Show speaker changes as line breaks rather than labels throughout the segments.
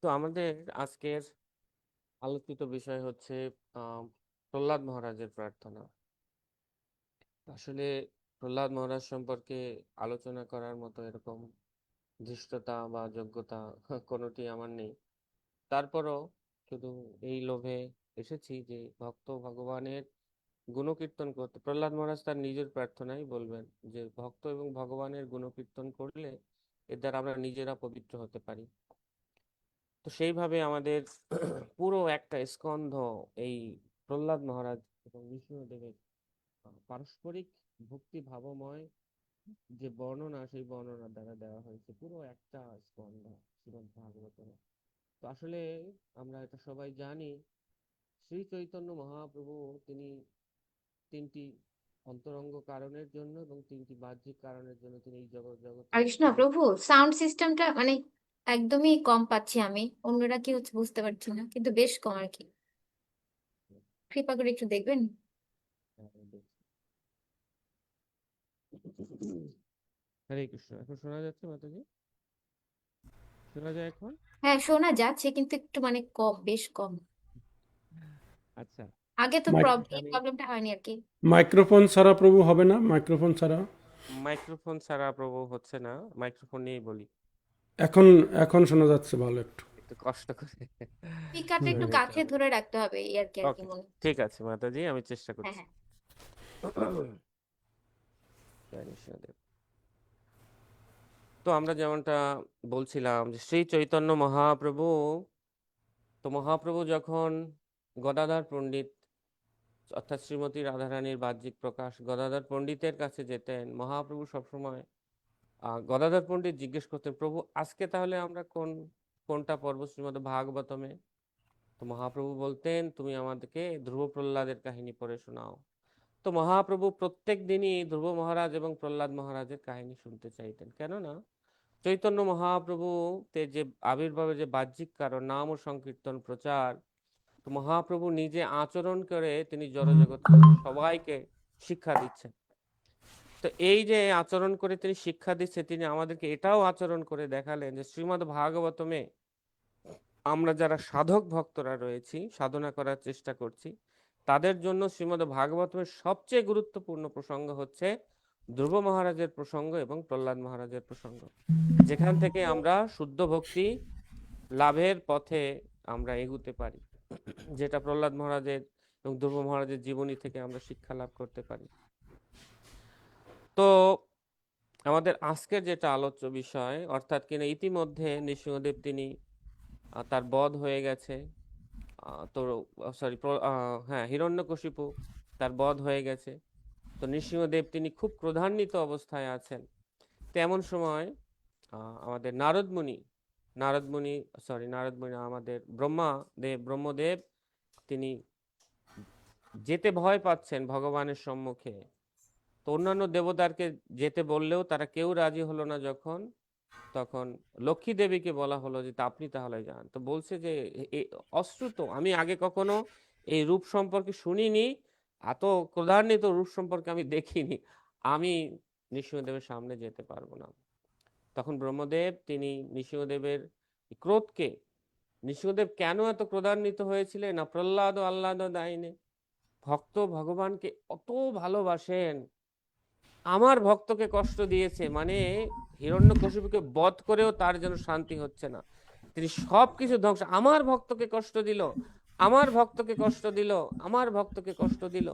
তো আমাদের আজকের আলোচিত বিষয় হচ্ছে প্রহ্লাদ মহারাজের প্রার্থনা। আসলে প্রহ্লাদ মহারাজ সম্পর্কে আলোচনা করার মতো এরকম ধৃষ্টতা বা যোগ্যতা কোনোটি আমার নেই। তারপরও শুধু এই লোভে এসেছি যে ভক্ত ভগবানের গুণকীর্তন করতে। প্রহ্লাদ মহারাজ তার নিজের প্রার্থনাই বলবেন যে ভক্ত এবং ভগবানের গুণকীর্তন করলে এর দ্বারা আমরা নিজেরা পবিত্র হতে পারি। তো সেইভাবে আমাদের পুরো একটা স্কন্ধ এই প্রহ্লাদ মহারাজ এবং নৃসিংহদেবের পারস্পরিক ভক্তি ভাবময় যে বর্ণনা, সেই বর্ণনা দ্বারা দেওয়া হয়েছে পুরো একটা স্কন্ধ শ্রীমদ্ ভাগবতম। তো আসলে আমরা এটা সবাই জানি, শ্রী চৈতন্য মহাপ্রভু তিনি তিনটি অন্তরঙ্গ কারণের জন্য এবং তিনটি বাহ্যিক কারণের জন্য তিনি এই জগতে
কৃষ্ণ প্রভু, সাউন্ড সিস্টেমটা মানে একদমই কম পাচ্ছি আমি। অন্যরা কি হচ্ছে বুঝতে পারছি না, কিন্তু বেশ কম আর কি। কৃপা করে একটু দেখবেন।
হরে কৃষ্ণ। এখন শোনা যাচ্ছে মাতাজি? শোনা যায় এখন?
হ্যাঁ, শোনা যাচ্ছে কিন্তু একটু মানে কম, বেশ কম।
আচ্ছা,
আগে তো
মাইক
এই
আমি
প্রবলেমটা হয়নি আর কি।
মাইক্রোফোন ছাড়া প্রভু হবে না? মাইক্রোফোন ছাড়া
মাইক্রোফোন ছাড়া প্রভু হচ্ছে না, মাইক্রোফোন নিয়েই বলি।
এখন এখন শোনা যাচ্ছে ভালো একটু।
একটু কষ্ট করে
স্পিকারটা একটু
হুম।
নিতে
কাছে
হবে।
ধরে রাখতে হবে এই আর কি
ওকে,
মনে
ঠিক আছে মাতাজি, আমি চেষ্টা
হ্যাঁ
করছি।
হ্যাঁ।
জয় নৃসিংহদেব। তো আমরা যেমনটা বলছিলাম যে শ্রী চৈতন্য মহাপ্রভু, তো মহাপ্রভু যখন গদাধর পণ্ডিত অর্থাৎ শ্রীমতী রাধারানীর বাহ্যিক প্রকাশ গদাধর পণ্ডিতের কাছে যেতেন, মহাপ্রভু সবসময় গদাধর পণ্ডিত জিজ্ঞেস করতেন, প্রভু আজকে তাহলে আমরা কোনটা পর্ব শ্রীমদ্ ভাগবতমে? তো মহাপ্রভু বলতেন, তুমি আমাদেরকে ধ্রুব প্রহ্লাদের কাহিনী পড়ে শোনাও। তো মহাপ্রভু প্রত্যেক দিনই ধ্রুব মহারাজ এবং প্রহ্লাদ মহারাজের কাহিনী শুনতে চাইতেন। কেননা চৈতন্য মহাপ্রভু তে যে আবির্ভাবের যে বাহ্যিক কারণ নাম ও সংকীর্তন প্রচার, তো মহাপ্রভু নিজে আচরণ করে তিনি জড়জগৎকে সবাইকে শিক্ষা দিচ্ছেন। তো এই যে আচরণ করে তিনি শিক্ষা দিচ্ছে, তিনি আমাদেরকে এটাও আচরণ করে দেখালেন যে শ্রীমদ্ ভাগবতমে আমরা যারা সাধক ভক্তরা রয়েছি, সাধনা করার চেষ্টা করছি, তাদের জন্য শ্রীমদ্ ভাগবতমের সবচেয়ে গুরুত্বপূর্ণ প্রসঙ্গ হচ্ছে ধ্রুব মহারাজের প্রসঙ্গ এবং প্রহ্লাদ মহারাজের প্রসঙ্গ, যেখান থেকে আমরা শুদ্ধ ভক্তি লাভের পথে আমরা এগুতে পারি, যেটা প্রহ্লাদ মহারাজের এবং ধ্রুব মহারাজের জীবনী থেকে আমরা শিক্ষা লাভ করতে পারি। তো আমাদের আজকের যেটা আলোচ্য বিষয়, অর্থাৎ কিনা ইতিমধ্যে নৃসিংহদেব তিনি তার বধ হয়ে গেছে। তো সরি, হ্যাঁ, হিরণ্যকশিপু তার বধ হয়ে গেছে। তো নৃসিংহদেব তিনি খুব ক্রোধান্বিত অবস্থায় আছেন। তেমন সময় আমাদের নারদ মুনি আমাদের ব্রহ্মদেব তিনি যেতে ভয় পাচ্ছেন ভগবানের সম্মুখে। তো অন্যান্য দেবতারকে যেতে বললেও তারা কেউ রাজি হলো না। তখন লক্ষ্মী দেবীকে বলা হলো যে আপনি তাহলে যান। তো বলছে যে অশ্রুত, আমি আগে কখনো এই রূপ সম্পর্কে শুনিনি, এত ক্রোধান্বিত রূপ সম্পর্কে আমি দেখিনি, আমি নৃসিংহদেবের সামনে যেতে পারবো না। তখন ব্রহ্মদেব তিনি নৃসিংহদেবের ক্রোধকে, নৃসিংহদেব কেন এত ক্রোধান্বিত হয়েছিলেন না, প্রহ্লাদ ও আহ্লাদ দাইনে, ভক্ত ভগবানকে অত ভালোবাসেন, আমার ভক্তকে কষ্ট দিয়েছে, মানে হিরণ্যকশিপুকে বধ করেও তার যেন শান্তি হচ্ছে না, তিনি সবকিছু ধ্বংস, আমার ভক্তকে কষ্ট দিল, আমার ভক্তকে কষ্ট দিল, আমার ভক্তকে কষ্ট দিল,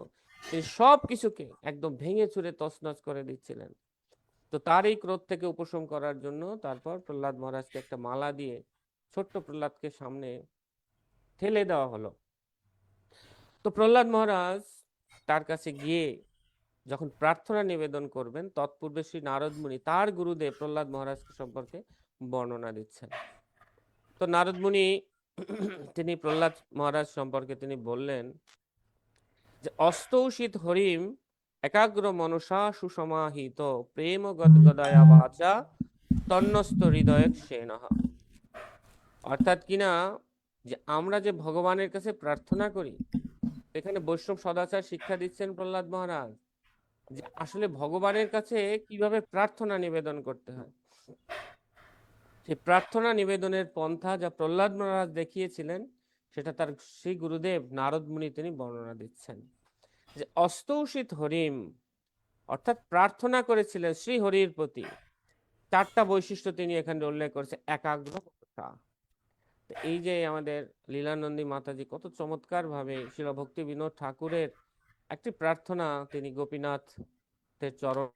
তিনি সবকিছুকে একদম ভেঙে চুরে তছনছ করে দিচ্ছিলেন। তো তার এই ক্রোধ থেকে উপশম করার জন্য তারপর প্রহ্লাদ মহারাজকে একটা মালা দিয়ে ছোট্ট প্রহ্লাদকে সামনে ঠেলে দেওয়া হলো। তো প্রহ্লাদ মহারাজ তার কাছে গিয়ে যখন প্রার্থনা নিবেদন করবেন, তৎপূর্বে শ্রী নারদ মুনি তার গুরুদেব প্রহ্লাদ মহারাজ সম্পর্কে বর্ণনা দিচ্ছেন। তো নারদ মুনি তিনি প্রহ্লাদ মহারাজ সম্পর্কে তিনি বললেন যে অস্তৌষিত হরিম একাগ্র মনসা সুসমাহিত প্রেম গদগদয়া বাচা তন্নস্ত হৃদয় সেনঃ। অর্থাৎ কিনা যে আমরা যে ভগবানের কাছে প্রার্থনা করি, এখানে বৈষ্ণব সদাচার শিক্ষা দিচ্ছেন প্রহ্লাদ মহারাজ যে আসলে ভগবানের কাছে কিভাবে প্রার্থনা নিবেদন করতে হয়। সেই প্রার্থনা নিবেদনের পন্থা যা প্রহ্লাদ মহারাজ দেখিয়েছিলেন, সেটা তার শ্রী গুরুদেব নারদ মুনি তিনি বর্ণনা দিচ্ছেন যে অস্তৌষিত হরিম, অর্থাৎ প্রার্থনা করেছিলেন শ্রী হরির প্রতি। 4টা বৈশিষ্ট্য তিনি এখানে উল্লেখ করেছে। একাগ্রতা, এই যে আমাদের লীলানন্দী মাতাজি কত চমৎকার ভাবে শিল ভক্তি বিনোদ ঠাকুরের একটি প্রার্থনা তিনি গোপীনাথের চরণ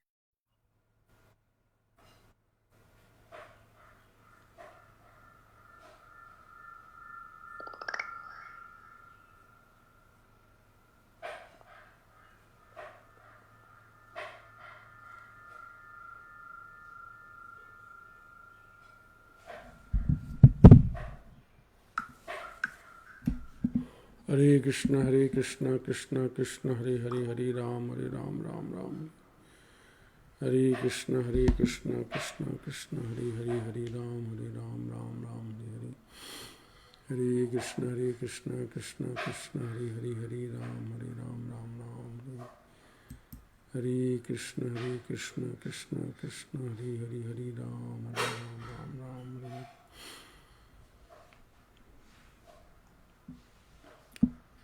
हरे कृष्ण कृष्ण कृष्ण हरे हरे, हरे राम राम राम हरे कृष्ण कृष्ण कृष्ण हरे हरे, हरे राम राम राम हरे हरे, हरे कृष्ण कृष्ण कृष्ण हरे हरे, हरे राम राम राम हरे कृष्ण कृष्ण कृष्ण हरे हरे, हरे राम राम हरे।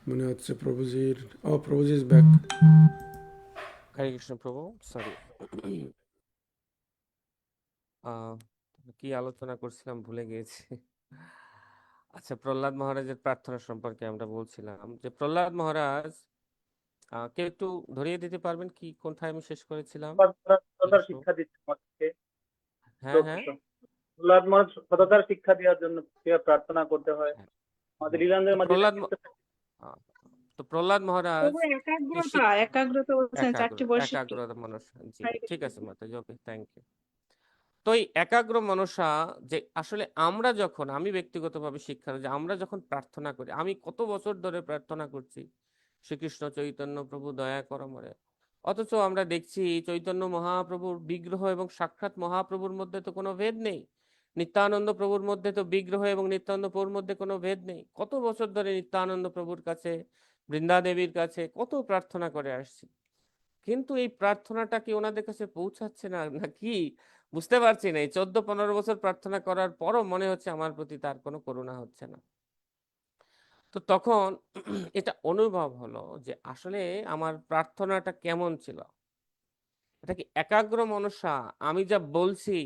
মনে হচ্ছে প্রভুজির প্রভুজি ইজ ব্যাক।
হরে কৃষ্ণ প্রভু, সরি কি আলোচনা করছিলাম ভুলে গিয়েছি। আচ্ছা, প্রহ্লাদ মহারাজের প্রার্থনা সম্পর্কে আমরা বলছিলাম যে প্রহ্লাদ মহারাজ, কেউ একটু ধরিয়ে দিতে পারবেন কি কোনটায় আমি শেষ করেছিলাম?
সততার
বিষ্ণু?
শিক্ষা দিচ্ছে আমাদেরকে।
হ্যাঁ হ্যাঁ
প্রহ্লাদ মহারাজ সততার শিক্ষা দেওয়ার জন্য কিভাবে প্রার্থনা করতে হয়
হ্যাঁ।
আমাদের
তো
লীলানন্দের মাঝে
প্রহ্লাদ আহ, তো প্রহ্লাদ মহারাজ
তবু
এই
একাগ্রতা বলছেন, 4টি বৈশিষ্ট্য।
একাগ্রতা মনসা, জি
হরে
ঠিক
কৃষ্ণ।
আছে মাতাজি, ওকে, থ্যাংক ইউ। তো এই একাগ্র মনসা, যে আসলে আমরা যখন, আমি ব্যক্তিগতভাবে শিক্ষা যে আমরা যখন প্রার্থনা করি, আমি কত বছর ধরে প্রার্থনা করছি শ্রীকৃষ্ণ চৈতন্য প্রভু দয়া করো মরে, অথচ আমরা দেখছি চৈতন্য মহাপ্রভুর বিগ্রহ এবং সাক্ষাৎ মহাপ্রভুর মধ্যে তো কোনো ভেদ নেই। নিত্যানন্দ প্রভুর মধ্যে তো বিগ্রহ এবং নিত্যানন্দ প্রভুর মধ্যে কোনো ভেদ নেই। কত বছর ধরে নিত্যানন্দ প্রভুর কাছে, বৃন্দা দেবীর কাছে কত প্রার্থনা করে আসছি, কিন্তু এই প্রার্থনাটা কি ওনাদের কাছে পৌঁছাচ্ছে না নাকি বুঝতে পারছি না। এই 14-15 বছর প্রার্থনা করার পরও মনে হচ্ছে আমার প্রতি তার কোনো করুণা হচ্ছে না। তো তখন এটা অনুভব হলো যে আসলে আমার প্রার্থনাটা কেমন ছিল। এটা কি একাগ্র মনসা? আমি যা বলছি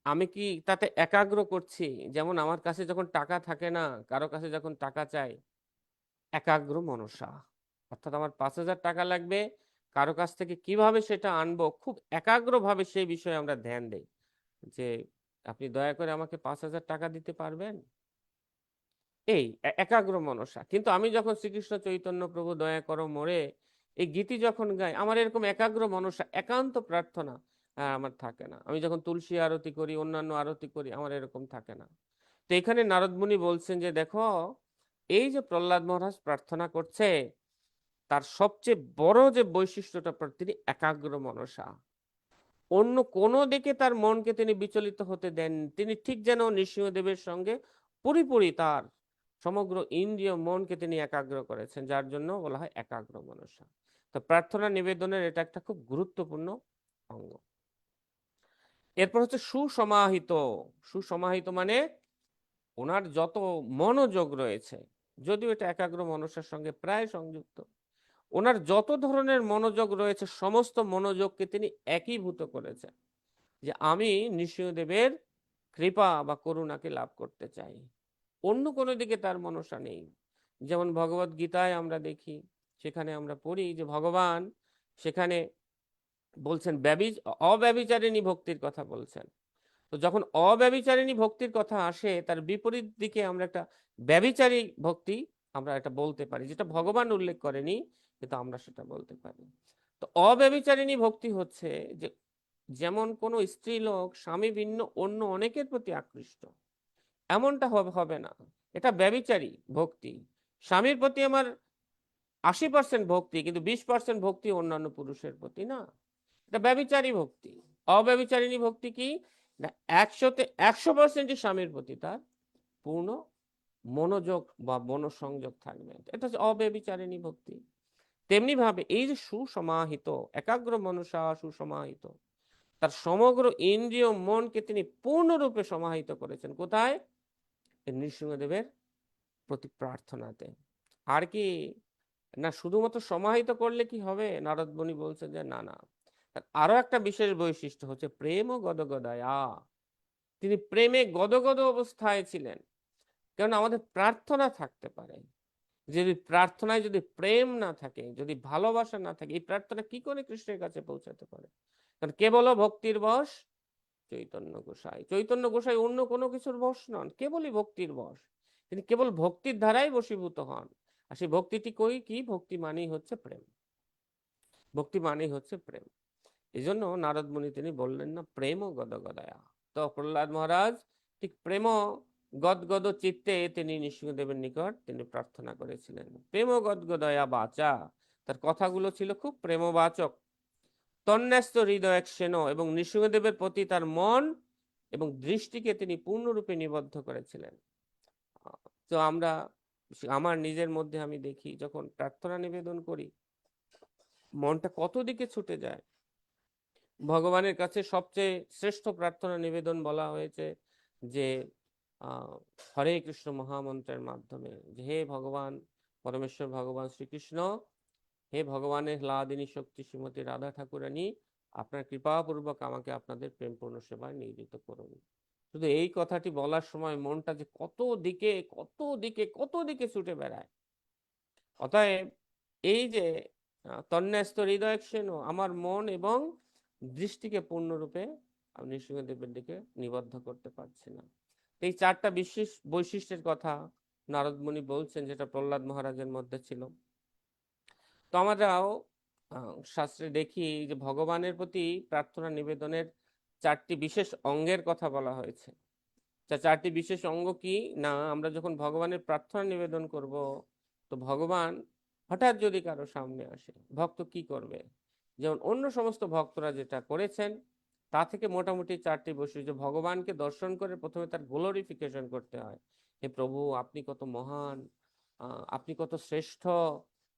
আমি কি তাতে একাগ্র করছি? যেমন আমার কাছে যখন টাকা থাকে না, কারো কাছে যখন টাকা চাই, একাগ্র মনসা, অর্থাৎ আমার 5,000 টাকা লাগবে, কারো কাছ থেকে কিভাবে সেটা আনবো, খুব একাগ্রভাবে সেই বিষয়ে আমরা ধ্যান দেই যে আপনি দয়া করে আমাকে 5,000 টাকা দিতে পারবেন, এই একাগ্র মনসা। কিন্তু আমি যখন শ্রীকৃষ্ণ চৈতন্য প্রভু দয়া করো মোরে এই গীতি যখন গাই, আমার এরকম একাগ্র মনসা একান্ত প্রার্থনা আমার থাকে না। আমি যখন তুলসী আরতি করি, অন্যান্য আরতি করি, আমার এরকম থাকে না। তো এখানে নারদ মুনি বলছেন যে দেখো, এই যে প্রহ্লাদ মহারাজ প্রার্থনা করছে, তার সবচেয়ে বড় যে বৈশিষ্ট্যটা, তিনি একাগ্র মনসা। অন্য কোনো দিকে তার মনকে তিনি বিচলিত হতে দেন। তিনি ঠিক যেন নৃসিংহদেবের সঙ্গে পুরোপুরি তার সমগ্র ইন্দ্রিয় মনকে তিনি একাগ্র করেছেন, যার জন্য বলা হয় একাগ্র মনসা। তো প্রার্থনা নিবেদনের এটা একটা খুব গুরুত্বপূর্ণ অঙ্গ। এরপর হচ্ছে সুসমাহিত। সুসমাহিত মানে ওনার যত মনোযোগ রয়েছে, যদিও এটা একাগ্র মনসার সঙ্গে প্রায় সংযুক্ত, ওনার যত ধরনের মনোযোগ রয়েছে সমস্ত মনোযোগকে তিনি একীভূত করেছেন যে আমি নৃসিংহদেবের কৃপা বা করুণাকে লাভ করতে চাই। অন্য কোনো দিকে তার মনসা নেই। যেমন ভগবত গীতায় আমরা দেখি, সেখানে আমরা পড়ি যে ভগবান সেখানে বলছেন অব্যভিচারিণী ভক্তির কথা বলছেন। তো যখন অব্যভিচারিণী ভক্তির কথা আসে, তার বিপরীত দিকে আমরা একটা ব্যভিচারী ভক্তি আমরা এটা বলতে পারি, যেটা ভগবান উল্লেখ করেনি কিন্তু আমরা সেটা বলতে পারি। তো অব্যভিচারিণী ভক্তি হচ্ছে যে যেমন কোনো স্ত্রী লোক স্বামী ভিন্ন অন্য অনেকের প্রতি আকৃষ্ট, এমনটা হবে না, এটা ব্যভিচারী ভক্তি। স্বামীর প্রতি আমার 80% ভক্তি, কিন্তু 20% ভক্তি অন্যান্য পুরুষের প্রতি না, এটা ব্যভিচারী ভক্তি। অব্যভিচারিণী ভক্তি কি না, 100-তে 100% স্বামীর প্রতি তার পূর্ণ মনোযোগ বা মনোসংযোগ থাকবে, এটা হচ্ছে অব্যভিচারিণী ভক্তি। তেমনি ভাবে এই যে সুসমাহিত, একাগ্র মনসা সুসমাহিত, তার সমগ্র ইন্দ্রিয় মনকে তিনি পূর্ণরূপে সমাহিত করেছেন কোথায়? এই নৃসিংহদেবের প্রতি প্রার্থনাতে। আর কি না, শুধুমাত্র সমাহিত করলে কি হবে? নারদ মুনি বলছেন যে না না, তার আরো একটা বিশেষ বৈশিষ্ট্য হচ্ছে প্রেম ও গদগদায়া। তিনি প্রেমে গদগদ অবস্থায় ছিলেন। কারণ আমাদের প্রার্থনা থাকতে পারে, যদি প্রার্থনায় যদি প্রেম না থাকে, যদি ভালোবাসা না থাকে, এই প্রার্থনা কি করে কৃষ্ণের কাছে পৌঁছাতে পারে? কারণ কেবল ভক্তির বশ চৈতন্য গোসাই। চৈতন্য গোসাই অন্য কোনো কিছুর বশ নন, কেবলই ভক্তির বশ। তিনি কেবল ভক্তির ধারাই বশীভূত হন। আর সেই ভক্তিটি কি? ভক্তি মানেই হচ্ছে প্রেম। ভক্তি মানেই হচ্ছে প্রেম। এই জন্য নারদ মুনি তিনি বললেন না প্রেম ও গদগদয়া। তো প্রহ্লাদ মহারাজ ঠিক প্রেম গদগদ চিত্তে তিনি নৃসিংহদেবের নিকট তিনি প্রার্থনা করেছিলেন। প্রেম গদগদয়া বাচা, তার কথাগুলো ছিল খুব প্রেমবাচক। তন্ন্যস্ত হৃদয় সেন, এবং নৃসিংহদেবের প্রতি তার মন এবং দৃষ্টিকে তিনি পূর্ণরূপে নিবদ্ধ করেছিলেন। তো আমার নিজের মধ্যে আমি দেখি, যখন প্রার্থনা নিবেদন করি মনটা কত দিকে ছুটে যায়। ভগবানের কাছে সবচেয়ে শ্রেষ্ঠ প্রার্থনা নিবেদন বলা হয়েছে যে হরে কৃষ্ণ মহামন্ত্রের মাধ্যমে, যে হে ভগবান পরমেশ্বর ভগবান শ্রীকৃষ্ণ, হে ভগবানের হ্লাদিনী শক্তি শ্রীমতী রাধা ঠাকুরানী, আপনার কৃপাপূর্বক আমাকে আপনাদের প্রেমপূর্ণ সেবায় নিয়োজিত করুন। শুধু এই কথাটি বলার সময় মনটা যে কত দিকে কত দিকে কত দিকে ছুটে বেড়ায়। অতএব এই যে তন্ন্যস্ত হৃদয় সেন, আমার মন এবং দৃষ্টিকে পূর্ণরূপে আমি নৃসিংহদেবের দিকে নিবদ্ধ করতে পারছি না। এই চারটা বিশেষ বৈশিষ্ট্যের কথা নারদ মুনি বলছেন, যেটা প্রহ্লাদ মহারাজের মধ্যে ছিল। তো আমরাও শাস্ত্রে দেখি যে ভগবানের প্রতি প্রার্থনা নিবেদনের চারটি বিশেষ অঙ্গের কথা বলা হয়েছে। চারটি বিশেষ অঙ্গ কি না, আমরা যখন ভগবানের প্রার্থনা নিবেদন করব, তো ভগবান হঠাৎ যদি কারো সামনে আসে, ভক্ত কি করবে? যেমন অন্য সমস্ত ভক্তরা যেটা করেছেন, তা থেকে মোটামুটি চারটি বৈশিষ্ট্য। ভগবানকে দর্শন করে প্রথমে তার গ্লোরিফিকেশন করতে হয়। হে প্রভু, আপনি কত মহান, আপনি কত শ্রেষ্ঠ,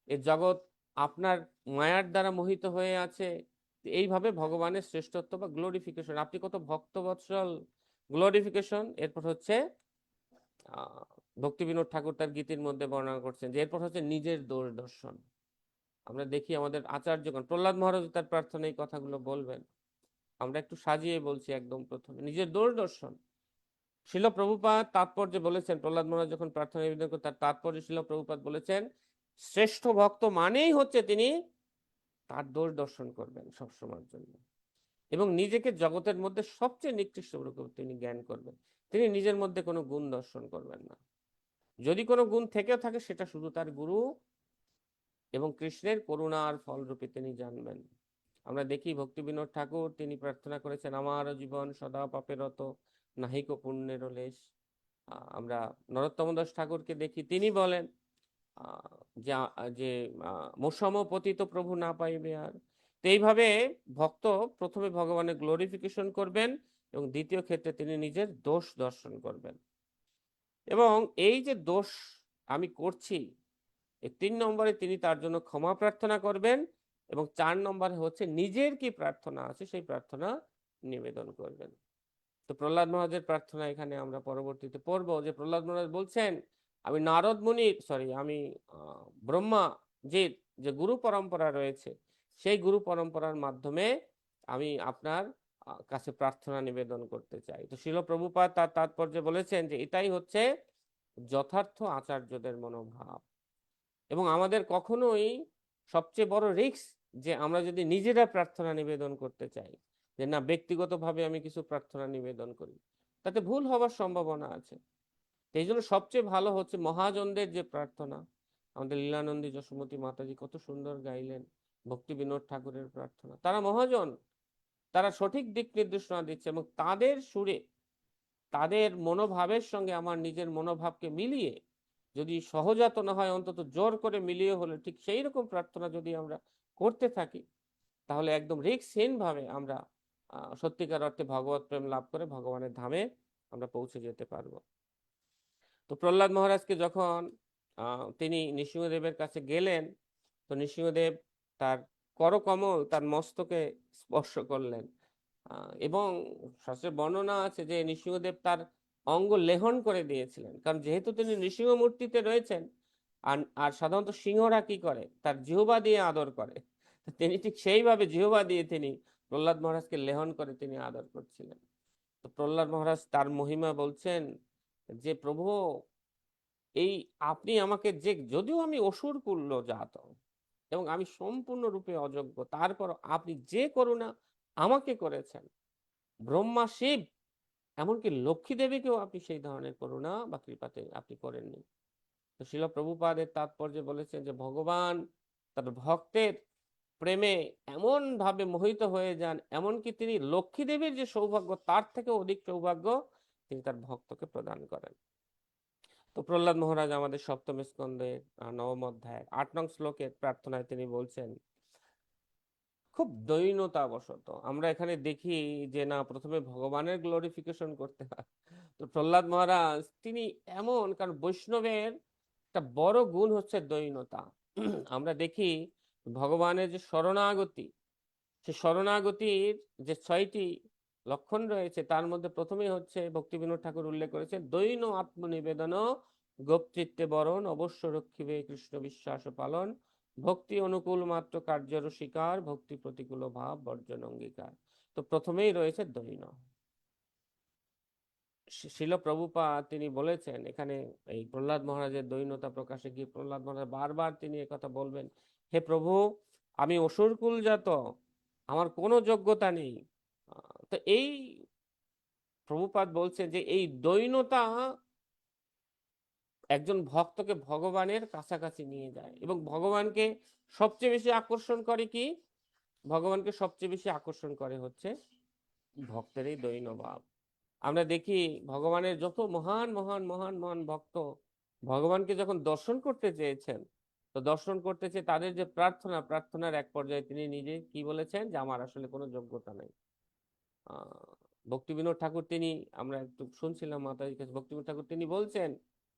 এ জগৎ আপনার মায়ার দ্বারা মোহিত হয়ে আছে। এইভাবে ভগবানের শ্রেষ্ঠত্ব বা গ্লোরিফিকেশন, আপনি কত ভক্তবৎসল, গ্লোরিফিকেশন। এরপর হচ্ছে ভক্তি বিনোদ ঠাকুর তার গীতির মধ্যে বর্ণনা করছেন যে এরপর হচ্ছে নিজের দোষ দর্শন। আমরা দেখি আমাদের আচার্যগণ, প্রহ্লাদ মহারাজ তার প্রার্থনায় এই কথাগুলো বলবেন, আমরা একটু সাজিয়ে বলছি। একদম প্রথমে নিজের দোষ দর্শন। শিল প্রভুপাদ তাৎপর্য বলেছেন, প্রহ্লাদ মহারাজ যখন প্রার্থনা নিবেদন করেন তার তাৎপর্য শিল প্রভুপাদ বলেছেন, শ্রেষ্ঠ ভক্ত মানেই হচ্ছে তিনি তার দোষ দর্শন করবেন সবসময়ের জন্য, এবং নিজেকে জগতের মধ্যে সবচেয়ে নিকৃষ্ট রূপে তিনি জ্ঞান করবেন। তিনি নিজের মধ্যে কোনো গুণ দর্শন করবেন না। যদি কোনো গুণ থেকেও থাকে, সেটা শুধু তার গুরু এবং কৃষ্ণের করুণার ফলরূপে তিনি জানবেন। আমরা দেখি ভক্তি বিনোদ ঠাকুর তিনি প্রার্থনা করেছেন, আমার জীবন সদা পাপেরত, নাহিক পুণ্যের লেশ। আমরা নরোত্তম দাস ঠাকুরকে দেখি, তিনি বলেন যে মোসম পতিত প্রভু না পাইবে আর। তো এইভাবে ভক্ত প্রথমে ভগবানের গ্লোরিফিকেশন করবেন এবং দ্বিতীয় ক্ষেত্রে তিনি নিজের দোষ দর্শন করবেন। এবং এই যে দোষ আমি করছি, এই 3 নম্বরে তিনি তার জন্য ক্ষমা প্রার্থনা করবেন, এবং 4 নম্বরে হচ্ছে নিজের কি প্রার্থনা আছে সেই প্রার্থনা নিবেদন করবেন। তো প্রহ্লাদ মহারাজের প্রার্থনা এখানে আমরা পরবর্তীতে পড়বো, যে প্রহ্লাদ মহারাজ বলছেন, আমি নারদ মুনির আমি ব্রহ্মা যে গুরু পরম্পরা রয়েছে, সেই গুরু পরম্পরার মাধ্যমে আমি আপনার কাছে প্রার্থনা নিবেদন করতে চাই। তো শিল প্রভুপাদ তার তাৎপর্যে বলেছেন যে এটাই হচ্ছে যথার্থ আচার্যদের মনোভাব। এবং আমাদের কখনোই সবচেয়ে বড় রিস্ক যে আমরা যদি নিজেরা প্রার্থনা নিবেদন করতে চাই, যে না ব্যক্তিগতভাবে আমি কিছু প্রার্থনা নিবেদন করি, তাতে ভুল হওয়ার সম্ভাবনা আছে। এই জন্য সবচেয়ে ভালো হচ্ছে মহাজনদের যে প্রার্থনা। আমাদের লীলানন্দী যশোমতী মাতাজি কত সুন্দর গাইলেন ভক্তি বিনোদ ঠাকুরের প্রার্থনা। তারা মহাজন, তারা সঠিক দিক নির্দেশনা দিচ্ছে, এবং তাদের সুরে তাদের মনোভাবের সঙ্গে আমার নিজের মনোভাবকে মিলিয়ে, যদি সহজাত না হয় অন্তত জোর করে মিলিয়ে হলে ঠিক সেই রকম প্রার্থনা যদি আমরা করতে থাকি, তাহলে একদম রিস্কহীন ভাবে আমরা সত্যিকার অর্থে ভগবত প্রেম লাভ করে ভগবানের ধামে আমরা পৌঁছে যেতে পারবো। তো প্রহ্লাদ মহারাজকে যখন তিনি নৃসিংহদেবের কাছে গেলেন, তো নৃসিংহদেব তার করকমল তার মস্তকে স্পর্শ করলেন, এবং শাস্ত্রে বর্ণনা আছে যে নৃসিংহদেব তার অঙ্গ লেহন করে দিয়েছিলেন, কারণ যেহেতু তিনি নৃসিংহ মূর্তিতে রয়েছেন, আর সাধারণত সিংহরা কি করে, তার জিহ্বা দিয়ে আদর করে, তো তিনি ঠিক সেইভাবে জিহ্বা দিয়ে তিনি প্রহ্লাদ মহারাজকে লেহন করে তিনি আদর করছিলেন। তো প্রহ্লাদ মহারাজ তার মহিমা বলছেন যে প্রভু, এই আপনি আমাকে, যে যদিও আমি অসুর কুল্য জাত এবং আমি সম্পূর্ণরূপে অযোগ্য, তারপর আপনি যে করুণা আমাকে করেছেন, ব্রহ্মা শিব এমনকি লক্ষ্মী দেবীকেও আপনি সেই ধরনের করুণা বা কৃপাতে আপনি করেননি। তো শিল প্রভুপাদের তাৎপর্য বলেছেন যে ভগবান তার ভক্তের প্রেমে এমন ভাবে মোহিত হয়ে যান, এমনকি তিনি লক্ষ্মী দেবীর যে সৌভাগ্য তার থেকে অধিক সৌভাগ্য তিনি তার ভক্তকে প্রদান করেন। তো প্রহ্লাদ মহারাজ আমাদের সপ্তম স্কন্ধের 9ম অধ্যায়ের 8 নং শ্লোকের প্রার্থনায় তিনি বলছেন, খুব দৈন্যতাবশত আমরা এখানে দেখি যে না, প্রথমে ভগবানের গ্লোরিফিকেশন করতে হয়। তো প্রহ্লাদ মহারাজ তিনি এমন, কারণ বৈষ্ণবের একটা বড় গুণ হচ্ছে দৈন্যতা। আমরা দেখি ভগবানের যে শরণাগতি, সে শরণাগতির যে 6টি লক্ষণ রয়েছে, তার মধ্যে প্রথমেই হচ্ছে ভক্তিবিনোদ ঠাকুর উল্লেখ করেছেন, দৈন আত্মনিবেদন গোপচিত্তে বরণ অবশ্য রক্ষিবে কৃষ্ণ বিশ্বাস পালন ভক্তি অনুকূল মাত্র কার্যর স্বীকার ভক্তি প্রতিকূল ভাব বর্জন অঙ্গীকার। তো প্রথমেই রয়েছে দৈন। শিল প্রভুপাদ তিনি বলেছেন এখানে এই প্রহ্লাদ মহারাজের দৈন্যতা প্রকাশে গিয়ে প্রহ্লাদ মহারাজ বারবার তিনি একথা বলবেন, হে প্রভু, আমি অসুরকুল জাত, আমার কোনো যোগ্যতা নেই। তো এই প্রভুপাদ বলছেন যে এই দৈন্যতা একজন ভক্তকে ভগবানের কাছাকাছি নিয়ে যায়, এবং ভগবানকে সবচেয়ে বেশি আকর্ষণ করে কি, ভগবানকে সবচেয়ে বেশি আকর্ষণ করে হচ্ছে ভক্তের এই দৈন্য ভাব। আমরা দেখি ভগবানের যত মহান মহান মহান মহান ভক্ত ভগবানকে যখন দর্শন করতে চেয়েছেন, তো দর্শন করতে চেয়ে তাদের যে প্রার্থনার এক পর্যায়ে তিনি নিজে কি বলেছেন, যে আমার আসলে কোনো যোগ্যতা নেই। ভক্তিবিনোদ ঠাকুর তিনি, আমরা একটু শুনছিলাম মাতাজির কাছে, ভক্তিবিনোদ ঠাকুর তিনি বলছেন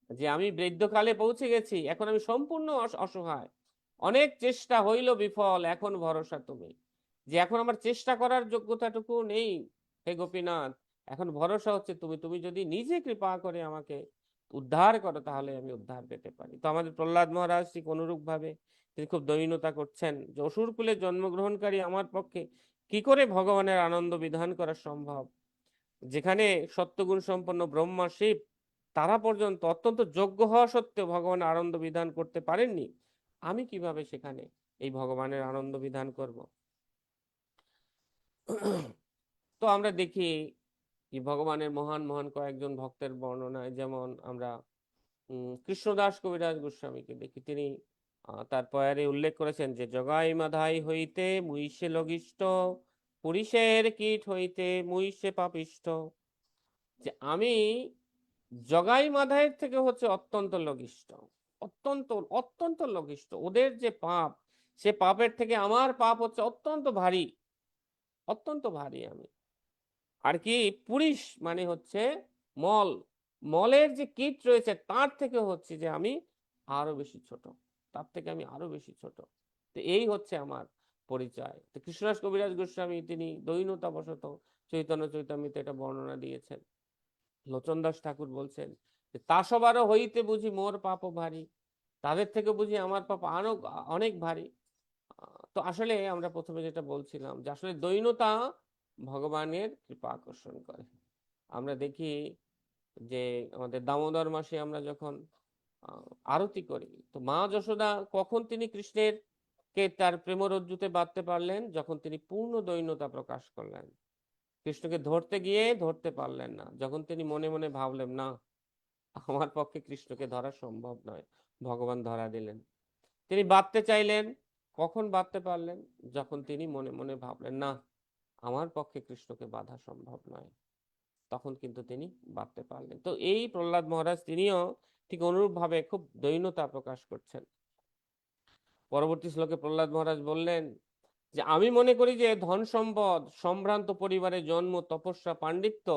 যে আমি বৃদ্ধকালে পৌঁছে গেছি, এখন আমি সম্পূর্ণ অসহায়, অনেক চেষ্টা হইল বিফল, এখন ভরসা তুমি, যে এখন আমার চেষ্টা করার যোগ্যতাটুকু নেই হে গোপীনাথ, এখন ভরসা হচ্ছে তুমি, তুমি যদি নিজে কৃপা করে আমাকে উদ্ধার করো তাহলে আমি উদ্ধার পেতে পারি। তো আমাদের প্রহ্লাদ মহারাজ ঠিক অনুরূপ ভাবে তিনি খুব দৈন্যতা করছেন যে অসুর কুলে জন্মগ্রহণকারী আমার পক্ষে কি করে ভগবানের আনন্দ বিধান করা সম্ভব, যেখানে সত্যগুণ সম্পন্ন ব্রহ্মা শিব তারা পর্যন্ত অত্যন্ত যোগ্য হওয়া সত্ত্বেও ভগবানের আনন্দ বিধান করতে পারেননি, আমি কিভাবে সেখানে এই ভগবানের আনন্দ বিধান করব। তো আমরা দেখি কি ভগবানের মহান মহান কয়েকজন ভক্তের বর্ণনায়, যেমন আমরা কৃষ্ণদাস কবিরাজ গোস্বামীকে দেখি, তিনি তার পয়ারে উল্লেখ করেছেন যে জগাই মাধাই হইতে মুইসে লঘিষ্ঠ পুরুষের কীট হইতে মুইসে পাপিষ্ঠ, যে আমি জগাই মাধাইয়ের থেকে হচ্ছে অত্যন্ত লঘিষ্ঠ, অত্যন্ত অত্যন্ত লঘিষ্ঠ, ওদের যে পাপ সে পাপের থেকে আমার পাপ হচ্ছে অত্যন্ত ভারী, অত্যন্ত ভারী আমি। আর কি পুরুষ মানে হচ্ছে মল, মলের যে কীট রয়েছে তার থেকে হচ্ছে যে আমি আরো বেশি ছোট, তার থেকে আমি আরো বেশি ছোট। তো এই হচ্ছে আমার পরিচয়। তো কৃষ্ণদাস কবিরাজ গোস্বামী তিনি দৈন্যতাবশত চৈতন্য চৈতামৃতে এটা বর্ণনা দিয়েছেন। লোচন দাস ঠাকুর বলছেন যে তা সবারও হইতে বুঝি মোর পাপ ভারী, তাদের থেকে বুঝি আমার পাপ আরো অনেক ভারী। তো আসলে আমরা প্রথমে যেটা বলছিলাম যে আসলে দৈন্যতা ভগবানের কৃপা আকর্ষণ করে। আমরা দেখি যে আমাদের দামোদর মাসে আমরা যখন আরতি করি, তো মা যশোদা কখন তিনি কৃষ্ণের কে তার প্রেমরজ্জুতে বাঁধতে পারলেন, যখন তিনি পূর্ণ দৈন্যতা প্রকাশ করলেন। কৃষ্ণকে ধরতে গিয়ে ধরতে পারলেন না, যখন তিনি মনে মনে ভাবলেন না আমার পক্ষে কৃষ্ণকে ধরা সম্ভব নয়, ভগবান ধরা দিলেন। তিনি বাঁধতে চাইলেন, কখন বাঁধতে পারলেন, যখন তিনি মনে মনে ভাবলেন না আমার পক্ষে কৃষ্ণকে বাঁধা সম্ভব নয়, তখন কিন্তু তিনি বাঁধতে পারলেন। তো এই প্রহ্লাদ মহারাজ তিনিও ঠিক অনুরূপ ভাবে খুব দৈন্যতা প্রকাশ করছেন। পরবর্তী শ্লোকে প্রহ্লাদ মহারাজ বললেন যে আমি মনে করি যে ধন সম্পদ, সম্ভ্রান্ত পরিবারে জন্ম, তপস্যা, পাণ্ডিত্য,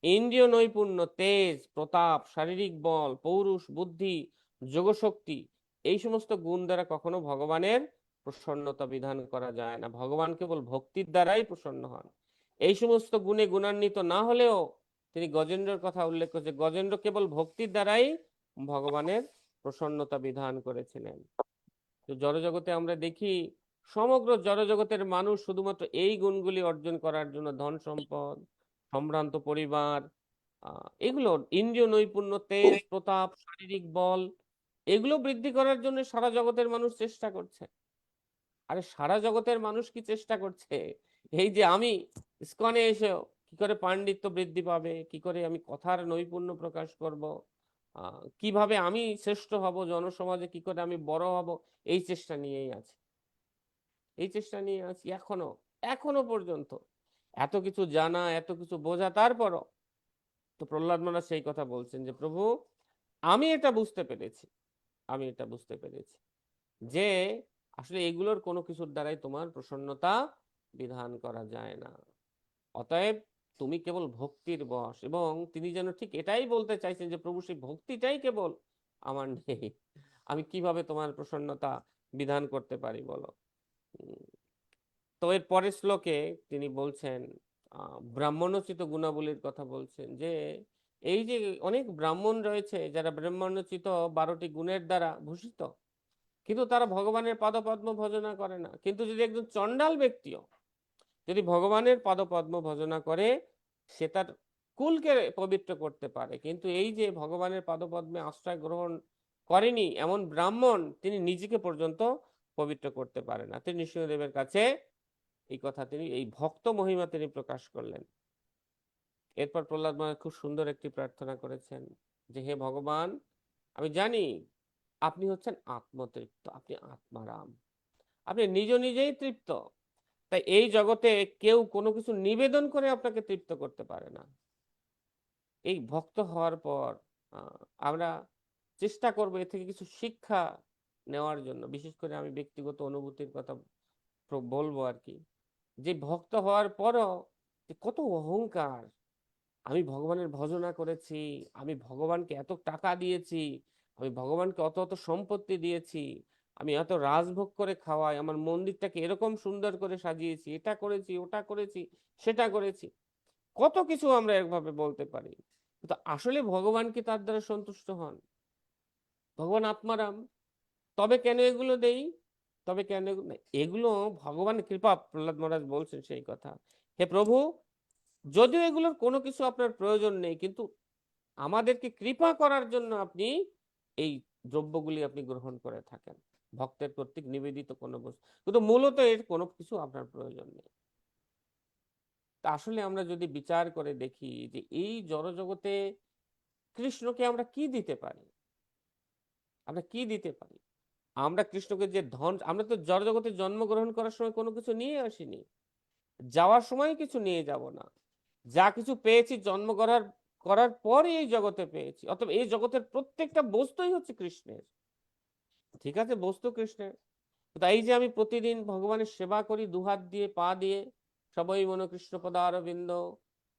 ইন্দ্রিয় নৈপুণ্য, তেজ, প্রতাপ, শারীরিক বল, পৌরুষ, বুদ্ধি, যোগশক্তি, এই সমস্ত গুণ দ্বারা কখনো ভগবানের প্রসন্নতা বিধান করা যায় না। ভগবান কেবল ভক্তির দ্বারাই প্রসন্ন হন। এই সমস্ত গুণে গুণান্বিত না হলেও তিনি গজেন্দ্রের কথা উল্লেখ করেছে, গজেন্দ্র কেবল ভক্তির দ্বারাই ভগবানের প্রসন্নতা বিধান করেছিলেন। তো জড়জগতে আমরা দেখি সমগ্র জড়জগতের মানুষ শুধুমাত্র এই গুণগুলি অর্জন করার জন্য ধন সম্পদ, সম্ভ্রান্ত পরিবার, এগুলো ইন্দ্রিয় নৈপুণ্য, তেজ প্রতাপ, শারীরিক বল, এগুলো বৃদ্ধি করার জন্য সারা জগতের মানুষ চেষ্টা করছে। আরে সারা জগতের মানুষ কি চেষ্টা করছে? এই যে আমি ইসকনে এসেও কি করে পাণ্ডিত্য বৃদ্ধি পাবে, কি করে আমি কথার নৈপুণ্য প্রকাশ করব, কিভাবে আমি শ্রেষ্ঠ হব জনসমাজে, কি করে আমি বড় হব, এই চেষ্টা নিয়েই আছে, এই চেষ্টা নিয়ে আছি এখনো পর্যন্ত। এত কিছু জানা, এত কিছু বোঝা, তারপরও তো প্রহ্লাদ মহারাজ সেই কথা বলছেন যে প্রভু আমি এটা বুঝতে পেরেছি, আমি এটা বুঝতে পেরেছি যে আসলে এগুলোর কোনো কিছুর দ্বারাই তোমার প্রসন্নতা বিধান করা যায় না। অতএব তুমি কেবল ভক্তির বশ। এবং তিনি যেন ঠিক এটাই বলতে চাইছেন যে প্রভু সেই ভক্তিটাই কেবল আমার নেই, আমি কিভাবে তোমার প্রসন্নতা বিধান করতে পারি বলো। তো এর পরের শ্লোকে তিনি বলছেন ব্রাহ্মণোচিত গুণাবলীর কথা বলছেন, যে এই যে অনেক ব্রাহ্মণ রয়েছে যারা ব্রাহ্মণোচিত 12টি গুণের দ্বারা ভূষিত, কিন্তু তারা ভগবানের পাদপদ্ম ভজনা করে না। কিন্তু যদি একজন চণ্ডাল ব্যক্তিও যদি ভগবানের পাদপদ্ম ভজনা করে, সে তার কুলকে পবিত্র করতে পারে। কিন্তু এই যে ভগবানের পাদপদ্মে আশ্রয় গ্রহণ করেনি এমন ব্রাহ্মণ, তিনি নিজেকে পর্যন্ত পবিত্র করতে পারে না। তিনি নৃসিংহদেবের কাছে এই কথা, তিনি এই ভক্ত মহিমা তিনি প্রকাশ করলেন। এরপর প্রহ্লাদ মহারাজ খুব সুন্দর একটি প্রার্থনা করেছেন যে হে ভগবান, আমি জানি আপনি হচ্ছেন আত্মতৃপ্ত, আপনি আত্মারাম, আপনি নিজ নিজেই তৃপ্ত। তাই এই জগতে কেউ কোনো কিছু নিবেদন করে আপনাকে তৃপ্ত করতে পারে না। এই ভক্ত হওয়ার পর আমরা চেষ্টা করব এ থেকে কিছু শিক্ষা নেওয়ার জন্য। বিশেষ করে আমি ব্যক্তিগত অনুভূতির কথা বলবো আর কি, যে ভক্ত হওয়ার পরও কত অহংকার, আমি ভগবানের ভজনা করেছি, আমি ভগবানকে এত টাকা দিয়েছি, আমি ভগবানকে অত অত সম্পত্তি দিয়েছি, আমি এত রাজভোগ করে খাওয়াই, আমার মন্দিরটাকে এরকম সুন্দর করে সাজিয়েছি, এটা করেছি, ওটা করেছি, সেটা করেছি, কত কিছু আমরা একভাবে বলতে পারি। কিন্তু আসলে ভগবান কি তার দ্বারা সন্তুষ্ট হন? ভগবান আত্মারাম, তবে কেন এগুলো দেই? তবে কেন এগুলো ভগবানের কৃপা। প্রহ্লাদ মহারাজ বলছেন সেই কথা, হে প্রভু, যদিও এগুলোর কোনো কিছু আপনার প্রয়োজন নেই, কিন্তু আমাদেরকে কৃপা করার জন্য আপনি এই দ্রব্যগুলি আপনি গ্রহণ করে থাকেন, ভক্তের কর্তৃক নিবেদিত কোনো বস্তু, কিন্তু মূলত এর কোনো কিছু আপনার প্রয়োজন নেই। তা আসলে আমরা যদি বিচার করে দেখি যে এই জড়জগতে কৃষ্ণকে আমরা কি দিতে পারি, আমরা কি দিতে পারি? আমরা কৃষ্ণকে যে ধন, আমরা তো জড়জগতে জন্মগ্রহণ করার সময় কোনো কিছু নিয়ে আসিনি, যাওয়ার সময় কিছু নিয়ে যাব না। যা কিছু পেয়েছি জন্ম করার পরে এই জগতে পেয়েছি। অতএব এই জগতের প্রত্যেকটা বস্তুই হচ্ছে কৃষ্ণের। ঠিক আছে, বস্তু কৃষ্ণের। তাই যে আমি প্রতিদিন ভগবানের সেবা করি দুহাত দিয়ে, পা দিয়ে, সবই মন কৃষ্ণ পদারবিন্দ,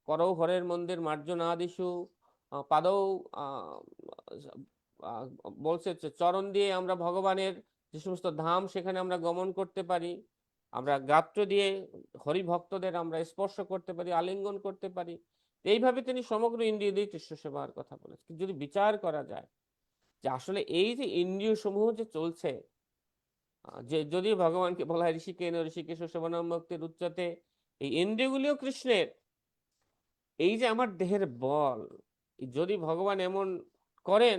করৌ হরের মন্দির মার্জনা দিশু, পাদৌ বলছে চরণ দিয়ে আমরা ভগবানের যে সমস্ত ধাম সেখানে আমরা গমন করতে পারি, আমরা গাত্র দিয়ে হরি ভক্তদের আমরা স্পর্শ করতে পারি, আলিঙ্গন করতে পারি। এইভাবে তিনি সমগ্র ইন্দ্রিয় দিয়ে কৃষ্ণ সেবার কথা বলেছেন। যদি বিচার করা যায় যে আসলে এই যে ইন্দ্রিয় সমূহ যে চলছে, যে যদি ভগবানকে বলা হয় ঋষিকেন ঋষিকেশ সেবনম ভক্তির উচ্চতে, এই ইন্দ্রিয়গুলিও কৃষ্ণের। এই যে আমার দেহের বল, যদি ভগবান এমন করেন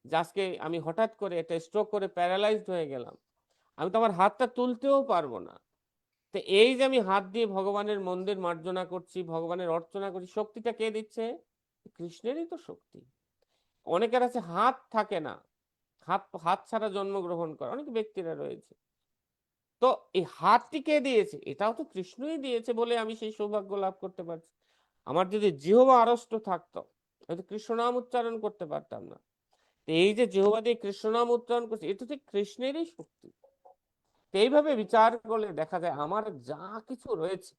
যে আজকে আমি হঠাৎ করে একটা স্ট্রোক করে প্যারালাইজড হয়ে গেলাম, আমি তো আমার হাতটা তুলতেও পারবো না। তো এই যে আমি হাত দিয়ে ভগবানের মন্দির মার্জনা করছি, ভগবানের অর্চনা করছি, শক্তিটা কে দিচ্ছে? কৃষ্ণেরই তো শক্তি। অনেকের আছে হাত থাকে না, হাত ছাড়া জন্মগ্রহণ করে অনেক ব্যক্তিরা রয়েছে। তো এই হাতটি কে দিয়েছে? এটাও তো কৃষ্ণই দিয়েছে বলে আমি সেই সৌভাগ্য লাভ করতে পারছি। আমার যদি জিহ্বা আড়ষ্ট থাকতো, হয়তো কৃষ্ণ নাম উচ্চারণ করতে পারতাম না। এই যে জিহ্বা দিয়ে কৃষ্ণ নাম উচ্চারণ করছে, এটা ঠিক কৃষ্ণেরই শক্তি। এইভাবে বিচার করলে দেখা যায় আমার যা কিছু রয়েছে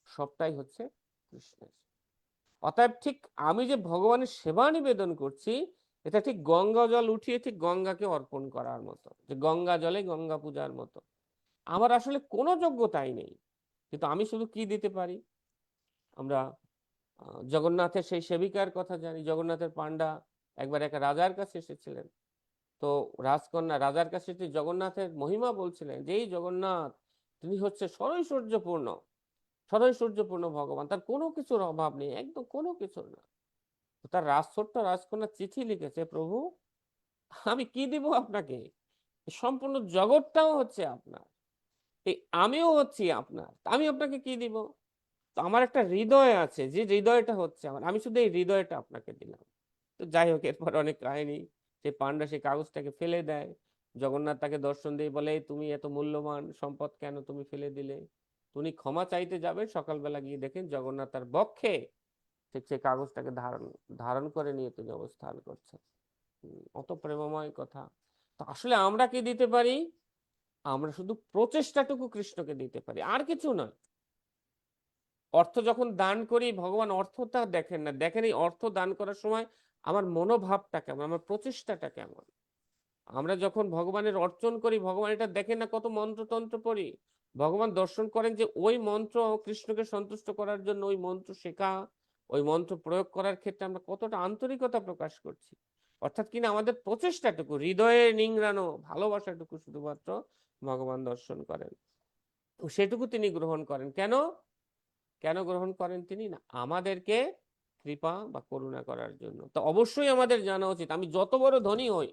সবটাই হচ্ছে কৃষ্ণের। অতএব ঠিক আমি যে ভগবানের সেবা নিবেদন করছি, এটা ঠিক গঙ্গা জল উঠিয়ে ঠিক গঙ্গাকে অর্পণ করার মতো, যে গঙ্গা জলে গঙ্গা পূজার মতো। আমার আসলে কোনো যোগ্যতাই নেই, কিন্তু আমি শুধু কি দিতে পারি? আমরা জগন্নাথের সেই সেবিকার কথা জানি। জগন্নাথের পান্ডা একবার এক রাজার কাছে এসেছিলেন, তো রাজকন্যা রাজার কাছে তিনি জগন্নাথের মহিমা বলছিলেন যে এই জগন্নাথ তিনি হচ্ছে সদৈশ্বর্যপূর্ণ ভগবান, তার কোনো কিছুর অভাব নেই, একদম কোনো কিছুর না। তো তার ছোট্ট রাজকন্যা চিঠি লিখেছে, প্রভু আমি কি দিব আপনাকে, সম্পূর্ণ জগৎটাও হচ্ছে আপনার, এই আমিও হচ্ছি আপনার, আমি আপনাকে কি দিব? তো আমার একটা হৃদয় আছে, যে হৃদয়টা হচ্ছে আমার, আমি শুধু এই হৃদয়টা আপনাকে দিলাম। তো যাই হোক, এরপর অনেক কাহিনী। সেই পান্ডা সেই কাগজটাকে ফেলে দেয়, জগন্নাথ তাকে দর্শন দিয়ে বলে, তুমি এত মূল্যবান সম্পদ কেন তুমি ফেলে দিলে? উনি ক্ষমা চাইতে যাবেন, সকালবেলা গিয়ে দেখেন জগন্নাথ তার বক্ষে ঠিক সেই কাগজটাকে ধারণ করে নিয়ে তিনি অবস্থান করছেন। অত প্রেমময় কথা। তো আসলে আমরা কি দিতে পারি? আমরা শুধু প্রচেষ্টাটুকু কৃষ্ণকে দিতে পারি, আর কিছু নয়। অর্থ যখন দান করি, ভগবান অর্থটা দেখেন না, দেখেন এই অর্থ দান করার সময় আমার মনোভাবটা কেমন, আমার প্রচেষ্টাটা কেমন। আমরা যখন ভগবানের অর্চন করি, ভগবান এটা দেখেন না কত মন্ত্রতন্ত্র পড়ি, ভগবান দর্শন করেন যে ওই মন্ত্র কৃষ্ণকে সন্তুষ্ট করার জন্য, ওই মন্ত্র শেখা, ওই মন্ত্র প্রয়োগ করার ক্ষেত্রে আমরা কতটা আন্তরিকতা প্রকাশ করছি। অর্থাৎ কিনা আমাদের প্রচেষ্টাটুকু, হৃদয়ে নিংড়ানো ভালোবাসাটুকু শুধুমাত্র ভগবান দর্শন করেন, সেটুকু তিনি গ্রহণ করেন। কেন গ্রহণ করেন তিনি? না আমাদেরকে কৃপা বা করুণা করার জন্য। তো অবশ্যই আমাদের জানা উচিত, আমি যত বড় ধনী হই,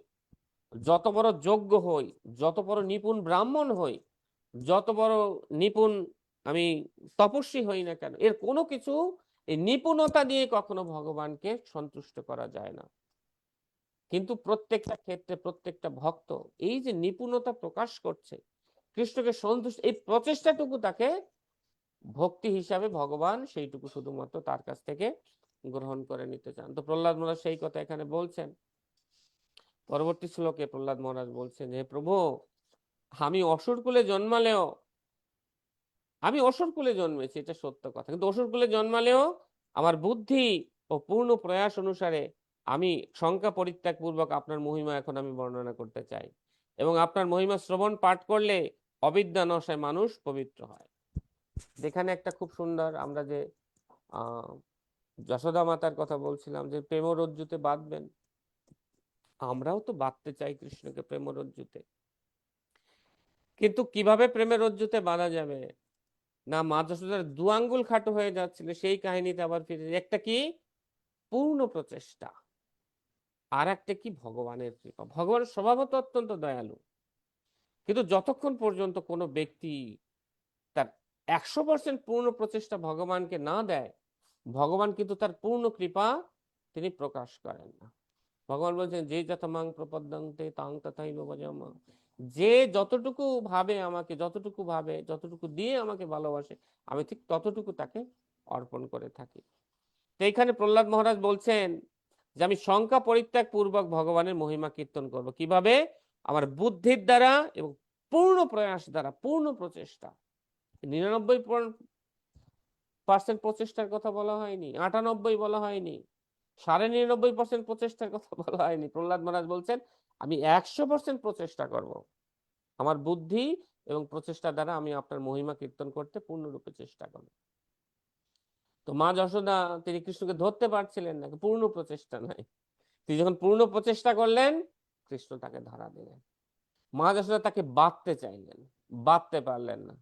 যত বড় যোগ্য হই, যত বড় নিপুণ ব্রাহ্মণ হই, যত বড় নিপুণ আমি তপস্বী হই না কেন, এর কোনো কিছু এই নিপুণতা দিয়ে কখনো ভগবানকে সন্তুষ্ট করা যায় না। কিন্তু প্রত্যেকটা ক্ষেত্রে প্রত্যেকটা ভক্ত এই যে নিপুণতা প্রকাশ করছে, কৃষ্ণকে সন্তুষ্ট, এই প্রচেষ্টাটুকু তাকে ভক্তি হিসাবে ভগবান সেইটুকু শুধুমাত্র তার কাছ থেকে গ্রহণ করে নিতে চান। তো প্রহ্লাদ মহারাজ সেই কথা এখানে বলছেন। পরবর্তী শ্লোকে প্রহ্লাদ মহারাজ বলছেন, হে প্রভু, আমি অসুর কুলে জন্মালেও, আমি অসুর কুলে জন্মেছি এটা সত্য কথা, কিন্তু অসুর কুলে জন্মালেও আমার বুদ্ধি ও পূর্ণ প্রয়াস অনুসারে আমি শঙ্কা পরিত্যাগ পূর্বক আপনার মহিমা এখন আমি বর্ণনা করতে চাই, এবং আপনার মহিমা শ্রবণ পাঠ করলে অবিদ্যা নশায় মানুষ পবিত্র হয়। এখানে একটা খুব সুন্দর, আমরা যে যশোদা মাতার কথা বলছিলাম যে প্রেমরজ্জুতে বাঁধবেন, আমরাও তো বাঁধতে চাই কৃষ্ণকে প্রেমরজ্জুতে, কিন্তু কিভাবে প্রেমের রজ্জুতে বাঁধা যাবে? না মা যশোদার দু আঙ্গুল খাটো হয়ে যাচ্ছিল, সেই কাহিনীতে আবার ফিরে, একটা কি পূর্ণ প্রচেষ্টা, আর একটা কি ভগবানের কৃপা। ভগবান স্বভাবত অত্যন্ত দয়ালু, কিন্তু যতক্ষণ পর্যন্ত কোনো ব্যক্তি তার 100% পূর্ণ প্রচেষ্টা ভগবানকে না দেয়, ভগবান কিন্তু তার পূর্ণ কৃপা তিনি প্রকাশ করেন না। ভগবান বলছেন, যে যতমাং প্রপদ্যন্তে তাং তথাইব ভজামা, যে যতটুকু ভাবে আমাকে, যতটুকু দিয়ে আমাকে ভালোবাসে, আমি ঠিক ততটুকু তাকে অর্পণ করে থাকি। তো এইখানে প্রহ্লাদ মহারাজ বলছেন যে আমি শঙ্কা পরিত্যাগ পূর্বক ভগবানের মহিমা কীর্তন করব। কিভাবে? আমার বুদ্ধির দ্বারা এবং পূর্ণ প্রয়াস দ্বারা, পূর্ণ প্রচেষ্টা। 99% প্রচেষ্টার কথা বলা হয়নি, 98 বলা হয়নি, 99.5% প্রচেষ্টার কথা বলা হয়নি। প্রহ্লাদ মহারাজ বলছেন আমি 100% প্রচেষ্টা করব, আমার বুদ্ধি এবং প্রচেষ্টা দ্বারা আমি আপনার মহিমা কীর্তন করতে পূর্ণরূপে চেষ্টা করব। তো মা যশোদা তিনি কৃষ্ণকে ধরতে পারছিলেন না, পূর্ণ প্রচেষ্টা নাই। তিনি যখন পূর্ণ প্রচেষ্টা করলেন, কৃষ্ণ তাকে ধরা দিলেন। মা যশোদা তাকে বাঁধতে চাইলেন, বাঁধতে পারলেন না।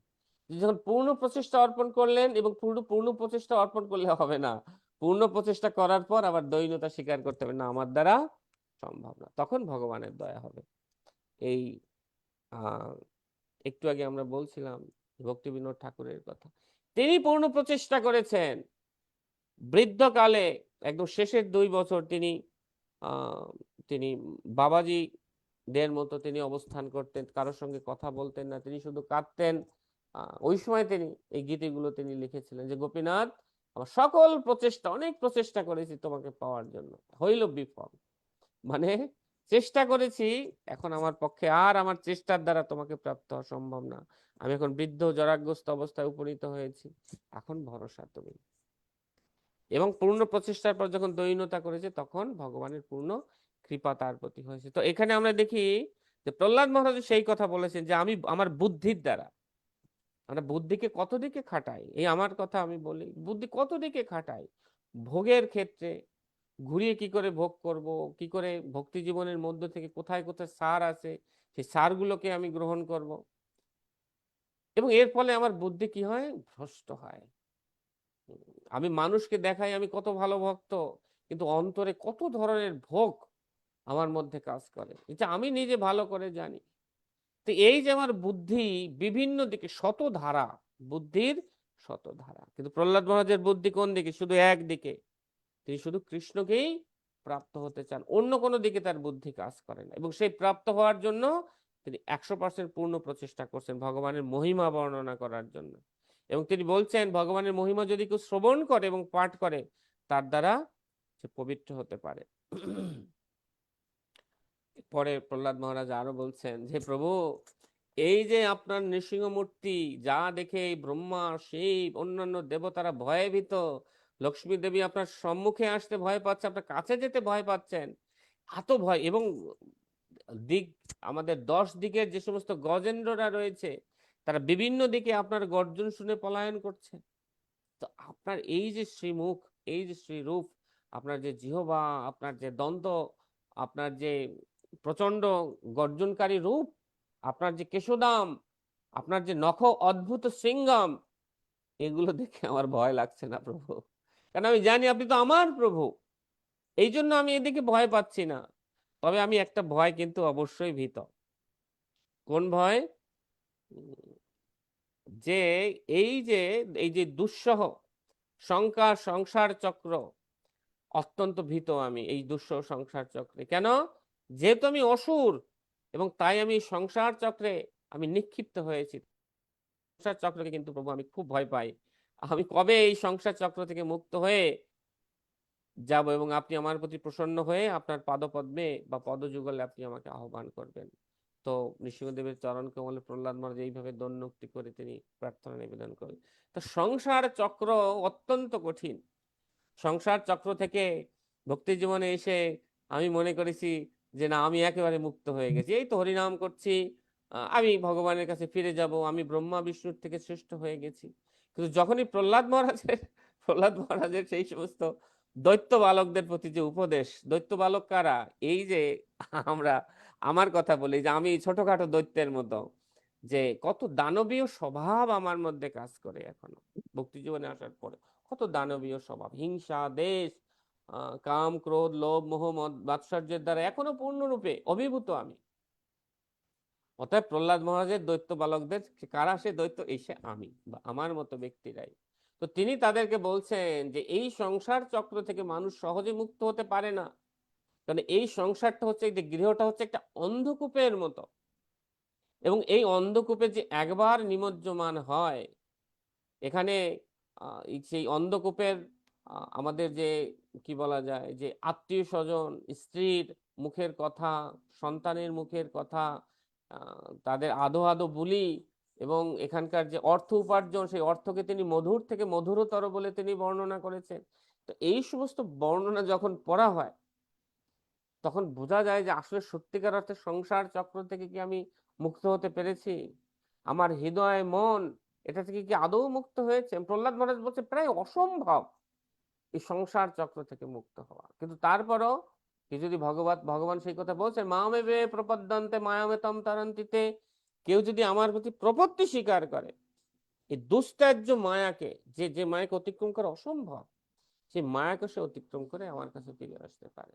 যখন পূর্ণ প্রচেষ্টা অর্পণ করলেন, এবং পূর্ণ প্রচেষ্টা অর্পণ করলে হবে না, পূর্ণ প্রচেষ্টা করার পর আবার দৈন্যতা স্বীকার করতে হবে, না আমার দ্বারা সম্ভব না, তখন ভগবানের দয়া হবে। এই একটু আগে আমরা বলছিলাম ভক্তি বিনোদ ঠাকুরের কথা, তিনি পূর্ণ প্রচেষ্টা করেছেন। বৃদ্ধকালে একদম শেষের 2 বছর তিনি বাবাজি দের মতো তিনি অবস্থান করতেন, কারোর সঙ্গে কথা বলতেন না, তিনি শুধু কাঁদতেন। ওই সময় তিনি এই গীতিগুলো তিনি লিখেছিলেন যে গোপীনাথ, আমার সকল প্রচেষ্টা, অনেক প্রচেষ্টা করেছি তোমাকে পাওয়ার জন্য, হইল বিফল। মানে চেষ্টা করেছি, এখন আমার পক্ষে আর আমার চেষ্টার দ্বারা তোমাকে প্রাপ্ত হওয়া সম্ভব না, আমি এখন বৃদ্ধ জরাগ্রস্ত অবস্থায় উপনীত হয়েছি, এখন ভরসা তুমি। এবং পূর্ণ প্রচেষ্টার পর যখন দৈন্যতা করেছে, তখন ভগবানের পূর্ণ কৃপা তার প্রতি হয়েছে। তো এখানে আমরা দেখি যে প্রহ্লাদ মহারাজ সেই কথা বলেছেন যে আমি আমার বুদ্ধির দ্বারা, আমরা বুদ্ধিকে কত দিকে খাটাই, এই আমার কথা আমি বলি, বুদ্ধি কত দিকে খাটাই ভোগের ক্ষেত্রে, ঘুরিয়ে কি করে ভোগ করব, কি করে ভক্তি জীবনের মধ্য থেকে কোথায় কোথায় সার আছে সেই সারগুলোকে আমি গ্রহণ করব, এবং এর ফলে আমার বুদ্ধি কি হয়, ভ্রষ্ট হয়। আমি মানুষকে দেখাই আমি কত ভালো ভক্ত, কিন্তু অন্তরে কত ধরনের ভোগ আমার মধ্যে কাজ করে, এটা আমি নিজে ভালো করে জানি। তো এই যে আমার বুদ্ধি বিভিন্ন দিকে শত ধারা, বুদ্ধির শত ধারা, কিন্তু প্রহ্লাদ মহারাজের বুদ্ধি কোন দিকে, শুধু একদিকে, তিনি শুধু কৃষ্ণকেই প্রাপ্ত হতে চান, অন্য কোনো দিকে তার বুদ্ধি কাজ করে না, এবং সেই প্রাপ্ত হওয়ার জন্য তিনি 100% পূর্ণ প্রচেষ্টা করছেন ভগবানের মহিমা বর্ণনা করার জন্য। এবং তিনি বলছেন ভগবানের মহিমা যদি কেউ শ্রবণ করে এবং পাঠ করে তার দ্বারা সে পবিত্র হতে পারে। পরে প্রহ্লাদ মহারাজ আরো বলছেন যে প্রভু, এই যে আপনার নৃসিংহ মূর্তি যা দেখে এই ব্রহ্মা শিব অন্যান্য দেবতারা ভয়ভীত, লক্ষ্মী দেবী আপনার সম্মুখে আসতে ভয় পাচ্ছে, আপনার কাছে যেতে ভয় পাচ্ছেন, এত ভয়, এবং দিক আমাদের 10 দিকের যে সমস্ত গজেন্দ্ররা রয়েছে তারা বিভিন্ন দিকে আপনার গর্জন শুনে পলায়ন করছে। তো আপনার এই যে শ্রীমুখ, এই যে শ্রীরূপ, আপনার যে জিহ্বা, আপনার যে দন্ত, আপনার যে প্রচন্ড গর্জনকারী রূপ, আপনার যে কেশোদাম, আপনার যে নখ অদ্ভুত শৃঙ্গম, এগুলো দেখে আমার ভয় লাগছে না প্রভু, কারণ আমি জানি আপনি তো আমার প্রভু, এই জন্য আমি এদিকে ভয় পাচ্ছি না। তবে আমি একটা ভয় কিন্তু অবশ্যই ভীত। কোন ভয়? যে এই যে দুঃসহ শঙ্কা সংসার চক্র, অত্যন্ত ভীত আমি এই দুঃসহ সংসার চক্রে। কেন? যেহেতু আমি অসুর, এবং তাই আমি সংসার চক্রে আমি নিক্ষিপ্ত হয়েছি। সংসার চক্রকে কিন্তু প্রভু আমি খুব ভয় পাই। আমি কবে এই সংসার চক্র থেকে মুক্ত হয়ে যাব, এবং আপনি আমার প্রতি প্রসন্ন হয়ে আপনার পাদপদ্মে বা পদযুগলে আপনি আমাকে আহ্বান করবেন। তো নৃসিংহদেবের চরণ কমলে প্রহ্লাদ মহারাজ এইভাবে দণ্ডমুক্তি করে তিনি প্রার্থনা নিবেদন করেন। তো সংসার চক্র অত্যন্ত কঠিন। সংসার চক্র থেকে ভক্তি জীবনে এসে আমি মনে করেছি যে না, আমি একেবারে মুক্ত হয়ে গেছি, এই তো হরিনাম করছি, আমি ভগবানের কাছে ফিরে যাব, আমি ব্রহ্মা বিষ্ণুর থেকে শ্রেষ্ঠ হয়ে গেছি। কিন্তু যখনই প্রহ্লাদ মহারাজের সেই সমস্ত দৈত্য বালকদের প্রতি যে উপদেশ, দৈত্য বালক কারা? এই যে আমরা, আমার কথা বলি যে আমি ছোটখাটো দৈত্যের মতো, যে কত দানবীয় স্বভাব আমার মধ্যে কাজ করে এখনো ভক্তি জীবনে আসার পরে, কত দানবীয় স্বভাব, হিংসা, দেশ, কাম, ক্রোধ, লোভ, মোহ, মদ, মাৎসর্যের দ্বারা এখনো পূর্ণরূপে অভিভূত আমি। অতএব প্রহ্লাদ মহারাজের দৈত্য বালকদের কারা সে দৈত্য? এই সে আমি বা আমার মতো ব্যক্তিরাই। তো তিনি তাদেরকে বলছেন যে এই সংসার চক্র থেকে মানুষ সহজে মুক্ত হতে পারে না, কারণ এই সংসারটা হচ্ছে, যে গৃহটা হচ্ছে একটা অন্ধকূপের মতো, এবং এই অন্ধকূপে যে একবার নিমজ্জমান হয়, এখানে সেই অন্ধকূপের আমাদের যে কি বলা যায়, যে আত্মীয় স্বজন, স্ত্রীর মুখের কথা, সন্তানের মুখের কথা, তাদের আদো আদো বুলি, এবং এখানকার যে অর্থ উপার্জন, সেই অর্থকে তিনি মধুর থেকে মধুরতর বলে তিনি বর্ণনা করেছেন। তো এই সমস্ত বর্ণনা যখন পড়া হয় তখন বোঝা যায় যে আসলে সত্যিকার অর্থে সংসার চক্র থেকে কি আমি মুক্ত হতে পেরেছি, আমার হৃদয় মন এটা থেকে কি আদৌ মুক্ত হয়েছে। প্রহ্লাদ মহারাজ বলছে প্রায় অসম্ভব এই সংসার চক্র থেকে মুক্ত হওয়া, কিন্তু তারপরও কি যদি ভগবান সেই কথা বলছেন, মামেবে প্রপদ্যন্তে মায়ামেতম তারন্তিতে, কেউ যদি আমার প্রতি প্রপত্তি স্বীকার করে, এই দুস্ত্যাজ্য মায়াকে, যে মায়াকে অতিক্রম করা অসম্ভব, সেই মায়াকে সে অতিক্রম করে আমার কাছে ফিরে আসতে পারে।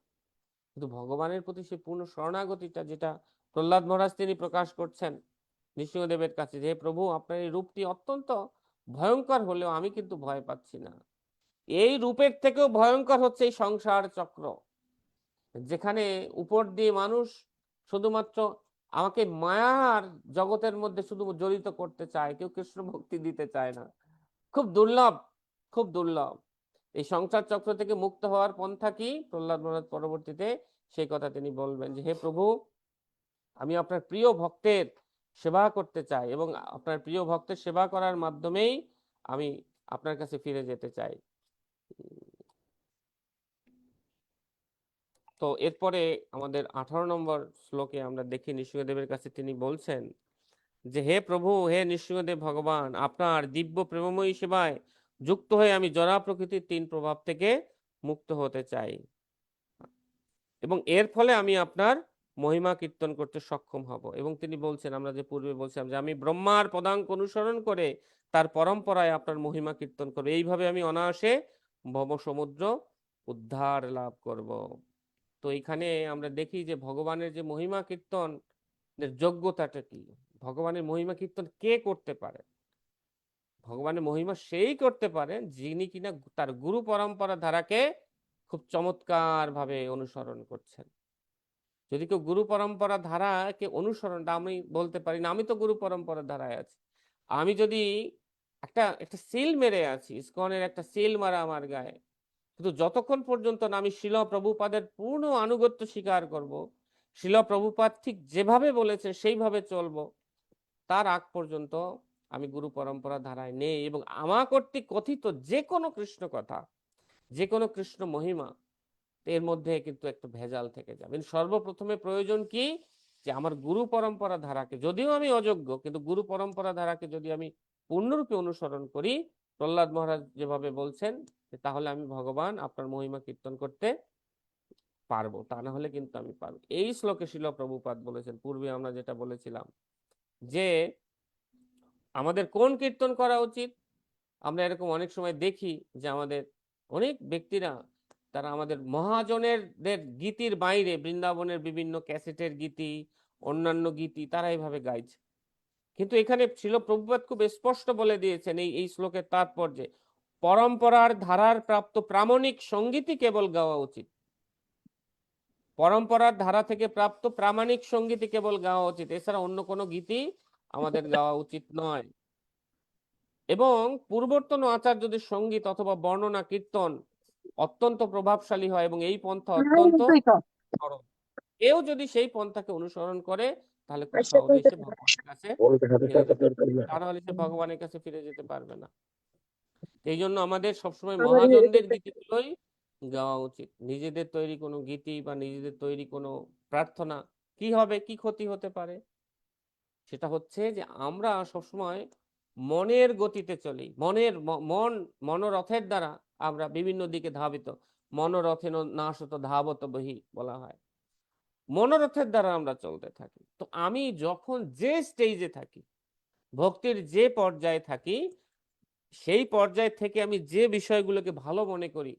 কিন্তু ভগবানের প্রতি সেই পূর্ণ শরণাগতিটা, যেটা প্রহ্লাদ মহারাজ তিনি প্রকাশ করছেন নৃসিংহদেবের কাছে, যে প্রভু আপনার এই রূপটি অত্যন্ত ভয়ঙ্কর হলেও আমি কিন্তু ভয় পাচ্ছি না, এই রূপের থেকেও ভয়ঙ্কর হচ্ছে এই সংসার চক্র, যেখানে উপর দিয়ে মানুষ শুধুমাত্র আমাকে মায়ার জগতের মধ্যে শুধু জড়িত করতে চায়, কেউ কৃষ্ণ ভক্তি দিতে চায় না। খুব দুর্লভ, খুব দুর্লভ। এই সংসার চক্র থেকে মুক্ত হওয়ার পন্থা কি? প্রহ্লাদ মহারাজ পরবর্তীতে সেই কথা তিনি বলবেন যে হে প্রভু, আমি আপনার প্রিয় ভক্তের সেবা করতে চাই, এবং আপনার প্রিয় ভক্তের সেবা করার মাধ্যমেই আমি আপনার কাছে ফিরে যেতে চাই। তো এরপরে আমাদের 18 নম্বর শ্লোকে আমরা দেখি নৃসিংহদেবের কাছে তিনি বলছেন যে হে প্রভু, হে নৃসিংহদেব ভগবান, আপনার দিব্য প্রেমময়ী সেবায় যুক্ত হয়ে আমি জড়া প্রকৃতির 3 প্রভাব থেকে মুক্ত হতে চাই, এবং এর ফলে আমি আপনার মহিমা কীর্তন করতে সক্ষম হব। এবং তিনি বলছেন, আমরা যে পূর্বে বলছিলাম যে আমি ব্রহ্মার পদাঙ্ক অনুসরণ করে তার পরম্পরায় আপনার মহিমা কীর্তন করব, এইভাবে আমি অনায়াসে ভব সমুদ্র উদ্ধার লাভ করব। তো এখানে আমরা দেখি যে ভগবানের যে মহিমা কীর্তনের যোগ্যতাটা কি, ভগবানের মহিমা কীর্তন কে করতে পারে? ভগবানের মহিমা সেই করতে পারেন যিনি কিনা তার গুরু পরম্পরা ধারাকে খুব চমৎকার ভাবে অনুসরণ করছেন। যদি কেউ গুরু পরম্পরা ধারাকে অনুসরণটা, আমি বলতে পারি না আমি তো গুরু পরম্পরা ধারায় আছি, আমি যদি একটা একটা সিল মেরে আছি, ইসকনের একটা সিল মারা আমার গায়ে, কিন্তু যতক্ষণ পর্যন্ত না আমি শিল প্রভুপাদের পূর্ণ আনুগত্য স্বীকার করব, শিল প্রভুপাদ ঠিক যেভাবে বলেছে সেইভাবে চলবো, তার আগ পর্যন্ত আমি গুরু পরম্পরা ধারায় নেই। এবং আমা কর্তৃক কথিত যে কোনো কৃষ্ণ কথা, যে কোনো কৃষ্ণ মহিমা, এর মধ্যে কিন্তু একটু ভেজাল থেকে যাবে। সর্বপ্রথমে প্রয়োজন কি, যে আমার গুরু পরম্পরা ধারাকে, যদিও আমি অযোগ্য, কিন্তু গুরু পরম্পরা ধারাকে যদি আমি পূর্ণরূপে অনুসরণ করি, প্রহ্লাদ মহারাজ যেভাবে বলছেন, তাহলে আমি ভগবান আপনার মহিমা কীর্তন করতে পারবো, তা না হলে কিন্তু আমি পারবো। এই শ্লোকে শিল প্রভুপাদ বলেছেন, পূর্বে আমরা যেটা বলেছিলাম যে আমাদের কোন কীর্তন করা উচিত। আমরা এরকম অনেক সময় দেখি যে আমাদের অনেক ব্যক্তিরা, তারা আমাদের মহাজনেরদের গীতির বাইরে বৃন্দাবনের বিভিন্ন ক্যাসেটের গীতি, অন্যান্য গীতি তারা এইভাবে গাইছে। কিন্তু এখানে ছিল প্রভুপাদ খুব স্পষ্ট বলে দিয়েছেন এই শ্লোকের তাৎপর্যে, পরম্পরার ধারার প্রাপ্ত প্রামাণিক সঙ্গীতই কেবল গাওয়া উচিত। পরম্পরার ধারা থেকে প্রাপ্ত প্রামাণিক সঙ্গীতই কেবল গাওয়া উচিত, এছাড়া অন্য কোনো গীতি আমাদের গাওয়া উচিত নয়। এবং পূর্বর্তন আচার্যদের সঙ্গীত অথবা বর্ণনা কীর্তন অত্যন্ত প্রভাবশালী হয়, এবং এই পন্থা অত্যন্ত সরল। কেউ যদি সেই পন্থাকে অনুসরণ করে তাহলে খুব সহজেই সে ভগবানের কাছে ফিরে যেতে পারবে, তা নাহলে সে ভগবানের কাছে ফিরে যেতে পারবে না। এই জন্য আমাদের সবসময় মহাজনদের গীতিগুলোই গাওয়া উচিত। নিজেদের তৈরি কোনো গীতি বা নিজেদের তৈরি কোনো প্রার্থনা কি হবে, কি ক্ষতি হতে পারে? সেটা হচ্ছে যে আমরা সবসময় মনের গতিতে চলি, মনোরথের দ্বারা আমরা বিভিন্ন দিকে ধাবিত। মনোরথে নাশত ধাবত বহি বলা হয়, মনোরথের দ্বারা আমরা চলতে থাকি। তো আমি যখন যে স্টেজে থাকি, ভক্তির যে পর্যায়ে থাকি, সেই পর্যায় থেকে আমি যে বিষয়গুলোকে ভালো মনে করি,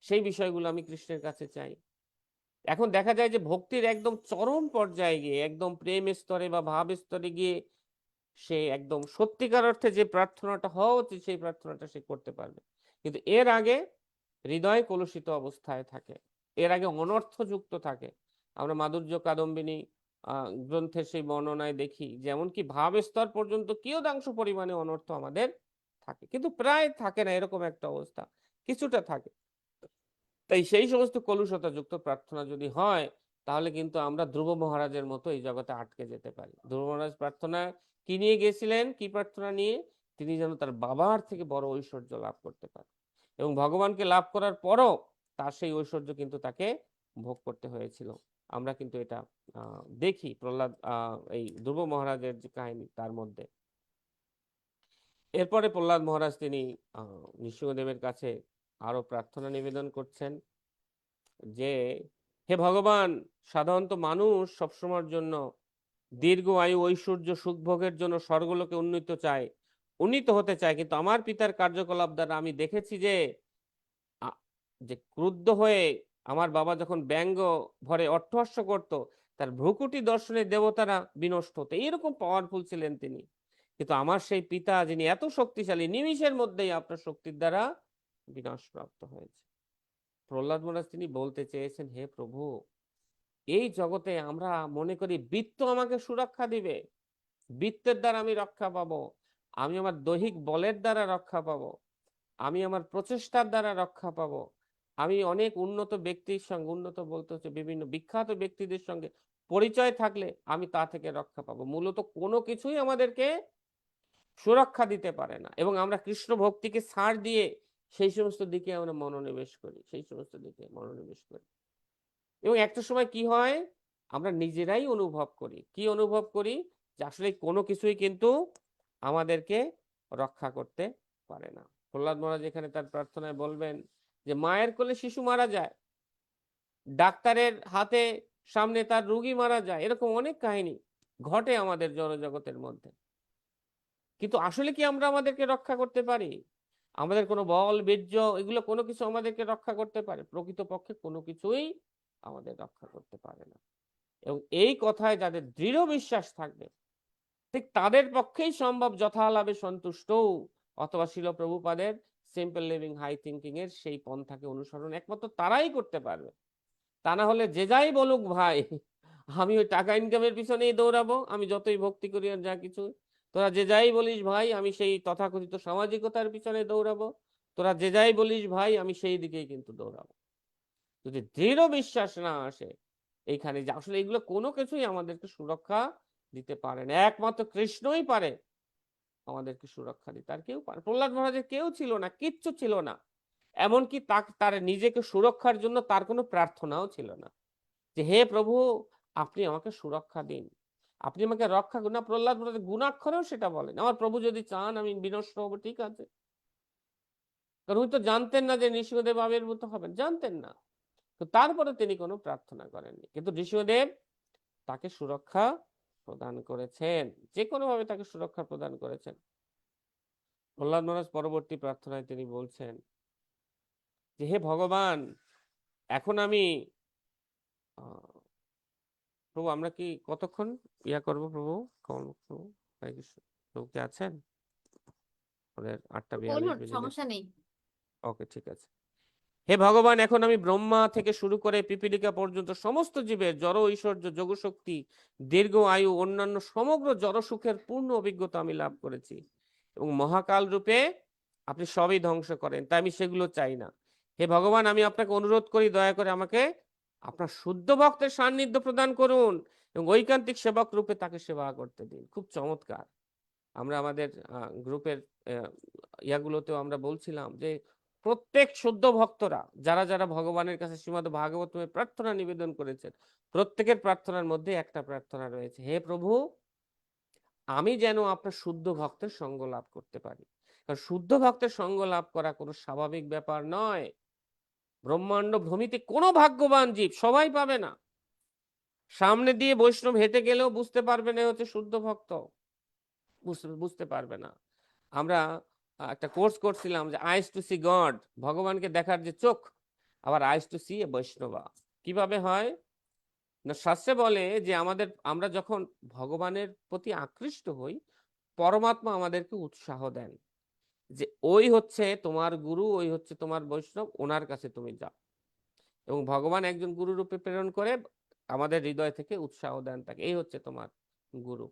সেই বিষয়গুলো আমি কৃষ্ণের কাছে চাই। এখন দেখা যায় যে ভক্তির একদম চরম পর্যায়ে গিয়ে, একদম প্রেম স্তরে বা ভাব স্তরে গিয়ে সে একদম সত্যিকার অর্থে যে প্রার্থনাটা হওয়া উচিত সেই প্রার্থনাটা সে করতে পারবে, কিন্তু এর আগে হৃদয় কলুষিত অবস্থায় থাকে, এর আগে অনর্থযুক্ত থাকে। আমরা মাধুর্য কাদম্বিনী গ্রন্থের সেই বর্ণনায় দেখি যে এমনকি ভাব স্তর পর্যন্ত কিয়দাংশ পরিমাণে অনর্থ আমাদের থাকে, কিন্তু প্রায় থাকে না এরকম একটা অবস্থা, কিছুটা থাকে। তাই সেই সমস্ত কলুষতা যুক্ত প্রার্থনা যদি হয়, তাহলে কিন্তু আমরা ধ্রুব মহারাজের মতো এই জগতে আটকে যেতে পারি। ধ্রুব মহারাজ প্রার্থনা কি নিয়ে গেছিলেন, কি প্রার্থনা নিয়ে? তিনি যেন তার বাবার থেকে বড় ঐশ্বর্য লাভ করতে পারেন, এবং ভগবানকে লাভ করার পরও তার সেই ঐশ্বর্য কিন্তু তাকে ভোগ করতে হয়েছিল। আমরা কিন্তু এটা দেখি প্রহ্লাদ এই ধ্রুব মহারাজের যে কাহিনী তার মধ্যে। এরপরে প্রহ্লাদ মহারাজ তিনি নৃসিংহদেবের কাছে আরো প্রার্থনা নিবেদন করছেন যে হে ভগবান, সাধারণত মানুষ সবসময়ের জন্য দীর্ঘ আয়ু, ঐশ্বর্য, সুখভোগের জন্য স্বর্গলোকে উন্নীত হতে চায়, কিন্তু আমার পিতার কার্যকলাপ দ্বারা আমি দেখেছি যে যে ক্রুদ্ধ হয়ে আমার বাবা যখন ব্যঙ্গ ভরে অট্টহাস্য করত, তার ভ্রুকুটি দর্শনে দেবতারা বিনষ্ট হতো, এইরকম পাওয়ারফুল ছিলেন তিনি। কিন্তু আমার সেই পিতা যিনি এত শক্তিশালী, নিমিষের মধ্যেই আপনার শক্তির দ্বারা বিনাশপ্রাপ্ত হয়েছে। প্রহ্লাদ মহারাজ তিনি বলতে চেয়েছেন, হে প্রভু, এই জগতে আমরা মনে করি বৃত্ত আমাকে সুরক্ষা দিবে, বৃত্তের দ্বারা আমি রক্ষা পাবো, আমি আমার দৈহিক বলের দ্বারা রক্ষা পাবো, আমি আমার প্রচেষ্টার দ্বারা রক্ষা পাবো, আমি অনেক উন্নত ব্যক্তির সঙ্গে, উন্নত বলতে হচ্ছে বিভিন্ন বিখ্যাত ব্যক্তিদের সঙ্গে পরিচয় থাকলে আমি তা থেকে রক্ষা পাবো। মূলত কোনো কিছুই আমাদেরকে সুরক্ষা দিতে পারে না, এবং আমরা কৃষ্ণ ভক্তিকে ছাড় দিয়ে সেই সমস্ত দিকে আমরা মনোনিবেশ করি, সেই সমস্ত দিকে মনোনিবেশ করি। এবং একটা সময় কি হয়, আমরা নিজেরাই অনুভব করি, কি অনুভব করি, যে আসলে কোনো কিছুই কিন্তু আমাদেরকে রক্ষা করতে পারে না। প্রহ্লাদ মহারাজ এখানে তার প্রার্থনায় বলবেন যে মায়ের কোলে শিশু মারা যায়, ডাক্তারের হাতে সামনে তার রোগী মারা যায়, এরকম অনেক কাহিনী ঘটে আমাদের জড়জগতের মধ্যে। কিন্তু আসলে কি আমরা আমাদেরকে রক্ষা করতে পারি? আমাদের কোনো বল বীর্য এগুলো কোনো কিছু আমাদেরকে রক্ষা করতে পারে? প্রকৃতপক্ষে কোনো কিছুই আমাদের রক্ষা করতে পারে না। এবং এই কথায় যাদের দৃঢ় বিশ্বাস থাকবে, ঠিক তাদের পক্ষেই সম্ভব যথালাভে সন্তুষ্ট, অথবা শিল প্রভুপাদের সিম্পল লিভিং হাই থিঙ্কিং এর সেই পন্থাকে অনুসরণ একমাত্র তারাই করতে পারবে। তা না হলে যে যাই বলুক ভাই, আমি ওই টাকা ইনকামের পিছনেই দৌড়াবো, আমি যতই ভক্তি করি আর যা কিছু, তোরা যে যাই বলিস ভাই আমি সেই তথাকথিত সামাজিকতার পিছনে দৌড়াবো, তোরা যে যাই বলিস ভাই আমি সেই দিকেই কিন্তু দৌড়াবো। যদি দৃঢ় বিশ্বাস না আসে এইখানে যে আসলে এগুলো কোনো কিছুই আমাদেরকে সুরক্ষা দিতে পারে না, একমাত্র কৃষ্ণই পারে আমাদেরকে সুরক্ষা দিতে, আর কেউ পারে। প্রহ্লাদ মহারাজের কেউ ছিল না, কিচ্ছু ছিল না, এমনকি তার নিজেকে সুরক্ষার জন্য তার কোনো প্রার্থনাও ছিল না যে হে প্রভু আপনি আমাকে সুরক্ষা দিন, আপনি আমাকে রক্ষা করুন। না, প্রহ্লাদ মহারাজ গুণাক্ষরেও সেটা বলেন, আমার প্রভু যদি চান আমি বিনষ্ট হবো, ঠিক আছে। কারণ উনি তো জানতেন না যে নৃসিংহদেব আবির্ভূত হবেন, জানতেন না, তো তারপরে তিনি কোনো প্রার্থনা করেননি। কিন্তু নৃসিংহদেব তাকে সুরক্ষা প্রদান করেছেন, যে কোনো ভাবে তাকে সুরক্ষা প্রদান করেছেন। প্রহ্লাদ মহারাজ পরবর্তী প্রার্থনায় তিনি বলছেন যে হে ভগবান, এখন আমি প্রভু আমরা কি কতক্ষণ করবো প্রভু? প্রভু হরে কৃষ্ণ, প্রভু কি আছেন? ওদের 8:42
বলুন,
বেজে
সমস্যা নেই।
ওকে, ঠিক আছে। হে ভগবান, এখন আমি ব্রহ্মা থেকে শুরু করে পিপীলিকা পর্যন্ত সমস্ত জীবের জড় ঐশ্বর্য, যোগশক্তি, দীর্ঘ আয়ু, অন্যান্য সমগ্র জড় সুখের পূর্ণ অভিজ্ঞতা আমি লাভ করেছি, এবং মহাকাল রূপে আপনি সবই ধ্বংস করেন, তাই আমি সেগুলো চাই না। হে ভগবান, আমি আপনাকে অনুরোধ করি দয়া করে আমাকে আপনার শুদ্ধ ভক্তের সান্নিধ্য প্রদান করুন এবং ঐকান্তিক সেবক রূপে তাকে সেবা করতে দিন। খুব চমৎকার। আমরা আমাদের গ্রুপের ইয়াগুলোতেও আমরা বলছিলাম যে প্রত্যেক শুদ্ধ ভক্তরা যারা যারা ভগবানের কাছে শ্রীমদ্ ভাগবতমে প্রার্থনা নিবেদন করেছেন, প্রত্যেকের প্রার্থনার মধ্যে একটা প্রার্থনা রয়েছে, হে প্রভু আমি যেন আপনার শুদ্ধ ভক্তের সঙ্গ লাভ করতে পারি। কারণ শুদ্ধ ভক্তের সঙ্গ লাভ করা কোনো স্বাভাবিক ব্যাপার নয়। ব্রহ্মাণ্ড ভ্রমিতে কোনো ভাগ্যবান জীব সবাই পাবে না। সামনে দিয়ে বৈষ্ণব হেঁটে গেলেও বুঝতে পারবে না হচ্ছে শুদ্ধ ভক্ত, বুঝতে পারবে না। আমরা একটা কোর্স করছিলাম যে আইস টু সি গড, ভগবানকে দেখার যে চোখ, আবার আইস টু সি এ বৈষ্ণবা। কিভাবে হয় না, শাস্ত্রে বলে যে আমরা যখন ভগবানের প্রতি আকৃষ্ট হই, পরমাত্মা আমাদেরকে উৎসাহ দেন যে ওই হচ্ছে তোমার গুরু, ওই হচ্ছে তোমার বৈষ্ণব, ওনার কাছে তুমি যাও। এবং ভগবান একজন গুরু রূপে প্রেরণ করে আমাদের হৃদয় থেকে উৎসাহ দেন তাকে, এই হচ্ছে তোমার গুরু,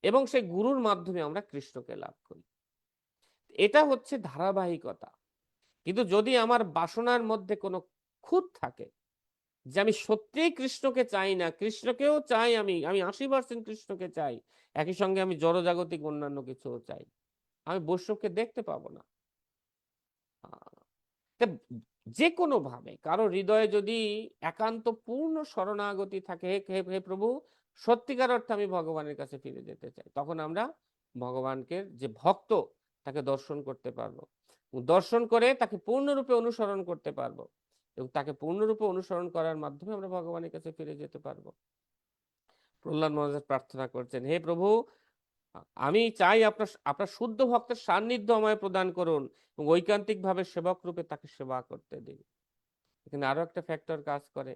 এবং সেই গুরুর মাধ্যমে আমরা কৃষ্ণকে লাভ করি। এটা হচ্ছে ধারাবাহিকতা। কিন্তু যদি আমার বাসনার মধ্যে কোনো খুঁত থাকে যে আমি সত্যিই কৃষ্ণকে চাই না, কৃষ্ণকেও চাই, আমি 80% কৃষ্ণকে চাই, একই সঙ্গে আমি জড়জাগতিক অন্যান্য কিছুও চাই, আমি বৈষ্ণবকে দেখতে পাবো না। যে কোনো ভাবে কারো হৃদয়ে যদি একান্ত পূর্ণ শরণাগতি থাকে, হে প্রভু সত্যিকার অর্থে আমি ভগবানের কাছে ফিরে যেতে চাই, তখন আমরা ভগবানকে যে ভক্ত তাকে দর্শন করতে পারবো, দর্শন করে তাকে পূর্ণরূপে অনুসরণ করতে পারবো, এবং তাকে পূর্ণরূপে অনুসরণ করার মাধ্যমে আমরা ভগবানের কাছে ফিরে যেতে পারবো। প্রহ্লাদ মহারাজ প্রার্থনা করছেন, হে প্রভু আমি চাই আপনার শুদ্ধ ভক্তের সান্নিধ্য আমায় প্রদান করুন এবং ঐকান্তিক ভাবে সেবক রূপে তাকে সেবা করতে দিন। এখানে আরো একটা ফ্যাক্টর কাজ করে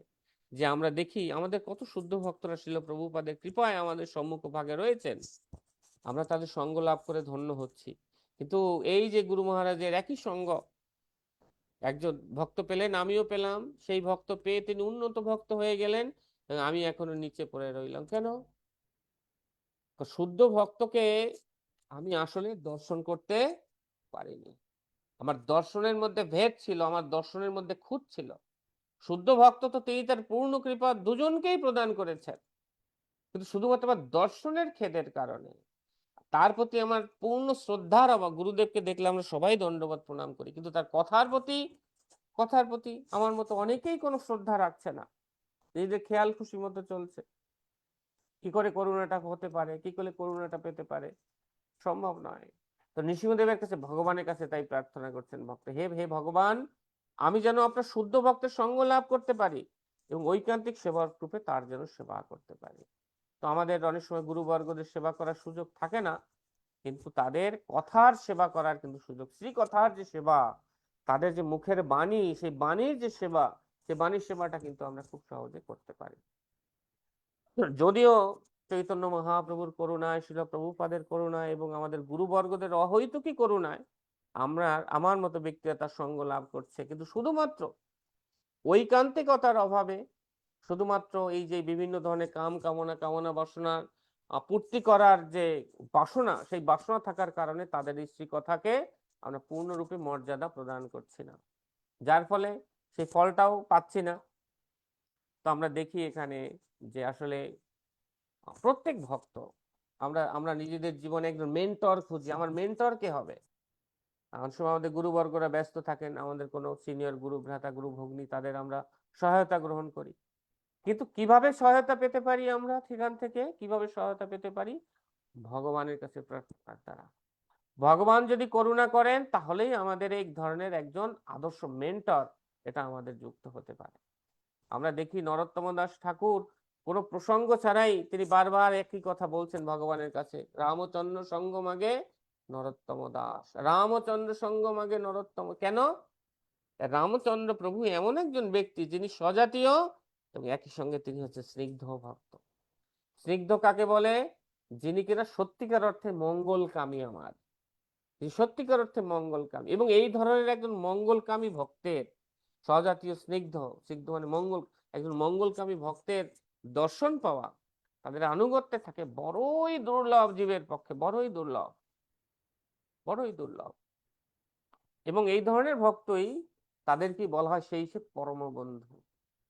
যে আমরা দেখি আমাদের কত শুদ্ধ ভক্তরা শিল প্রভুপাদের কৃপায় আমাদের সম্মুখ ভাগে রয়েছেন, আমরা তাদের সঙ্গ লাভ করে ধন্য হচ্ছি। কিন্তু এই যে গুরু মহারাজের একই সঙ্গ, একজন ভক্ত পেলেন, আমিও পেলাম, সেই ভক্ত পেয়ে তিনি উন্নত ভক্ত হয়ে গেলেন, আমি এখনো নিচে পড়ে রইলাম। কেন? শুদ্ধ ভক্তকে আমি আসলে দর্শন করতে পারিনি, আমার দর্শনের মধ্যে ভেদ ছিল, আমার দর্শনের মধ্যে খুঁত ছিল। শুদ্ধ ভক্ত তো তিনি তার পূর্ণ কৃপা দুজনকেই প্রদান করেছেন, কিন্তু শুধুমাত্র আমার দর্শনের খেদের কারণে তার প্রতি আমার পূর্ণ শ্রদ্ধার অভাব। গুরুদেবকে দেখলে আমরা সবাই দণ্ডবত প্রণাম করি, কিন্তু তার কথার প্রতি আমার মতো অনেকেই কোনো শ্রদ্ধা রাখছে না, নিজেদের খেয়াল খুশি মতো চলছে। কি করে করুণাটা হতে পারে, কি করে করুণাটা পেতে পারে? সম্ভব নয়। তো নৃসিংহদেবের কাছে, ভগবানের কাছে তাই প্রার্থনা করছেন ভক্ত, হে হে ভগবান, আমি যেন আপনার শুদ্ধ ভক্তের সঙ্গ লাভ করতে পারি এবং ঐকান্তিক সেবার রূপে তার যেন সেবা করতে পারি। তো আমাদের অনেক সময় গুরুবর্গদের সেবা করার সুযোগ থাকে না, কিন্তু তাদের কথার সেবা করার কিন্তু সুযোগ, শ্রী কথার যে সেবা, তাদের যে মুখের বাণী, সেই বাণীর যে সেবা, সেই বাণীর সেবাটা কিন্তু আমরা খুব সহজে করতে পারি। যদিও চৈতন্য মহাপ্রভুর করুণায়, শিল প্রভুপাদের করুণায় এবং আমাদের গুরুবর্গদের অহৈতুকী করুণায় আমার মতো ব্যক্তিরা তার সঙ্গ লাভ করছে, কিন্তু শুধুমাত্র ঐকান্তিকতার অভাবে, শুধুমাত্র এই যে বিভিন্ন ধরনের কামনা বাসনা পূর্তি করার যে বাসনা, সেই বাসনা থাকার কারণে তাদের এই শ্রীকথাকে আমরা পূর্ণরূপে মর্যাদা প্রদান করছি না, যার ফলে সেই ফলটাও পাচ্ছি না। তো আমরা দেখি এখানে যে আসলে প্রত্যেক ভক্ত, আমরা নিজেদের জীবনে একজন মেন্টর খুঁজি, আমার মেন্টর কে হবে। এমন সময় আমাদের গুরুবর্গরা ব্যস্ত থাকেন, আমাদের কোনো সিনিয়র গুরু ভ্রাতা, গুরু ভগ্নী, তাদের আমরা সহায়তা গ্রহণ করি, কিন্তু কিভাবে সহায়তা পেতে পারি আমরা সেখান থেকে, কিভাবে সহায়তা পেতে পারি? ভগবানের কাছে প্রার্থনার দ্বারা। ভগবান যদি করুণা করেন, তাহলেই আমাদের এই ধরনের একজন আদর্শ মেন্টর এটা আমাদের যুক্ত হতে পারে। আমরা দেখি নরোত্তম দাস ঠাকুর কোনো প্রসঙ্গ ছাড়াই তিনি বারবার একই কথা বলছেন ভগবানের কাছে, রামচন্দ্র সঙ্গ মাগে নরোত্তম দাস, রামচন্দ্র সঙ্গ মাগে নরোত্তম। কেন? রামচন্দ্র প্রভু এমন একজন ব্যক্তি যিনি স্বজাতীয় এবং একই সঙ্গে তিনি হচ্ছে স্নিগ্ধ ভক্ত। স্নিগ্ধ কাকে বলে? যিনি কিনা সত্যিকার অর্থে মঙ্গলকামী, আমার যিনি সত্যিকার অর্থে মঙ্গলকামী, এবং এই ধরনের একজন মঙ্গলকামী ভক্তের, স্বজাতীয় স্নিগ্ধ, স্নিগ্ধ মানে মঙ্গল, একজন মঙ্গলকামী ভক্তের দর্শন পাওয়া, তাদের আনুগত্যে থাকে, বড়ই দুর্লভ, জীবের পক্ষে বড়ই দুর্লভ, বড়ই দুর্লভ। এবং এই ধরনের ভক্তই তাদেরকে বলা হয় সেই সে পরম বন্ধু।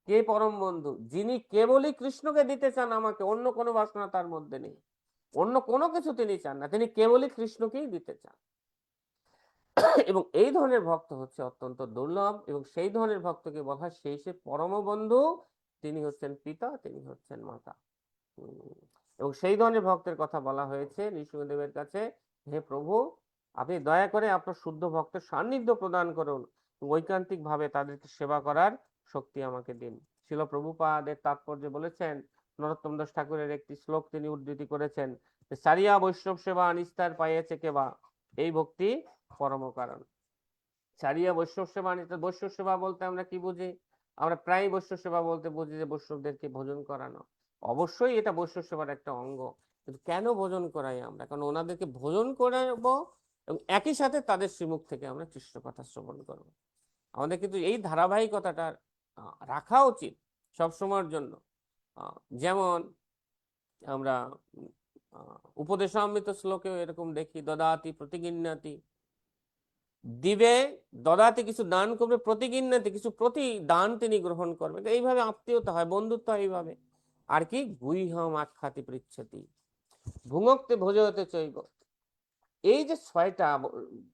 কে পরম বন্ধু? যিনি কেবলই কৃষ্ণকে দিতে চান আমাকে, অন্য কোনো বাসনা তার মধ্যে নেই, অন্য কোনো কিছু তিনি চান না, তিনি কেবলই কৃষ্ণকেই দিতে চান। এবং এই ধরনের ভক্ত হচ্ছে অত্যন্ত দুর্লভ, এবং সেই ধরনের ভক্তকে বলা হয় সেই সে পরম বন্ধু, তিনি হচ্ছেন পিতা, তিনি হচ্ছেন মাতা। এবং সেই ধরনের ভক্তের কথা বলা হয়েছে নৃসিংহদেবের কাছে, হে প্রভু, আপনি দয়া করে আপনার শুদ্ধ ভক্তের সান্নিধ্য প্রদান করুন, ঐকান্তিক ভাবে তাদেরকে সেবা করার শক্তি আমাকে দিন। শিল প্রভুপাদের তাৎপর্য বলেছেন, নরোত্তম দাস ঠাকুরের একটি শ্লোক তিনি উদ্ধৃতি করেছেন, সারিয়া বৈষ্ণব সেবা নিস্তার পাইয়েছে কেবা, এই ভক্তি পরম কারণ। সারিয়া বৈষ্ণব সেবা নিস্তার, বৈষ্ণব সেবা বলতে আমরা কি বুঝি? আমরা প্রায় বৈষ্ণব সেবা বলতে বুঝি যে বৈষ্ণবদেরকে ভোজন করানো। অবশ্যই এটা বৈষ্ণব সেবার একটা অঙ্গ, কিন্তু কেন ভোজন করাই আমরা? কারণ ওনাদেরকে ভোজন করাবো এবং একই সাথে তাদের শ্রীমুখ থেকে আমরা কৃষ্ণ কথা শ্রবণ করব। আমাদের কিন্তু এই ধারাবাহিকতাটা রাখা উচিত সব সময়ের জন্য। যেমন আমরা উপদেশামৃত শ্লোকেও এরকম দেখি, দদাতি প্রতিগিন্নাতি, দিবে, দদাতি কিছু দান করবে, প্রতিগিন্নাতি কিছু প্রতিদান তিনি গ্রহণ করবেন। এইভাবে আত্মীয়তা হয়, বন্ধুত্ব হয় এইভাবে। আর কি? গুহ্যম আখ্যাতি পৃচ্ছতি, ভুঙ্গক্তে ভোজয়তে চৈব। এই যে 6টা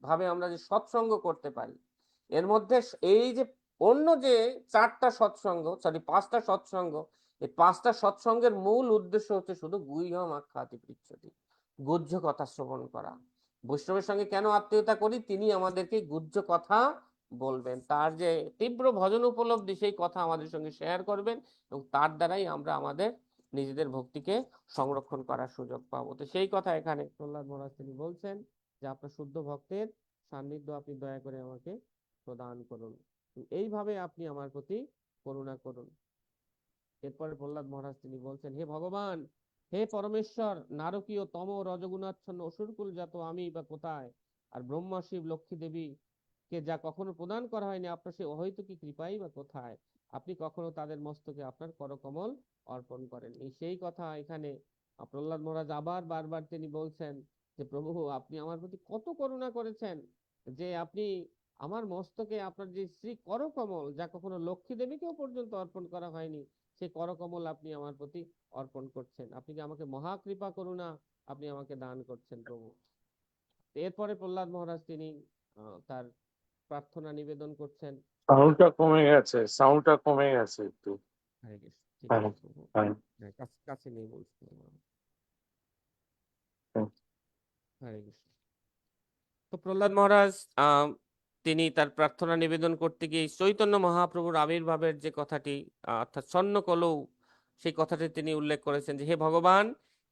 ভাবে আমরা যে সৎসঙ্গ করতে পারি, এর মধ্যে এই যে অন্য যে 4টা সৎসঙ্গ, 5টা সৎসঙ্গ, এই 5টা সৎসঙ্গের মূল উদ্দেশ্য হচ্ছে শুধু গুহ্যম আখ্যাতি পৃচ্ছতি, গুহ্য কথা শ্রবণ করা। বৈষ্ণবের সঙ্গে কেন আত্মীয়তা করি? তিনি আমাদেরকে গুহ্য কথা বলবেন, তার যে তীব্র ভজন উপলব্ধি, সেই কথা আমাদের সঙ্গে শেয়ার করবেন, এবং তার দ্বারাই আমরা আমাদের নিজেদের ভক্তিকে সংরক্ষণ করার সুযোগ পাবো। তো সেই কথা এখানে প্রহ্লাদ মহারাজ তিনি বলছেন যে আপনার শুদ্ধ ভক্তের সান্নিধ্য আপনি দয়া করে আমাকে প্রদান করুন, এইভাবে আপনি আমার প্রতি করুণা করুন। এরপরে প্রহ্লাদ মহারাজ তিনি বলছেন, হে ভগবান, হে পরমেশ্বর, নারকীয় তম রজগুণাচ্ছন্ন অসুরকুল জাত আমি বা কোথায়? আর ব্রহ্মা শিব লক্ষ্মী দেবী কে যা কখনো প্রদান করা হয়নি, আপনার সেই অহৈতুকী কৃপাই বা কোথায়? আপনি কখনো তাদের মস্তকে আপনার করকমল অর্পণ করেন। সেই কথা এখানে প্রহ্লাদ মহারাজ আবার বারবার তিনি বলছেন যে প্রভু, আপনি আমার প্রতি কত করুণা করেছেন, যে আপনি আমার মস্তকে আপনার যে শ্রী করকমল, যা কখনো লক্ষ্মী দেবীকেও পর্যন্ত অর্পণ করা হয়নি, সেই করকমল আপনি আমার প্রতি অর্পণ করছেন। আপনি যে আমাকে মহাকৃপা করুণা আপনি আমাকে দান করছেন প্রভু। এরপরে প্রহ্লাদ মহারাজ তিনি তার প্রার্থনা নিবেদন করছেন।
সাউন্ডটা কমে গেছে, সাউন্ডটা কমে গেছে একটু।
হরে কৃষ্ণ। নেই প্রভু। হ্যাঁ, কাছে নেই বলছিলাম। হরে কৃষ্ণ। তো প্রহ্লাদ মহারাজ তিনি তার প্রার্থনা নিবেদন করতে গিয়ে চৈতন্য মহাপ্রভুর আবির্ভাবের যে কথাটি অর্থাৎ স্বর্ণকলৌ, সেই কথাটি তিনি উল্লেখ করেছেন যে হে ভগবান,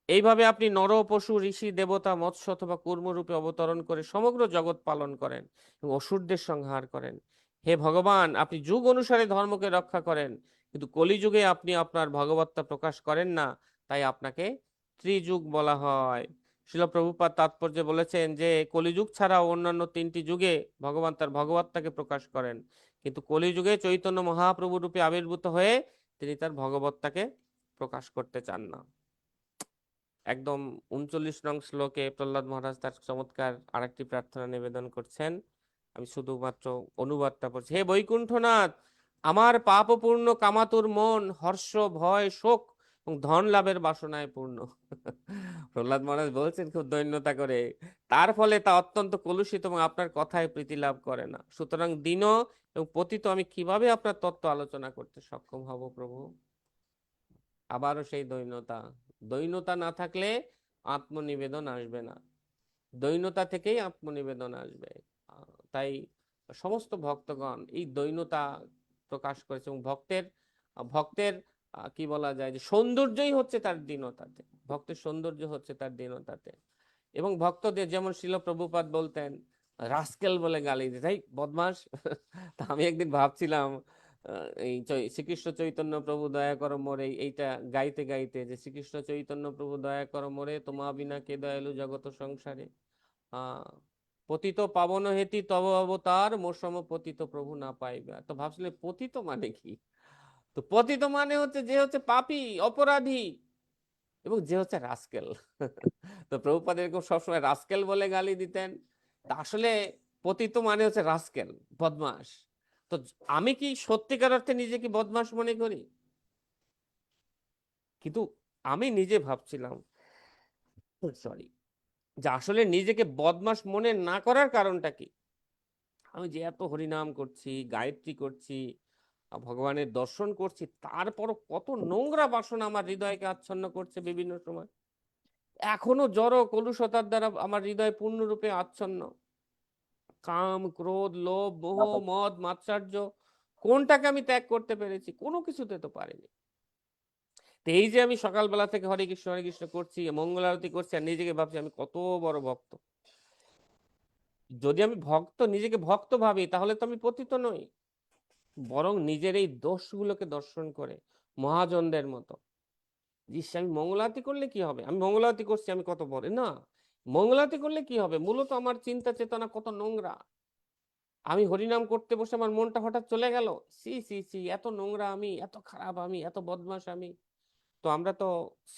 এইভাবে আপনি নর পশু ঋষি দেবতা মৎস্য অথবা কূর্ম রূপে অবতরণ করে সমগ্র জগৎ পালন করেন এবং অসুরদের সংহার করেন। হে ভগবান, আপনি যুগ অনুসারে ধর্মকে রক্ষা করেন, কিন্তু কলিযুগে আপনি আপনার ভগবত্তা প্রকাশ করেন না, তাই আপনাকে ত্রিযুগ বলা হয়। শিল প্রভুপাদ তাৎপর্যে বলেছেন যে কলিযুগ ছাড়াও অন্যান্য 3টি যুগে ভগবান তার ভগবত্তাকে প্রকাশ করেন, কিন্তু কলিযুগে চৈতন্য মহাপ্রভু রূপে আবির্ভূত হয়ে তিনি তার ভগবত্তাকে প্রকাশ করতে চান না। একদম 39 নং শ্লোকে প্রহ্লাদ মহারাজ তার চমৎকার আরেকটি প্রার্থনা নিবেদন করছেন। আমি শুধুমাত্র অনুবাদটা পড়ছি। হে বৈকুণ্ঠনাথ, আমার পাপপূর্ণ কামাতুর মন হর্ষ ভয় শোক এবং ধন লাভের বাসনায় পূর্ণ। প্রহ্লাদ মহারাজ বলছেন খুব দৈন্যতা করে, তার ফলে তা অত্যন্ত কলুষিত এবং আপনার কথায় প্রীতি লাভ করে না। সুতরাং দীন এবং পতিত আমি কিভাবে আপনার তত্ত্ব আলোচনা করতে সক্ষম হব প্রভু? আবারও সেই দৈন্যতা। দৈন্যতা না থাকলে আত্মনিবেদন আসবে না, দৈন্যতা থেকেই আত্মনিবেদন আসবে। তাই সমস্ত ভক্তগণ এই দৈন্যতা প্রকাশ করেছে এবং ভক্তের ভক্তের কি বলা যায় যে সৌন্দর্যই হচ্ছে তার দীনতাতে, ভক্তের সৌন্দর্য হচ্ছে তার দীনতাতে। এবং ভক্তদের যেমন শিল প্রভুপাদ বলতেন রাস্কেল বলে গালি দিতে, তাই বদমাস। তা আমি একদিন ভাবছিলাম এই শ্রীকৃষ্ণ চৈতন্য প্রভু দয়া করো মোরে, এইটা গাইতে গাইতে যে শ্রীকৃষ্ণ চৈতন্য প্রভু দয়া করো মোরে, তোমা বিনা কে দয়ালু জগত সংসারে, পতিত পাবন হেতি তব অবতার মোর সম পতিত প্রভু না পাইবা। তো ভাবছিলে পতিত মানে কি? তো পতিত মানে হচ্ছে যে হচ্ছে পাপী অপরাধী এবং যে হচ্ছে রাস্কেল। তো প্রভুপাদ এরকম সবসময় রাস্কেল বলে গালি দিতেন। তা আসলে পতিত মানে হচ্ছে রাস্কেল, বদমাস। তো আমি কি সত্যিকার অর্থে নিজেকে বদমাস মনে করি? কিন্তু আমি নিজে ভাবছিলাম সরি যে আসলে নিজেকে বদমাস মনে না করার কারণটা কি। আমি যে এত হরিনাম করছি, গায়ত্রী করছি, ভগবানের দর্শন করছি, তারপরও কত নোংরা বাসনা আমার হৃদয়কে আচ্ছন্ন করছে বিভিন্ন সময়। এখনো জড় কলুষতার দ্বারা আমার হৃদয় পূর্ণরূপে আচ্ছন্ন। কাম ক্রোধ লোভ মোহ মদ মাৎসর্য, কোনটাকে আমি ত্যাগ করতে পেরেছি? কোনো কিছুতে তো পারিনি। তো এই যে আমি সকালবেলা থেকে হরে কৃষ্ণ করছি, মঙ্গল আরতি করছি, আর নিজেকে ভাবছি আমি কত বড় ভক্ত। যদি আমি ভক্ত, নিজেকে ভক্ত ভাবি, তাহলে তো আমি পতিত নই, বরং নিজের এই দোষগুলোকে দর্শন করে মহাজনদের মতো আমি মঙ্গলারতি করলে কি হবে, আমি মঙ্গলারতি করছি আমি কত বড় না, মঙ্গলারতি করলে কি হবে, মূলত আমার চিন্তা চেতনা কত নোংরা। আমি হরিনাম করতে বসে আমার মনটা হঠাৎ চলে গেল, সি সি সি এত নোংরা আমি, এত খারাপ আমি, এত বদমাশ আমি। তো আমরা তো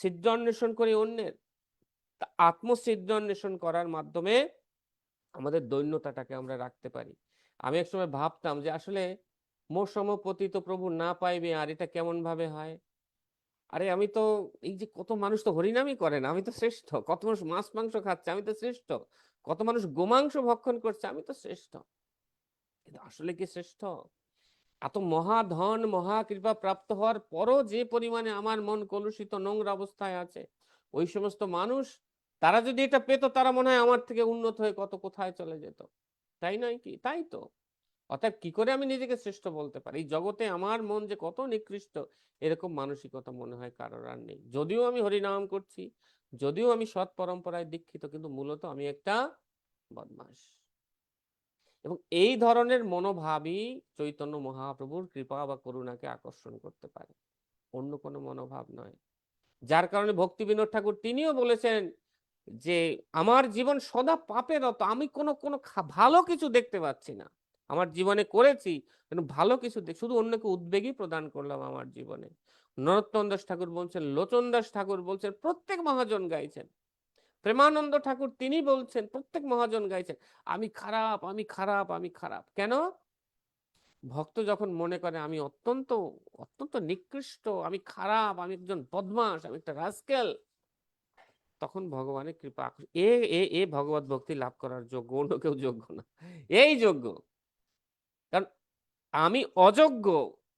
সিদ্ধ অন্বেষণ করি অন্যের, আত্মসিদ্ধ অন্বেষণ করার মাধ্যমে আমাদের দৈন্যতাটাকে আমরা রাখতে পারি। আমি একসময় ভাবতাম যে আসলে মোর সম পতিত প্রভু না পাইবে, আর এটা কেমন ভাবে হয়? আরে আমি তো এই যে কত মানুষ তো হরিনামই করে না, আমি তো শ্রেষ্ঠ। কত মানুষ মাছ মাংস খাচ্ছে, আমি তো শ্রেষ্ঠ। কত মানুষ গোমাংস ভক্ষণ করছে, আমি তো শ্রেষ্ঠ। কিন্তু আসলে কি শ্রেষ্ঠ? এত মহাধন মহাকৃপা প্রাপ্ত হওয়ার পরও যে পরিমাণে আমার মন কলুষিত নোংরা অবস্থায় আছে, ওই সমস্ত মানুষ তারা যদি এটা পেত, তারা মনে হয় আমার থেকে উন্নত হয়ে কত কোথায় চলে যেত, তাই নয় কি? তাই তো। অর্থাৎ কি করে আমি নিজেকে শ্রেষ্ঠ বলতে পারি? এই জগতে আমার মন যে কত নিকৃষ্ট, এরকম মানসিকতা মনে হয় কারোর আর নেই। যদিও আমি হরিনাম করছি, যদিও আমি সৎ পরম্পরায় দীক্ষিত, কিন্তু মূলত আমি একটা বদমাস। এবং এই ধরনের মনোভাবই চৈতন্য মহাপ্রভুর কৃপা বা করুণাকে আকর্ষণ করতে পারে, অন্য কোনো মনোভাব নয়। যার কারণে ভক্তি বিনোদ ঠাকুর তিনিও বলেছেন যে আমার জীবন সদা পাপের রত, আমি কোনো কোনো ভালো কিছু দেখতে পাচ্ছি না আমার জীবনে, করেছি কিন্তু ভালো কিছু শুধু অন্যকে উদ্বেগই প্রদান করলাম আমার জীবনে। নরোত্তম দাস ঠাকুর বলছেন, লোচন দাস ঠাকুর বলছেন, প্রত্যেক মহাজন গাইছেন, প্রেমানন্দ ঠাকুর তিনি বলছেন, প্রত্যেক মহাজন গাইছেন আমি খারাপ আমি খারাপ আমি খারাপ। কেন? ভক্ত যখন মনে করে আমি অত্যন্ত অত্যন্ত নিকৃষ্ট, আমি খারাপ, আমি একজন বদমাস, আমি একটা রাস্কেল, তখন ভগবানের কৃপা এ এ এ ভগবত ভক্তি লাভ করার যোগ্য, অন্য কেউ যোগ্য না, এই যোগ্য। কারণ আমি অযোগ্য,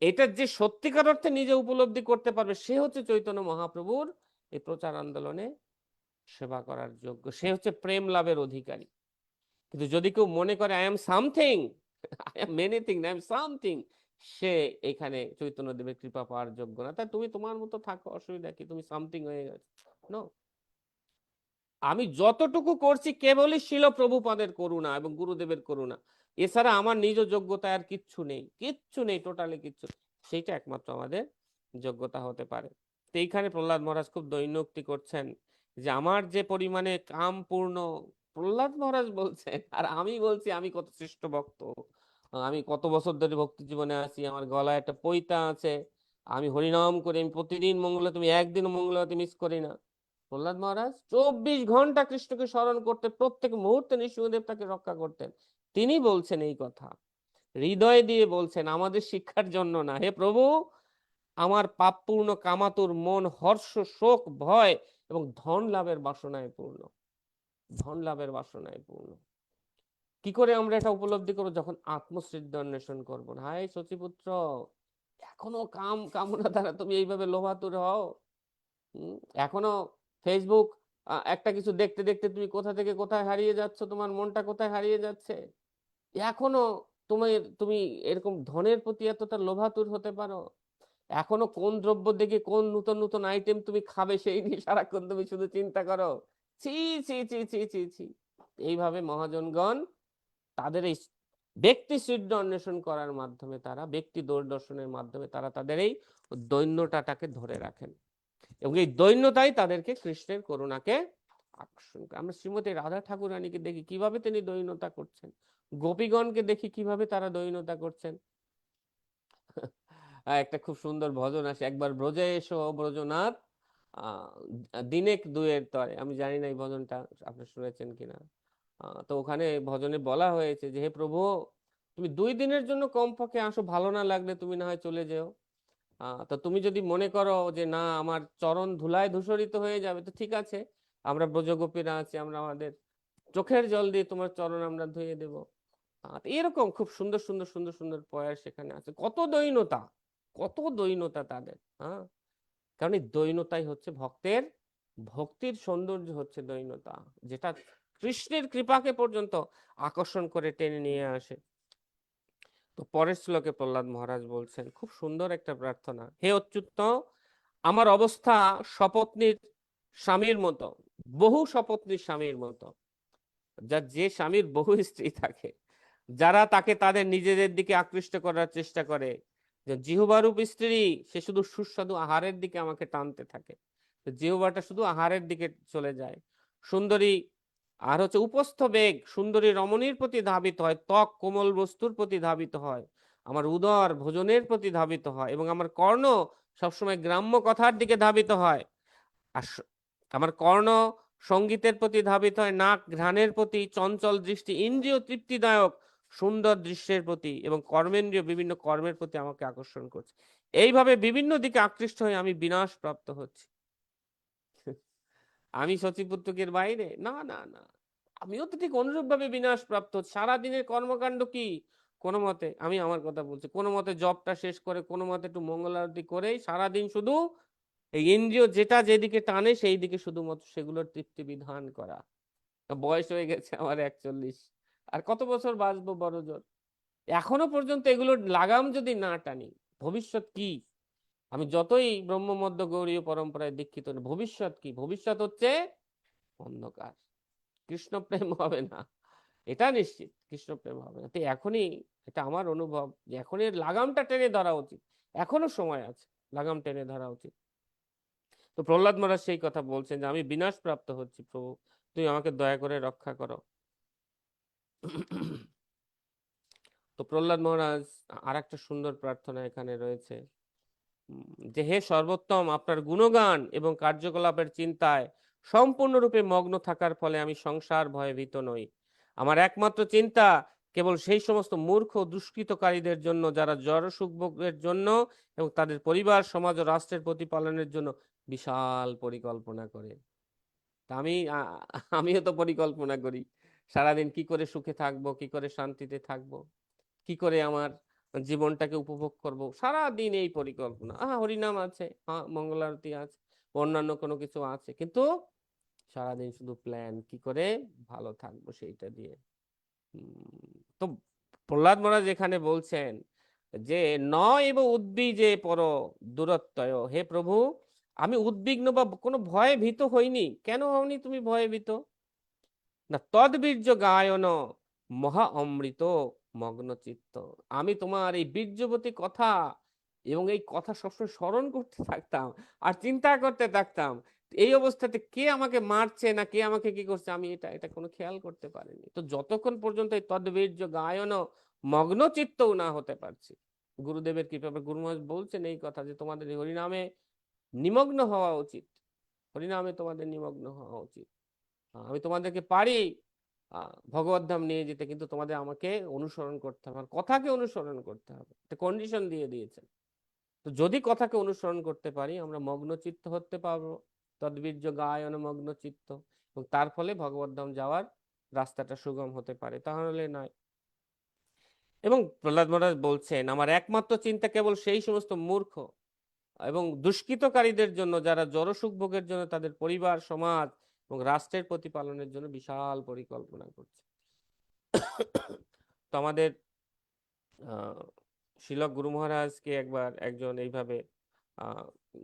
এটার যে সত্যিকার অর্থে নিজে উপলব্ধি করতে পারবে সে হচ্ছে চৈতন্য মহাপ্রভুর এই প্রচার আন্দোলনে সেবা করার যোগ্য, সে হচ্ছে প্রেম লাভের অধিকারী। কিন্তু যদি কেউ মনে করে I am something, I am many thing, I am something, সে এখানে চৈতন্যদেবের কৃপা পাওয়ার যোগ্য না। তাই তুমি তোমার মতো থাকো, অসুবিধা কি, তুমি সামথিং হয়ে গেছো। নো, আমি যতটুকু করছি কেবলই শিল প্রভুপাদের করুণা এবং গুরুদেবের করুণা, এছাড়া আমার নিজ যোগ্যতা আর কিচ্ছু নেই, কিচ্ছু নেই, টোটালি কিচ্ছু। সেইটা একমাত্র আমাদের যোগ্যতা হতে পারে। তো এইখানে প্রহ্লাদ মহারাজ খুব দৈন্যক্তি করছেন যে আমার যে পরিমাণে কাম পূর্ণ, প্রহ্লাদ মহারাজ বলছেন আর আমি বলছি আমি কত শ্রেষ্ঠ ভক্ত, আমি কত বছর ধরে ভক্তি জীবনে আছি, আমার গলায় একটা পৈতা আছে, আমি হরিনাম করি, আমি প্রতিদিন মঙ্গলে, তুমি একদিন মঙ্গলাতে মিস করি না। প্রহ্লাদ মহারাজ 24 ঘন্টা কৃষ্ণকে স্মরণ করতে, প্রত্যেক মুহূর্তে নৃসিংহদেব তাকে রক্ষা করতেন। তিনি বলছেন এই কথা, হৃদয় দিয়ে বলছেন, আমাদের শিক্ষার জন্য না। হে প্রভু, আমার পাপপূর্ণ কামাতুর মন হর্ষ, শোক, ভয় এবং ধন লাভের বাসনায় পূর্ণ, ধন লাভের বাসনায় পূর্ণ। কি করে আমরা এটা উপলব্ধি করবো? যখন আত্মসিদ্ধ অন্বেষণ করবো। হাই শচীপুত্র, এখনো কামনা দ্বারা তুমি এইভাবে লোভাতুর হও? এখনো ফেসবুক একটা কিছু দেখতে দেখতে তুমি কোথা থেকে কোথায় হারিয়ে যাচ্ছ, তোমার মনটা কোথায় হারিয়ে যাচ্ছে? এখনো তুমি এরকম ধনের প্রতি এতটা লোভাতুর হতে পারো? এখনো কোন দ্রব্য দেখে কোন নতুন নতুন আইটেম তুমি খাবে সেই নিয়ে সারাক্ষণ তুমি শুধু চিন্তা করো? ছি ছি ছি ছি ছি ছি। এইভাবে মহাজনগণ তাদের এই ব্যক্তি সিদ্ধ অন্বেষণ করার মাধ্যমে, তারা ব্যক্তি দূরদর্শনের মাধ্যমে তারা তাদের এই দৈন্যতাটাকে ধরে রাখেন, এবং এই দৈন্যতাই তাদেরকে কৃষ্ণের করুণাকে আকর্ষণ করে। আমরা শ্রীমতী রাধা ঠাকুরানীকে দেখি কিভাবে তিনি দৈন্যতা করছেন, গোপীগণকে দেখি কিভাবে তারা দৈন্যতা করছেন। একটা খুব সুন্দর ভজন আছে, একবার ব্রজে এসো ব্রজনাথ দিনেক দুয়ের তরে। আমি জানি না এই ভজনটা আপনি শুনেছেন কিনা। তো ওখানে ভজনে বলা হয়েছে যে হে প্রভু, তুমি 2 দিনের জন্য কমপক্ষে আসো, ভালো না লাগলে তুমি না হয় চলে যেও। তো তুমি যদি মনে করো যে না আমার চরণ ধুলায় ধূসরিত হয়ে যাবে, তো ঠিক আছে, আমরা ব্রজগোপীরা আছি, আমরা আমাদের চোখের জল দিয়ে তোমার চরণ আমরা ধুয়ে দেব। এরকম খুব সুন্দর সুন্দর সুন্দর সুন্দর পয়ার সেখানে আছে। কত দৈন্যতা, কত দৈন্যতা তাদের। কারণ এই দৈন্যতাই হচ্ছে ভক্তের, ভক্তির সৌন্দর্য হচ্ছে দৈন্যতা, যেটা কৃষ্ণের কৃপাকে পর্যন্ত আকর্ষণ করে টেনে নিয়ে আসে। তো পরের শ্লোকে প্রহ্লাদ মহারাজ বলছেন খুব সুন্দর একটা প্রার্থনা, হে অচ্যুত, আমার অবস্থা সপত্নীর স্বামীর মতো, বহু সপত্নীর স্বামীর মতো। যে স্বামীর বহু স্ত্রী থাকে, যারা তাকে তাদের নিজেদের দিকে আকৃষ্ট করার চেষ্টা করে, যে জিহ্বারূপ স্ত্রী, সে শুধু সুস্বাদু আহারের দিকে আমাকে টানতে থাকে, জিহ্বাটা শুধু আহারের দিকে চলে যায়। সুন্দরী আর হচ্ছে উপস্থ বেগ, সুন্দরী রমণীর প্রতি ধাবিত হয়, ত্বক কোমল বস্তুর প্রতি ধাবিত হয়, আমার উদর ভোজনের প্রতি ধাবিত হয়, এবং আমার কর্ণ সবসময় গ্রাম্য কথার দিকে ধাবিত হয়। আর আমার কর্ণ সঙ্গীতের প্রতি ধাবিত হয়, নাক ঘ্রাণের প্রতি, চঞ্চল দৃষ্টি ইন্দ্রিয় তৃপ্তিদায়ক সুন্দর দৃশ্যের প্রতি, এবং কর্মেন্দ্রিয় বিভিন্ন কর্মের প্রতি আমাকে আকর্ষণ করছে। এইভাবে বিভিন্ন দিকে আকৃষ্ট হয়ে আমি বিনাশ প্রাপ্ত হচ্ছি। আমি শচীপুত্রকের বাইরে? না না না, আমিও তো ঠিক অনুরূপ ভাবে বিনাশ প্রাপ্ত। সারাদিনের কর্মকাণ্ড কি? কোনো মতে, আমি আমার কথা বলছি, কোনো মতে জবটা শেষ করে কোনো মতে একটু মঙ্গল আরতি করেই সারাদিন শুধু এই ইন্দ্রিয় যেটা যেদিকে টানে সেই দিকে শুধুমাত্র সেগুলোর তৃপ্তি বিধান করা। বয়স হয়ে গেছে আমার 41, আর কত বছর বাঁচবো বড় জোর। এখনো পর্যন্ত এগুলোর লাগাম যদি না টানি, ভবিষ্যৎ কি? আমি যতই ব্রহ্মমধ্য গৌড়ীয় পরম্পরায় দীক্ষিত, ভবিষ্যৎ কি? ভবিষ্যৎ হচ্ছে অন্ধকার, কৃষ্ণ প্রেম হবে না, এটা নিশ্চিত, কৃষ্ণ প্রেম হবে না। তো এখনই, এটা আমার অনুভব, যে এখন এর লাগামটা টেনে ধরা উচিত, এখনো সময় আছে, লাগাম টেনে ধরা উচিত। তো প্রহ্লাদ মহারাজ সেই কথা বলছেন যে আমি বিনাশ প্রাপ্ত হচ্ছি, প্রভু তুমি আমাকে দয়া করে রক্ষা করো। তো প্রহ্লাদ মহারাজ আর একটা সুন্দর প্রার্থনা এখানে রয়েছে, যে হে সর্বোত্তম, আপনার গুণগান এবং কার্যকলাপের চিন্তায় সম্পূর্ণরূপে মগ্ন থাকার ফলে আমি সংসার ভয়ে ভীত নই। আমার একমাত্র চিন্তা কেবল সেই সমস্ত মূর্খ দুষ্কৃতকারীদের জন্য, যারা জড় সুখভোগের জন্য এবং তাদের পরিবার সমাজ ও রাষ্ট্রের প্রতিপালনের জন্য বিশাল পরিকল্পনা করে। আমিও তো পরিকল্পনা করি সারাদিন, কি করে সুখে থাকবো, কি করে শান্তিতে থাকবো, কি করে আমার জীবনটাকে উপভোগ করব, সারা দিন এই পরিকল্পনা, হরিনাম আছে, মঙ্গল আরতি আছে, অন্যান্য কোনো কিছু আছে, কিন্তু সারাদিন শুধু প্ল্যান কি করে ভালো থাকবো সেইটা দিয়ে। তো প্রহ্লাদ মহারাজ এখানে বলছেন যে ন এব উদ্বিজে পর দূরত্বয়, হে প্রভু আমি উদ্বিগ্ন বা কোনো ভয়ে ভীত হইনি। কেন হওনি তুমি ভয়ে ভীত? না তদ্বীর্য গায়ন মহা অমৃত মগ্ন চিত্ত, আমি তোমার এই বীর্যবতী কথা এবং এই কথা সবসময় স্মরণ করতে থাকতাম আর চিন্তা করতে থাকতাম। এই অবস্থাতে কে আমাকে মারছে না কে আমাকে কি করছে আমি এটা এটা কোনো খেয়াল করতে পারিনি। তো যতক্ষণ পর্যন্ত এই তদ্বীর্য গায়ন মগ্ন চিত্তও না হতে পারছি, গুরুদেবের কৃপা, গুরু মহারাজ বলছেন এই কথা যে তোমাদের এই হরিনামে নিমগ্ন হওয়া উচিত, হরিনামে তোমাদের নিমগ্ন হওয়া উচিত। আমি তোমাদেরকে পারি ভগবত ধাম নিয়ে যেতে, কিন্তু তোমাদের আমাকে অনুসরণ করতে হবে, আর কথাকে অনুসরণ করতে হবে, একটা কন্ডিশন দিয়ে দিয়েছেন। তো যদি কথাকে অনুসরণ করতে পারি আমরা মগ্ন চিত্ত হতে পারবো, তদ্বীর্য গায়ন মগ্ন চিত্ত, এবং তার ফলে ভগবত ধাম যাওয়ার রাস্তাটা সুগম হতে পারে, তাহলে নয়। এবং প্রহ্লাদ মহারাজ বলছেন আমার একমাত্র চিন্তা কেবল সেই সমস্ত মূর্খ এবং দুষ্কৃতকারীদের জন্য যারা জড়সুখ ভোগের জন্য তাদের পরিবার সমাজ এবং রাষ্ট্রের প্রতিপালনের জন্য বিশাল পরিকল্পনা করছে। তো আমাদের শিলক গুরু মহারাজকে একবার একজন এইভাবে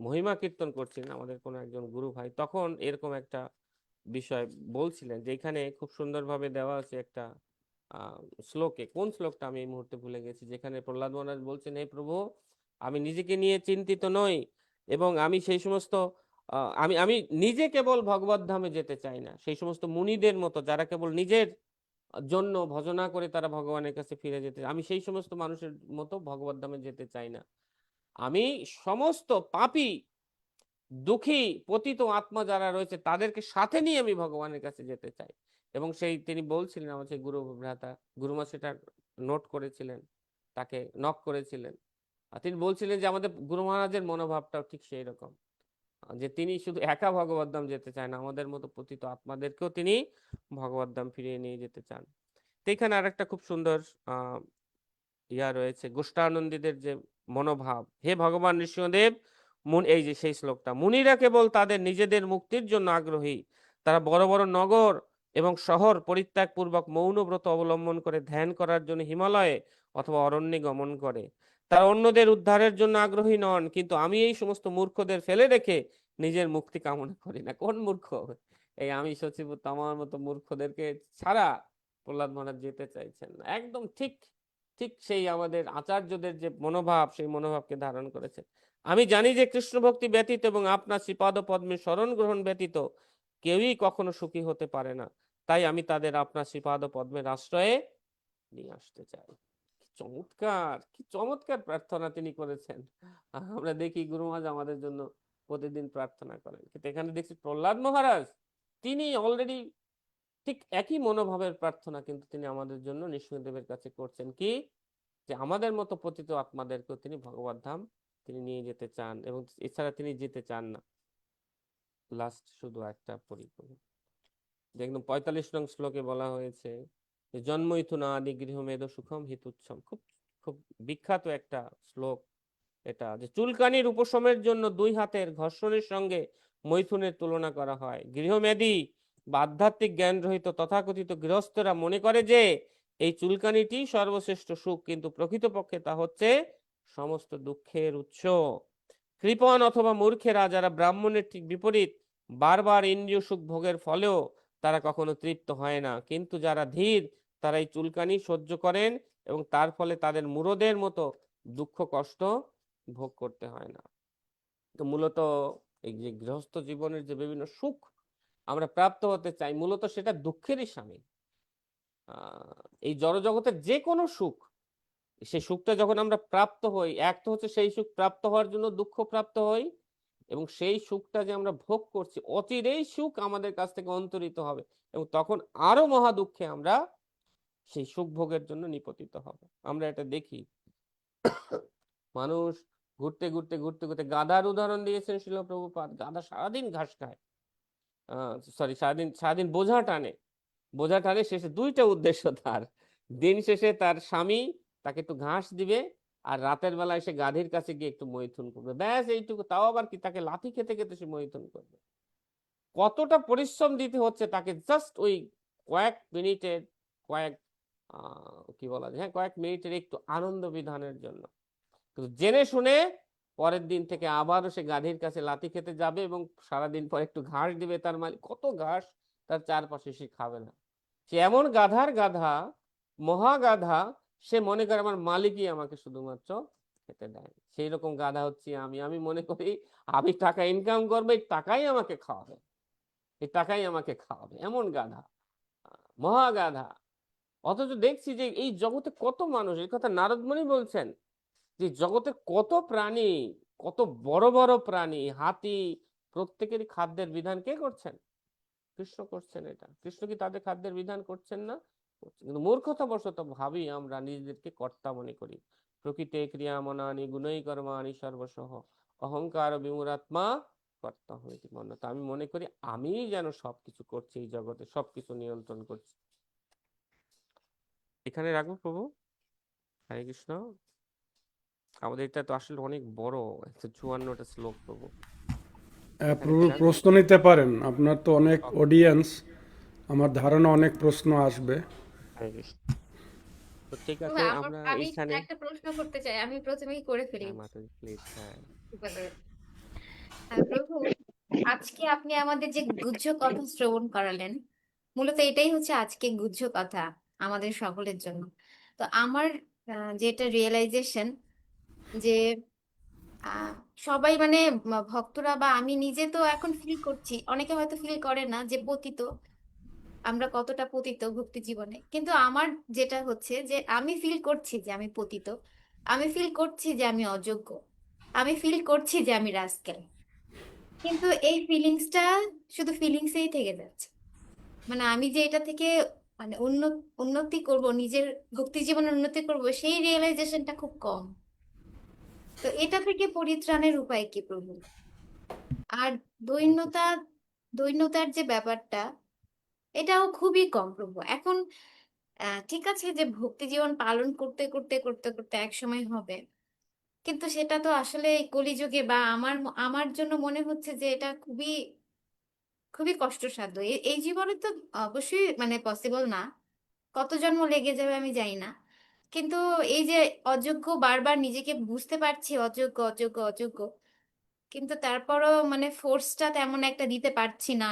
মহিমা কীর্তন করছিলেন, আমাদের কোনো একজন গুরু ভাই, তখন এরকম একটা বিষয় বলছিলেন যে এখানে খুব সুন্দরভাবে দেওয়া আছে একটা শ্লোকে, কোন শ্লোকটা আমি এই মুহূর্তে ভুলে গেছি, যেখানে প্রহ্লাদ মহারাজ বলছেন হে প্রভু আমি নিজেকে নিয়ে চিন্তিত নই, এবং আমি সেই সমস্ত আমি আমি নিজে কেবল ভগবত ধামে যেতে চাই না, সেই সমস্ত মুনিদের মতো যারা কেবল নিজের জন্য ভজনা করে তারা ভগবানের কাছে ফিরে যেতে, আমি সেই সমস্ত মানুষের মতো ভগবত ধামে যেতে চাই না। আমি সমস্ত পাপী দুঃখী পতিত আত্মা যারা রয়েছে তাদেরকে সাথে নিয়ে আমি ভগবানের কাছে যেতে চাই। এবং সেই তিনি বলছিলেন আমার সেই গুরু ভ্রাতা গুরুমা সেটা নোট করেছিলেন, তাকে নক করেছিলেন, আর তিনি বলছিলেন যে আমাদের গুরু মহারাজের মনোভাবটাও ঠিক সেই রকম, যে তিনি শুধু একা ভগবত ধাম যেতে চান, আমাদের মতো পতিত আত্মাদেরকেও তিনি ভগবত ধাম ফিরিয়ে নিয়ে যেতে চান। তো এখানে আরেকটা খুব সুন্দর রয়েছে গোষ্ঠানন্দীদের যে মনোভাব, হে ভগবান নৃসিংহদেব, এই যে সেই শ্লোকটা, মুনিরা কেবল তাদের নিজেদের মুক্তির জন্য আগ্রহী, তারা বড় বড় নগর এবং শহর পরিত্যাগ পূর্বক মৌন ব্রত অবলম্বন করে ধ্যান করার জন্য হিমালয়ে অথবা অরণ্যে গমন করে, তারা অন্যদের উদ্ধারের জন্য আগ্রহী নন, কিন্তু আমি এই সমস্ত মূর্খদের ফেলে রেখে নিজের মুক্তি কামনা করি না। কোন মূর্খ? এই আমি সচিব আমার মতো মূর্খদেরকে ছাড়া প্রহ্লাদ মহারাজ যেতে চাইছেন না। একদম ঠিক ঠিক সেই আমাদের আচার্যদের যে মনোভাব সেই মনোভাবকে ধারণ করেছে। আমি জানি যে কৃষ্ণ ভক্তি ব্যতীত এবং আপনার শ্রীপাদ পদ্মে শরণ গ্রহণ ব্যতীত কেউই কখনো সুখী হতে পারে না, তাই আমি তাদের আপনার শ্রীপাদ পদ্মের আশ্রয়ে নিয়ে আসতে চাই। চমৎকার, কি চমৎকার প্রার্থনা তিনি করেছেন। আমরা দেখি গুরু মহারাজ আমাদের জন্য প্রতিদিন প্রার্থনা করেন, কিন্তু এখানে দেখছি প্রহ্লাদ মহারাজ তিনি অলরেডি ঠিক একই মনোভাবের প্রার্থনা কিন্তু তিনি আমাদের জন্য নৃসিংহদেবের কাছে করছেন, কি যে আমাদের মতো পতিত আত্মাদেরকেও তিনি ভগবত ধাম তিনি নিয়ে যেতে চান, এবং এছাড়া তিনি যেতে চান না। লাস্ট শুধু একটা পরিকল্পনা, যে একদম 45 নং শ্লোকে বলা হয়েছে জন্মইথুনা আদি গৃহমেদ সুখম হিতুচ্ছম, খুব খুব বিখ্যাত একটা শ্লোক এটা, যে চুলকানির উপশমের জন্য দুই হাতের ঘর্ষণের সঙ্গে মৈথুনের তুলনা করা হয়। গৃহমেদী বা আধ্যাত্মিক জ্ঞান রহিত তথাকথিত গৃহস্থরা মনে করে যে এই চুলকানিটি সর্বশ্রেষ্ঠ সুখ, কিন্তু প্রকৃতপক্ষে তা হচ্ছে সমস্ত দুঃখের উৎস। কৃপণ অথবা মূর্খেরা যারা ব্রাহ্মণের ঠিক বিপরীত বারবার ইন্দ্রিয় সুখ ভোগের ফলেও তারা কখনো তৃপ্ত হয় না, কিন্তু যারা ধীর তারা এই চুলকানি সহ্য করেন এবং তার ফলে তাদের মুরদের মতো দুঃখ কষ্ট ভোগ করতে হয় না। তো মূলত এই যে গৃহস্থ জীবনের যে বিভিন্ন সুখ আমরা প্রাপ্ত হতে চাই, মূলত সেটা দুঃখেরই সামিল। এই জড়জগতের যে কোনো সুখ, সেই সুখটা যখন আমরা প্রাপ্ত হই, এক তো হচ্ছে সেই সুখ প্রাপ্ত হওয়ার জন্য দুঃখ প্রাপ্ত হই, এবং সেই সুখটা যে আমরা ভোগ করছি অচিরেই সুখ আমাদের কাছ থেকে অন্তরিত হবে, এবং তখন আরো মহা দুঃখে আমরা সেই সুখ ভোগের জন্য নিপতিত হব। আমরা এটা দেখি, মানুষ ঘুরতে ঘুরতে ঘুরতে ঘুরতে, গাধার উদাহরণ দিয়েছেন শিল প্রভুপাদ, গাধা সারাদিন ঘাস খায়, সারাদিন বোঝা টানে, শেষে দুইটা উদ্দেশ্য তার, দিন শেষে তার স্বামী তাকে একটু ঘাস দিবে, আর রাতের বেলা এসে গাধীর কাছে গিয়ে একটু মৈথুন করবে, ব্যাস এইটুকু। তাও আবার কি, তাকে লাথি খেতে খেতে সে মৈথুন করবে। কতটা পরিশ্রম দিতে হচ্ছে তাকে জাস্ট ওই কয়েক মিনিটের, কয়েক কি বলা যায়, হ্যাঁ, কয়েক মিনিটের একটু আনন্দ বিধানের জন্য। কিন্তু জেনে শুনে পরের দিন থেকে আবারও সে গাধীর কাছে লাথি খেতে যাবে, এবং সারাদিন পর একটু ঘাস দিবে তার মালিক, কত ঘাস তার চারপাশে সে খাবে না। সে এমন গাধার গাধা, মহা গাধা, সে মনে করে আমার মালিকই আমাকে শুধুমাত্র খেতে দেয়। সেই রকম গাধা হচ্ছি আমি। আমি মনে করি আমি টাকা ইনকাম করবো, এই টাকাই আমাকে খাওয়াবে, এই টাকাই আমাকে খাওয়াবে, এমন গাধা, মহা গাধা। অথচ দেখছি যে এই জগতে কত মানুষ, এই কথা নারদ মুনি বলছেন, যে জগতে কত প্রাণী, কত বড় বড় প্রাণী, হাতি, প্রত্যেকেরই খাদ্যের বিধান কে করছেন? কৃষ্ণ করছেন। এটা কৃষ্ণ কি তাদের খাদ্যের বিধান করছেন না? করছেন। কিন্তু মূর্খতাবশত ভাবি আমরা নিজেদেরকে কর্তা মনে করি। প্রকৃতে ক্রিয়া মনানি গুণই কর্মাণি সর্বসহ অহংকার বিমূঢ়াত্মা কর্তা হইতি মন্যতা। আমি মনে করি আমি যেন সবকিছু করছি, এই জগতে সবকিছু নিয়ন্ত্রণ করছি। এখানে রাখবো প্রভু। হরে কৃষ্ণ। আমাদের এটা তো আসলে অনেক বড়, 154টা শ্লোক প্রভু।
প্রভু প্রশ্ন নিতে পারেন, আপনার তো অনেক অডিয়েন্স, আমার ধারণা অনেক প্রশ্ন আসবে।
হরে কৃষ্ণ। তো ঠিক
তবে
আছে,
আমার
আমরা
আমি
এইখানে,
একটা প্রশ্ন করতে চাই, আমি প্রথমেই করে ফেলি।
হ্যাঁ মাতাজি প্লিজ, হ্যাঁ।
প্রভু, আজকে আপনি আমাদের যে গুহ্য কথা শ্রবণ করালেন, মূলত এটাই হচ্ছে আজকে গুহ্য কথা আমাদের সকলের জন্য। তো আমার যেটা রিয়েলাইজেশন, যে আহ, সবাই মানে ভক্তরা বা আমি নিজে তো এখন ফিল করছি, অনেকে হয়তো ফিল করে না যে পতিত, আমরা কতটা পতিত ভক্তি জীবনে। কিন্তু আমার যেটা হচ্ছে যে আমি ফিল করছি যে আমি পতিত, আমি ফিল করছি যে আমি অযোগ্য, আমি ফিল করছি যে আমি রাস্কেল। কিন্তু এই ফিলিংসটা শুধু ফিলিংসেই থেকে যাচ্ছে। মানে আমি যে এটা থেকে মানে উন্নতি করব, নিজের ভক্তি জীবনের উন্নতি করব, সেই রিয়েলাইজেশনটা খুব কম। তো এটা থেকে পরিত্রাণের উপায় কি প্রভু? আর দৈন্যতা, দৈন্যতার যে ব্যাপারটা, এটাও খুবই কম প্রভু এখন। ঠিক আছে যে ভক্তি জীবন পালন করতে করতে করতে করতে এক সময় হবে, কিন্তু সেটা তো আসলে এই কলিযুগে বা আমার জন্য মনে হচ্ছে যে এটা খুবই খুবই কষ্টসাধ্য। এই জীবনে তো অবশ্যই মানে পসিবল না, কত জন্ম লেগে যাবে আমি জানি না। কিন্তু এই যে অযোগ্য, বারবার নিজেকে বুঝতে পারছি অযোগ্য অযোগ্য অযোগ্য, কিন্তু তারপরও মানে ফোর্সটা তেমন একটা দিতে পারছি না।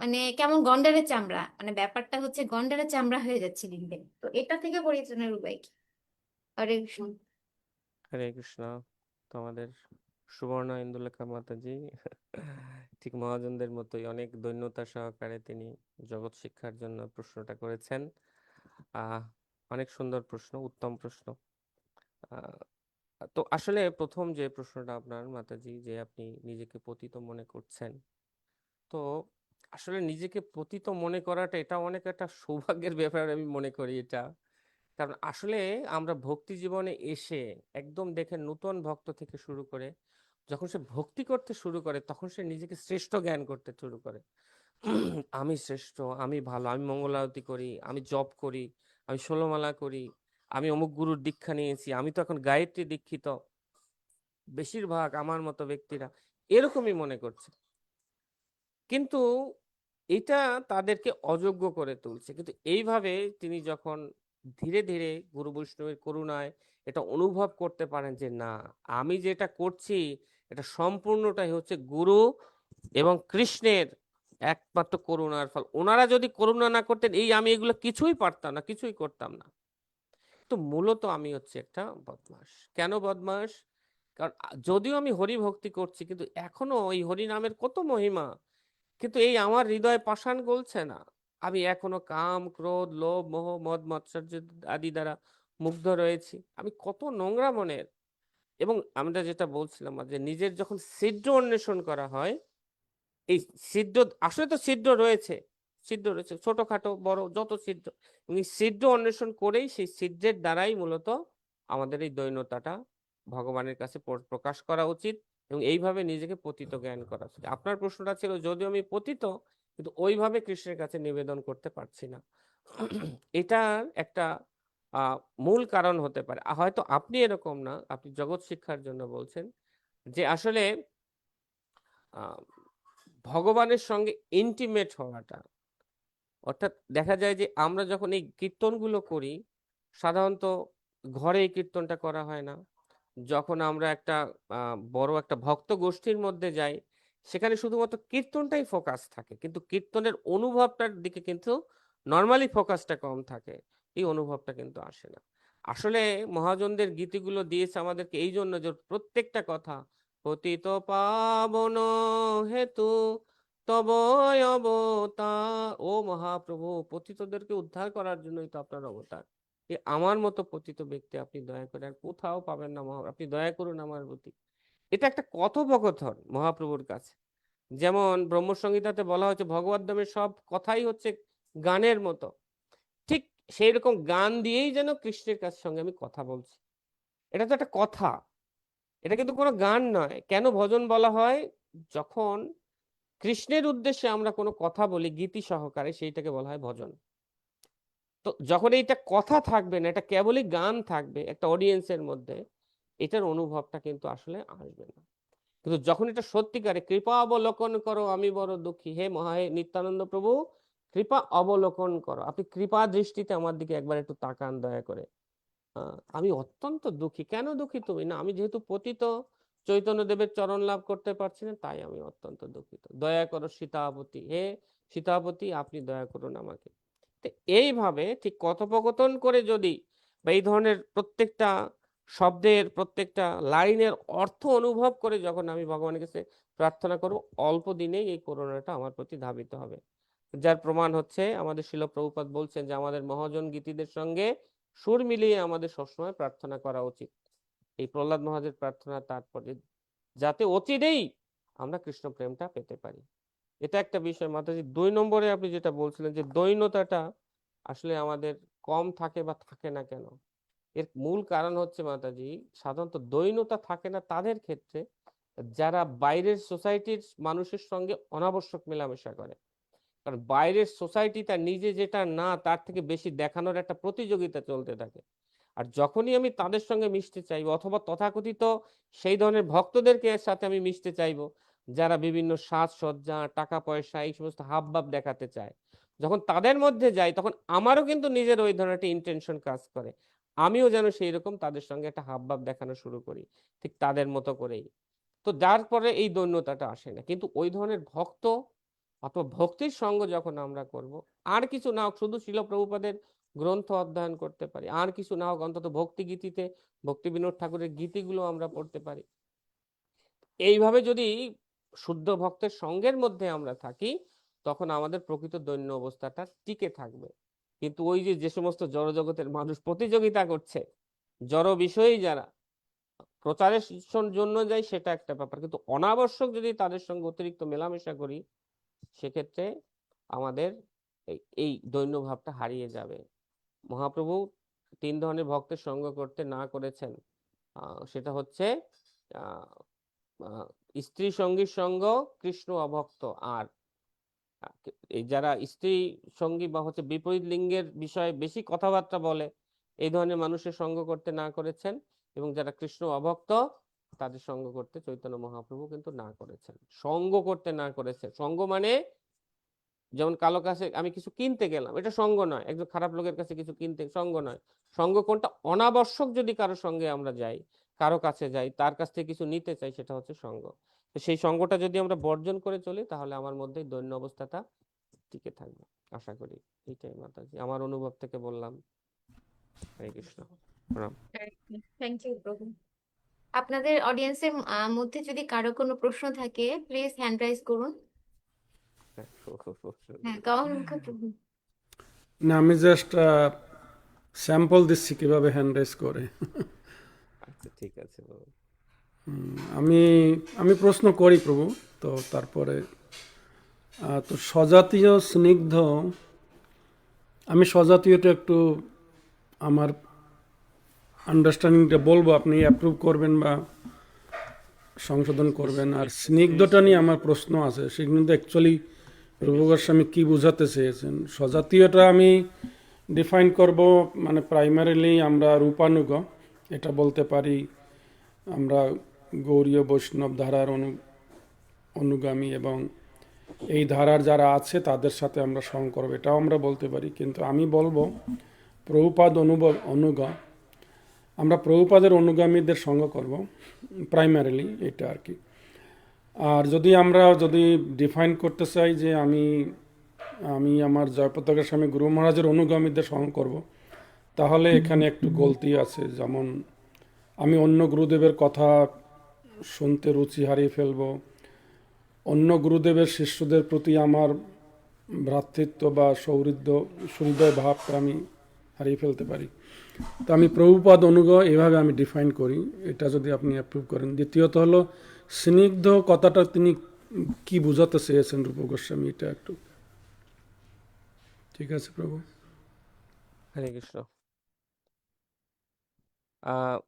মানে কেমন গন্ডারের চামড়া, মানে ব্যাপারটা হচ্ছে গন্ডারের চামড়া হয়ে যাচ্ছে দিন দিন। তো এটা থেকে পরিত্রাণের উপায় কি? হরে কৃষ্ণ।
হরে কৃষ্ণ। তো আমাদের সুবর্ণা ইন্দুলেখা মাতাজি ঠিক মহাজনদের মতোই অনেক দৈন্যতা সহকারে তিনি জগৎ শিক্ষার জন্য প্রশ্নটা করেছেন। আহ অনেক সুন্দর প্রশ্ন, উত্তম প্রশ্ন। আহ তো আসলে প্রথম যে প্রশ্নটা আপনার মাতাজি, যে আপনি নিজেকে পতিত মনে করছেন, তো আসলে নিজেকে পতিত মনে করাটা এটা অনেক একটা সৌভাগ্যের ব্যাপার আমি মনে করি এটা। কারণ আসলে আমরা ভক্তি জীবনে এসে একদম দেখে নতুন ভক্ত থেকে শুরু করে যখন সে ভক্তি করতে শুরু করে, তখন সে নিজেকে শ্রেষ্ঠ জ্ঞান করতে শুরু করে। আমি শ্রেষ্ঠ, আমি ভালো, আমি মঙ্গলারতি করি, আমি জপ করি, আমি ষোলমালা করি, আমি অমুক গুরুর দীক্ষা নিয়েছি, আমি তো এখন গায়ত্রী দীক্ষিত। বেশিরভাগ আমার মতো ব্যক্তিরা এরকমই মনে করছে, কিন্তু এটা তাদেরকে অযোগ্য করে তুলছে। কিন্তু এইভাবে তিনি যখন ধীরে ধীরে গুরু বৈষ্ণবের করুণায় এটা অনুভব করতে পারেন যে না, আমি যেটা করছি এটা সম্পূর্ণটাই হচ্ছে গুরু এবং কৃষ্ণের একমাত্র করুণার ফল। ওনারা যদি করুণা না করতেন, এই আমি এগুলো কিছুই পারতাম না, কিছুই করতাম না। তো মূলত আমি হচ্ছে একটা বদমাস। কেন বদমাস? কারণ যদিও আমি হরি ভক্তি করছি, কিন্তু এখনো এই হরি নামের কত মহিমা, কিন্তু এই আমার হৃদয় পাষাণ গলছে না। আমি এখনো কাম, ক্রোধ, লোভ, মোহ, মদ, মাৎসর্য আদি দ্বারা মুগ্ধ রয়েছি। আমি কত নোংরা মনের। এবং আমরা যেটা বলছিলাম যে নিজের যখন ছিদ্র অন্বেষণ করা হয়, এই ছিদ্র, আসলে তো ছিদ্র রয়েছে, ছিদ্র রয়েছে ছোটখাটো বড় যত ছিদ্র, এবং এই ছিদ্র অন্বেষণ করেই সেই ছিদ্রের দ্বারাই মূলত আমাদের এই দৈন্যতাটা ভগবানের কাছে প্রকাশ করা উচিত, এবং এইভাবে নিজেকে পতিত জ্ঞান করা উচিত। আপনার প্রশ্নটা ছিল যদিও আমি পতিত, কিন্তু ওইভাবে কৃষ্ণের কাছে নিবেদন করতে পারছি না। এটার একটা মূল কারণ হতে পারে। হয়তো আপনি এরকম না, আপনি জগৎ শিক্ষার জন্য বলছেন যে আসলে আহ, ভগবানের সঙ্গে ইন্টিমেট হওয়াটা, অর্থাৎ দেখা যায় যে আমরা যখন এই কীর্তনগুলো করি, সাধারণত ঘরে এই কীর্তনটা করা হয় না। যখন আমরা একটা বড় একটা ভক্ত গোষ্ঠীর মধ্যে যাই, সেখানে শুধুমাত্র কীর্তনটাই ফোকাস থাকে, কিন্তু কীর্তনের অনুভবটার দিকে কিন্তু নর্মালি ফোকাসটা কম থাকে, এই অনুভবটা কিন্তু আসে না। আসলে মহাজনদের গীতিগুলো দিয়েছে আমাদেরকে এই জন্য যে প্রত্যেকটা কথা পতিত পাবন হেতু তব অবতার, ও মহাপ্রভু, পতিতদেরকে উদ্ধার করার জন্যই তো আপনার অবতার। আমার মতো পতিত ব্যক্তি আপনি দয়া করে আর কোথাও পাবেন না মহা, আপনি দয়া করুন আমার প্রতি। এটা একটা কথোপকথন মহাপ্রভুর কাছে। যেমন ব্রহ্মসংহিতাতে বলা হচ্ছে ভগবদ ধামের সব কথাই হচ্ছে গানের মতো, ঠিক সেই রকম গান দিয়েই যেন কৃষ্ণের কাছে সঙ্গে আমি কথা বলছি। এটা তো একটা কথা, এটা কিন্তু কোনো গান নয়। কেন ভজন বলা হয়? যখন কৃষ্ণের উদ্দেশ্যে আমরা কোনো কথা বলি গীতি সহকারে, সেইটাকে বলা হয় ভজন। তো যখন এইটা কথা থাকবে না, এটা কেবলই গান থাকবে একটা অডিয়েন্সের মধ্যে, এটার অনুভবটা কিন্তু আসলে আসবে না। কিন্তু যখন এটা সত্যিকারে কৃপা অবলোকন করো আমি বড় দুঃখী, হে হে নিত্যানন্দ প্রভু, কৃপা অবলোকন করো, আপনি কৃপা দৃষ্টিতে আমার দিকে একবার একটু তাকান দয়া করে। আমি অত্যন্ত দুঃখী। কেন দুঃখী তুমি? না, আমি যেহেতু পতিত, চৈতন্য দেবের চরণ লাভ করতে পারছি না, তাই আমি অত্যন্ত দুঃখিত। দয়া করো সীতাপতি, হে সীতাপতি, আপনি দয়া করুন আমাকে। তো এইভাবে ঠিক কথোপকথন করে যদি, বা এই ধরনের প্রত্যেকটা শব্দের প্রত্যেকটা লাইনের অর্থ অনুভব করে যখন আমি ভগবানের কাছে প্রার্থনা করব, অল্প দিনেই এই করুণাটা আমার প্রতি ধাবিত হবে। যার প্রমাণ হচ্ছে আমাদের শিল প্রভুপাদ বলছেন যে আমাদের মহাজন গীতিদের সঙ্গে সুর মিলিয়ে আমাদের সবসময় প্রার্থনা করা উচিত। এই প্রহ্লাদ মহারাজের প্রার্থনার তাৎপর্য, যাতে অচিরেই আমরা কৃষ্ণ প্রেমটা পেতে পারি। এটা একটা বিষয় মাতাজি। 2 নম্বরে আপনি যেটা বলছিলেন যে দৈন্যতাটা আসলে আমাদের কম থাকে বা থাকে না কেন, এর মূল কারণ হচ্ছে মাতাজি, সাধারণত দৈন্যতা থাকে না তাদের ক্ষেত্রে যারা বাইরের সোসাইটির মানুষের সঙ্গে অনাবশ্যক মেলামেশা করে। কারণ বাইরের সোসাইটি তার নিজে যেটা না তার থেকে বেশি দেখানোর একটা প্রতিযোগিতা চলতে থাকে। আর যখনই আমি তাদের সঙ্গে মিশতে চাইবো, অথবা তথাকথিত সেই ধরনের ভক্তদেরকে এর সাথে আমি মিশতে চাইবো যারা বিভিন্ন সাজসজ্জা, টাকা পয়সা, এই সমস্ত হাবভাব দেখাতে চায়, যখন তাদের মধ্যে যাই, তখন আমারও কিন্তু নিজের ওই ধরনের একটা ইন্টেনশন কাজ করে, আমিও যেন সেই রকম তাদের সঙ্গে একটা হাবভাব দেখানো শুরু করি, ঠিক তাদের মতো করেই। তো যার পরে এই দৈন্যতাটা আসে না। কিন্তু ওই ধরনের ভক্ত অথবা ভক্তির সঙ্গ যখন আমরা করব, আর কিছু না হোক শুধু শিল প্রভুপাদের গ্রন্থ অধ্যয়ন করতে পারি, আর কিছু না হোক অন্তত ভক্তি গীতিতে ভক্তি বিনোদ ঠাকুরের গীতিগুলো আমরা পড়তে পারি, এইভাবে যদি শুদ্ধ ভক্তের সঙ্গের মধ্যে আমরা থাকি, তখন আমাদের প্রকৃত দৈন্য অবস্থাটা টিকে থাকবে। কিন্তু ওই যে সমস্ত জড়জগতের মানুষ প্রতিযোগিতা করছে, জড় বিষয়ী যারা প্রচারের জন্য যায়, সেটা একটা ব্যাপার, কিন্তু অনাবশ্যক যদি তাদের সঙ্গে অতিরিক্ত মেলামেশা করি, সেক্ষেত্রে আমাদের এই দৈন্য ভাবটা হারিয়ে যাবে। মহাপ্রভু 3 ধরনের ভক্তের সঙ্গ করতে না করেছেন। সেটা হচ্ছে স্ত্রী সঙ্গীর সঙ্গ, কৃষ্ণ অভক্ত, আর এই যারা স্ত্রী সঙ্গী বা হচ্ছে বিপরীত লিঙ্গের বিষয়ে বেশি কথাবার্তা বলে, এই ধরনের মানুষের সঙ্গ করতে না করেছেন। এবং যারা কৃষ্ণ অভক্ত, তাদের সঙ্গ করতে চৈতন্য মহাপ্রভু কিন্তু না করেছেন, সঙ্গ করতে না করেছে। সঙ্গ মানে যেমন কালো কাছে আমি কিছু কিনতে গেলাম, এটা সঙ্গ নয়। একজন খারাপ লোকের কাছে কিছু কিনতে সঙ্গ নয়। সঙ্গ কোনটা? অনাবশ্যক যদি কারো সঙ্গে আমরা যাই, কারো কাছে যাই, তার কাছ থেকে কিছু নিতে চাই, সেটা হচ্ছে সঙ্গ। তো সেই সঙ্গটা যদি আমরা বর্জন করে চলি, তাহলে আমার মধ্যে দৈন্য অবস্থাটা টিকে থাকবে, আশা করি। এইটাই মাতাজি, আমার অনুভব থেকে বললাম। হরে কৃষ্ণ, প্রণাম।
থ্যাংক ইউ প্রভু। আপনাদের অডিয়েন্সের মধ্যে যদি কারো কোনো প্রশ্ন থাকে, প্লিজ হ্যান্ড রাইজ করুন। হ্যাঁ, কারণ প্রভু।
না, আমি জাস্ট স্যাম্পল দিচ্ছি কিভাবে হ্যান্ড রাইজ করে।
আচ্ছা, ঠিক আছে বাবা।
আমি প্রশ্ন করি প্রভু। তো তারপরে তো স্বজাতীয় স্নিগ্ধ, আমি স্বজাতীয়টা একটু আমার আন্ডারস্ট্যান্ডিংটা বলবো, আপনি অ্যাপ্রুভ করবেন বা সংশোধন করবেন। আর স্নিগ্ধটা নিয়ে আমার প্রশ্ন আছে, সেগুলো অ্যাকচুয়ালি প্রভু গোস্বামী কি বোঝাতে চেয়েছেন। স্বজাতীয়টা আমি ডিফাইন করব মানে প্রাইমারিলি আমরা রূপানুগ, এটা বলতে পারি আমরা গৌড়ীয় বৈষ্ণব ধারার অনুগামী এবং এই ধারার যারা আছে তাদের সাথে আমরা সঙ্গ করবো, এটাও আমরা বলতে পারি। কিন্তু আমি বলবো প্রভুপাদ অনুগ, আমরা প্রভুপাদের অনুগামীদের সঙ্গ করব প্রাইমারিলি, এটা আর কি। আর যদি ডিফাইন করতে চাই যে আমি আমার জয়প্রতাপের স্বামী গুরু মহারাজের অনুগামীদের সঙ্গ করব, তাহলে এখানে একটু গলতি আছে। যেমন আমি অন্য গুরুদেবের কথা শুনতে রুচি হারিয়ে ফেলবো, অন্য গুরুদেবের শিষ্যদের প্রতি আমার ভ্রাতৃত্ব বা সহৃদয় ভাবটা আমি হারিয়ে ফেলতে পারি। তো আমি প্রভুপাদ অনুগ এভাবে আমি ডিফাইন করি, এটা যদি আপনি অ্যাপ্রুভ করেন। দ্বিতীয়ত হলো স্নিগ্ধ কথাটা তিনি কি বোঝাতে চেয়েছেন রূপ গোস্বামী, এটা একটু ঠিক আছে প্রভু?
হরে কৃষ্ণ। আহ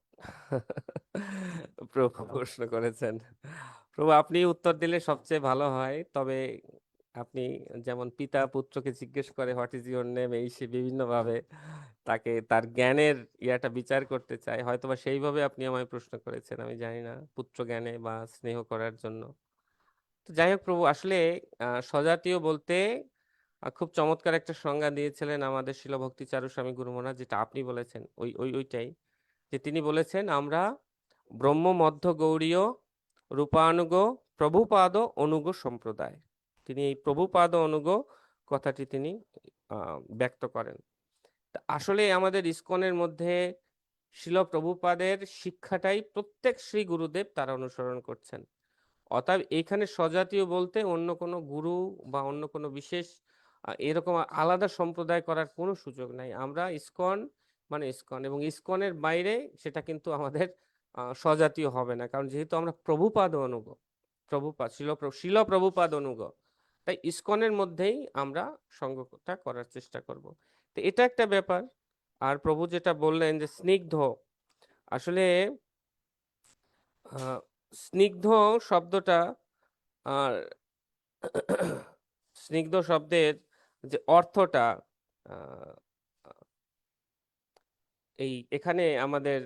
প্রভু প্রশ্ন করেছেন, প্রভু আপনি উত্তর দিলে সবচেয়ে ভালো হয়। তবে আপনি যেমন পিতা পুত্রকে জিজ্ঞেস করে হোয়াট ইজ ইউর নেম, এই সে বিভিন্ন ভাবে তাকে তার জ্ঞানের ইয়াটা বিচার করতে চায়, হয়তোবা সেইভাবে আপনি আমায় প্রশ্ন করেছেন, আমি জানি না, পুত্র জ্ঞানে বা স্নেহ করার জন্য। তো যাই হোক প্রভু, আসলে স্বজাতীয় বলতে খুব চমৎকার একটা সংজ্ঞা দিয়েছিলেন আমাদের শিল ভক্তি চারু স্বামী গুরু মহারাজ, যেটা আপনি বলেছেন ওইটাই, যে তিনি বলেছেন আমরা ব্রহ্ম মধ্য গৌড়ীয় রূপানুগ প্রভুপাদ অনুগ সম্প্রদায়। তিনি এই প্রভুপাদ অনুগ কথাটি তিনি ব্যক্ত করেন। তা আসলে আমাদের ইসকনের মধ্যে শিল প্রভুপাদের শিক্ষাটাই প্রত্যেক শ্রী গুরুদেব তারা অনুসরণ করছেন। অতএব এখানে স্বজাতীয় বলতে অন্য কোনো গুরু বা অন্য কোনো বিশেষ এরকম আলাদা সম্প্রদায় করার কোনো সুযোগ নাই। আমরা ইসকন মানে ইসকন, এবং ইসকনের বাইরে সেটা কিন্তু আমাদের স্বজাতীয় হবে না, কারণ যেহেতু আমরা প্রভুপাদ অনুগ, শিল প্রভুপাদ অনুগ, তাই ইসকনের মধ্যেই আমরা সঙ্গটা করার চেষ্টা করব। তো এটা একটা ব্যাপার। আর প্রভু যেটা বললেন যে স্নিগ্ধ, আসলে স্নিগ্ধ শব্দটা আর স্নিগ্ধ শব্দের যে অর্থটা এখানে আমাদের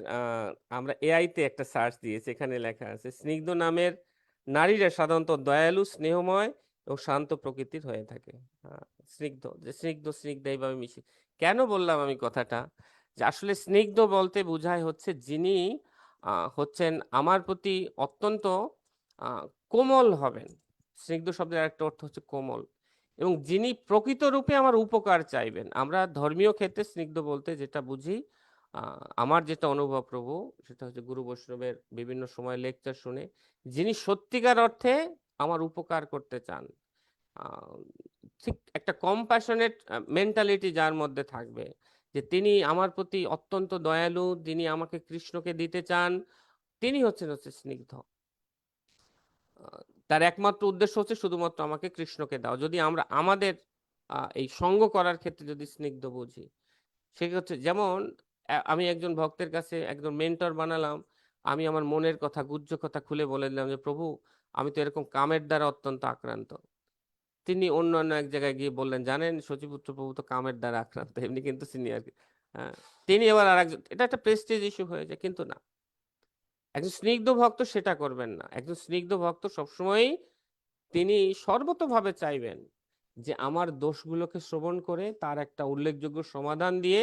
আমরা এআইতে একটা সার্চ দিয়েছি, এখানে লেখা আছে স্নিগ্ধ নামের নারীরা সাধারণত দয়ালু, স্নেহময় এবং শান্ত প্রকৃতির হয়ে থাকে। স্নিগ্ধ, যে স্নিগ্ধ এইভাবে মিশি। কেন বললাম আমি কথাটা, যে আসলে স্নিগ্ধ বলতে বোঝায় হচ্ছে যিনি হচ্ছেন আমার প্রতি অত্যন্ত কোমল হবেন। স্নিগ্ধ শব্দের একটা অর্থ হচ্ছে কোমল, এবং যিনি প্রকৃত রূপে আমার উপকার চাইবেন। আমরা ধর্মীয় ক্ষেত্রে স্নিগ্ধ বলতে যেটা বুঝি, আমার যেটা অনুভব প্রভু, সেটা হচ্ছে গুরু বৈষ্ণবের বিভিন্ন সময় লেকচার শুনে যিনি সত্যিকার অর্থে আমার উপকার করতে চান, ঠিক একটা কম্প্যাশনেট মেন্টালিটি যার মধ্যে থাকবে, যে তিনি আমার প্রতি অত্যন্ত দয়ালু, তিনি আমাকে কৃষ্ণকে দিতে চান, তিনি হচ্ছে স্নিগ্ধ। তার একমাত্র উদ্দেশ্য হচ্ছে শুধুমাত্র আমাকে কৃষ্ণকে দাও। যদি আমরা আমাদের এই সঙ্গ করার ক্ষেত্রে যদি স্নিগ্ধ বুঝি, সেক্ষেত্রে যেমন আমি একজন ভক্তের কাছে একজন মেন্টর বানালাম, আমি আমার মনের কথা গুহ্য কথা খুলে বলে দিলাম যে প্রভু আমি তো এরকম কামের দ্বারা অত্যন্ত আক্রান্ত। তিনি অন্য এক জায়গায় গিয়ে বললেন, জানেন শচীপুত্র প্রভু তো কামের দ্বারা আক্রান্ত, এমনি কিন্তু সিনিয়র। হ্যাঁ, তিনি এবার আরেকজন, এটা একটা প্রেস্টিজ ইস্যু হয়ে যায়। কিন্তু না, একজন স্নিগ্ধ ভক্ত সেটা করবেন না। একজন স্নিগ্ধ ভক্ত সবসময়ই তিনি সর্বতোভাবে চাইবেন যে আমার দোষগুলোকে শ্রবণ করে তার একটা উল্লেখযোগ্য সমাধান দিয়ে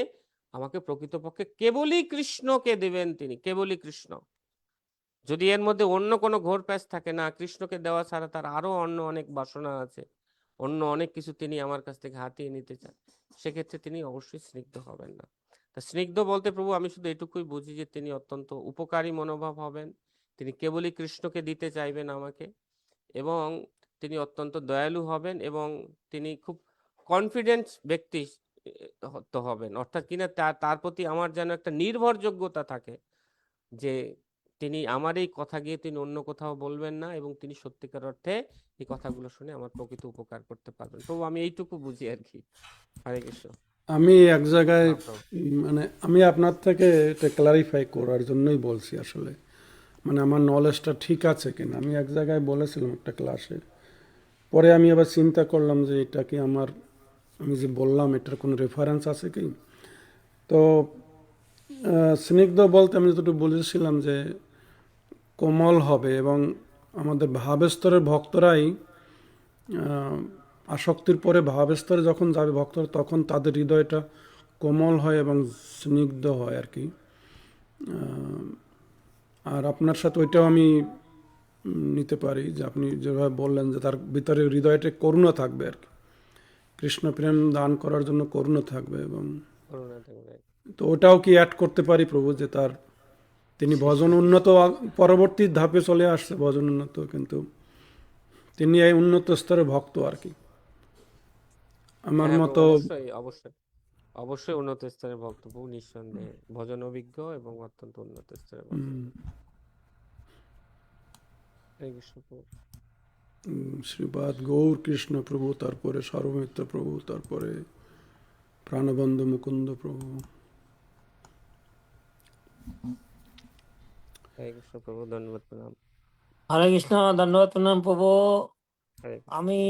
আমাকে প্রকৃতপক্ষে কেবলই কৃষ্ণকে দেবেন, তিনি কেবলই কৃষ্ণ। যদি এর মধ্যে অন্য কোনো ঘোর প্যাচ থাকে, না কৃষ্ণকে দেওয়া ছাড়া তার আরো অন্য অনেক বাসনা আছে, অন্য অনেক কিছু তিনি আমার কাছ থেকে হাতিয়ে নিতে চান, সেক্ষেত্রে তিনি অবশ্যই স্নিগ্ধ হবেন না। তা স্নিগ্ধ বলতে প্রভু আমি শুধু এটুকুই বুঝি যে তিনি অত্যন্ত উপকারী মনোভাব হবেন, তিনি কেবলই কৃষ্ণকে দিতে চাইবেন আমাকে, এবং তিনি অত্যন্ত দয়ালু হবেন, এবং তিনি খুব কনফিডেন্ট ব্যক্তি হবেন। অর্থাৎ কিনা তার প্রতি আমার যেন একটা নির্ভরযোগ্যতা থাকে, যে তিনি আমার এই কথা গিয়ে তিনি অন্য কোথাও বলবেন না, এবং তিনি সত্যিকার অর্থে এই কথাগুলো শুনে আমার প্রকৃত উপকার করতে পারবেন। তো আমি এইটুকু বুঝি আর কি। হরে কৃষ্ণ।
আমি এক জায়গায় মানে আমি আপনার থেকে এটা ক্লারিফাই করার জন্যই বলছি আসলে, মানে আমার নলেজটা ঠিক আছে কিনা। আমি এক জায়গায় বলেছিলাম একটা ক্লাসে, পরে আমি আবার চিন্তা করলাম যে এটা কি আমার আমি যে বললাম এটার কোনো রেফারেন্স আছে কি? তো স্নিগ্ধ বলতে আমি যতটুকু বলেছিলাম যে কোমল হবে, এবং আমাদের ভাবস্তরের ভক্তরাই আসক্তির পরে ভাবস্তরে যখন যাবে ভক্তরা, তখন তাদের হৃদয়টা কোমল হয় এবং স্নিগ্ধ হয় আর কি। আর আপনার সাথে ওইটাও আমি নিতে পারি যে আপনি যেভাবে বললেন যে তার ভিতরে হৃদয়টা করুণা থাকবে আর কি, কৃষ্ণ প্রেম দান করার জন্য করুণা থাকবে। এবং
করুণা থাকবে।
তো ওটাও কি অ্যাড করতে পারি প্রভু, যে তার তিনি ভজন উন্নত পরবর্তী ধাপে চলে আসছে ভজন উন্নত, কিন্তু তিনি এই উন্নত স্তরের ভক্ত আর কি আমার
হ্যাঁ
মতো।
অবশ্যই অবশ্যই অবশ্যই উন্নত স্তরের ভক্ত প্রভু, নিঃসন্দেহে ভজন অভিজ্ঞ এবং অত্যন্ত উন্নত স্তরের ভক্ত। হরে কৃষ্ণ প্রভু।
শ্রীপাদ গৌর কৃষ্ণ প্রভু, তারপরে সর্বমিত্র প্রভু, তারপরে প্রাণবন্ধু মুকুন্দ প্রভু।
হরে কৃষ্ণ প্রভু, ধন্যবাদ, প্রণাম।
হরে কৃষ্ণ, ধন্যবাদ, প্রণাম প্রভু।
হরে কৃষ্ণ।
আমি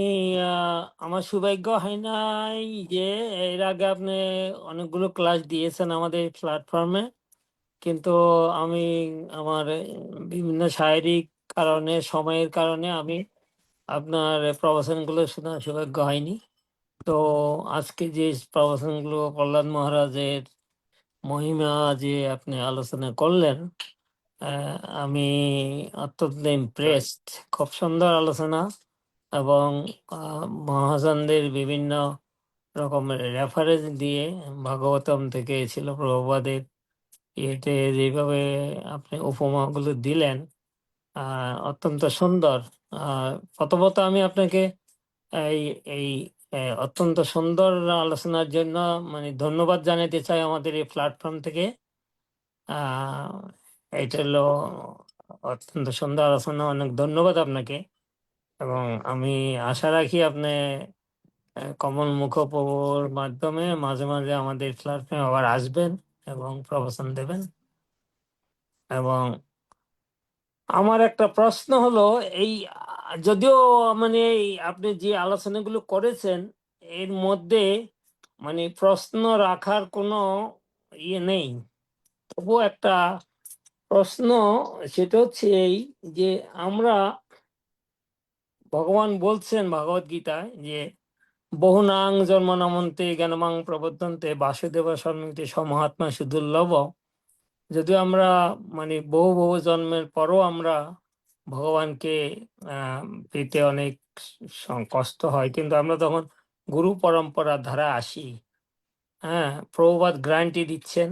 আমার সৌভাগ্য হয় নাই যে এর আগে আপনি অনেকগুলো ক্লাস দিয়েছেন আমাদের প্ল্যাটফর্মে, কিন্তু আমি আমার বিভিন্ন শারীরিক কারণে, সময়ের কারণে আমি আপনার প্রবচনগুলো শোনার সৌভাগ্য হয়নি। তো আজকে যে প্রবচনগুলো প্রহ্লাদ মহারাজের মহিমা যে আপনি আলোচনা করলেন, আমি অত্যন্ত ইমপ্রেসড। খুব সুন্দর আলোচনা, এবং মহাজনদের বিভিন্ন রকমের রেফারেন্স দিয়ে ভাগবতম থেকে ছিল প্রভুপাদের এতে যেভাবে আপনি উপমাগুলো দিলেন, অত্যন্ত সুন্দর। প্রথমত আমি আপনাকে এই এই অত্যন্ত সুন্দর আলোচনার জন্য মানে ধন্যবাদ জানাতে চাই আমাদের এই প্ল্যাটফর্ম থেকে। এটা হলো অত্যন্ত সুন্দর আলোচনা, অনেক ধন্যবাদ আপনাকে। এবং আমি আশা রাখি আপনি কমল মুখপ্রভুর মাধ্যমে মাঝে মাঝে আমাদের প্ল্যাটফর্মে আবার আসবেন এবং প্রবচন দেবেন। এবং আমার একটা প্রশ্ন হলো, এই যদিও মানে আপনি যে আলোচনাগুলো করেছেন এর মধ্যে মানে প্রশ্ন রাখার কোনো ইয়ে নেই, তবুও একটা প্রশ্ন, সেটা হচ্ছে এই যে আমরা ভগবান বলছেন ভগবদ গীতায় যে বহুনাং জন্মনামন্তে জ্ঞানমাং প্রবর্তন্তে বাসুদেব সন্মিতে সমহাত্মা সুদুর্লভ। যদিও আমরা মানে বহু বহু জন্মের পরও আমরা ভগবানকে পেতে অনেক কষ্ট হয়, কিন্তু আমরা তখন গুরু পরম্পরা ধারা আসি। হ্যাঁ, প্রভুপাদ গ্যারান্টি দিচ্ছেন,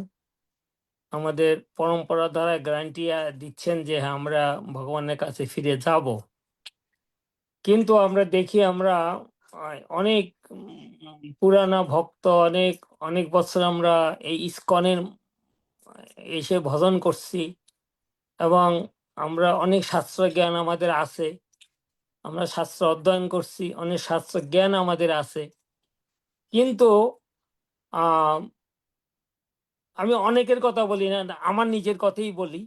আমাদের পরম্পরা দ্বারা গ্যারান্টি দিচ্ছেন যে হ্যাঁ, আমরা ভগবানের কাছে ফিরে যাব। কিন্তু আমরা দেখি আমরা অনেক পুরানা ভক্ত, অনেক অনেক বছর আমরা এই ইস্কনের এসে ভজন করছি, এবং আমরা অনেক শাস্ত্র জ্ঞান আমাদের আছে, আমরা শাস্ত্র অধ্যয়ন করছি, অনেক শাস্ত্র জ্ঞান আমাদের আছে। কিন্তু আমি অনেকের কথা বলি না, আমার নিজের কথাই বলি।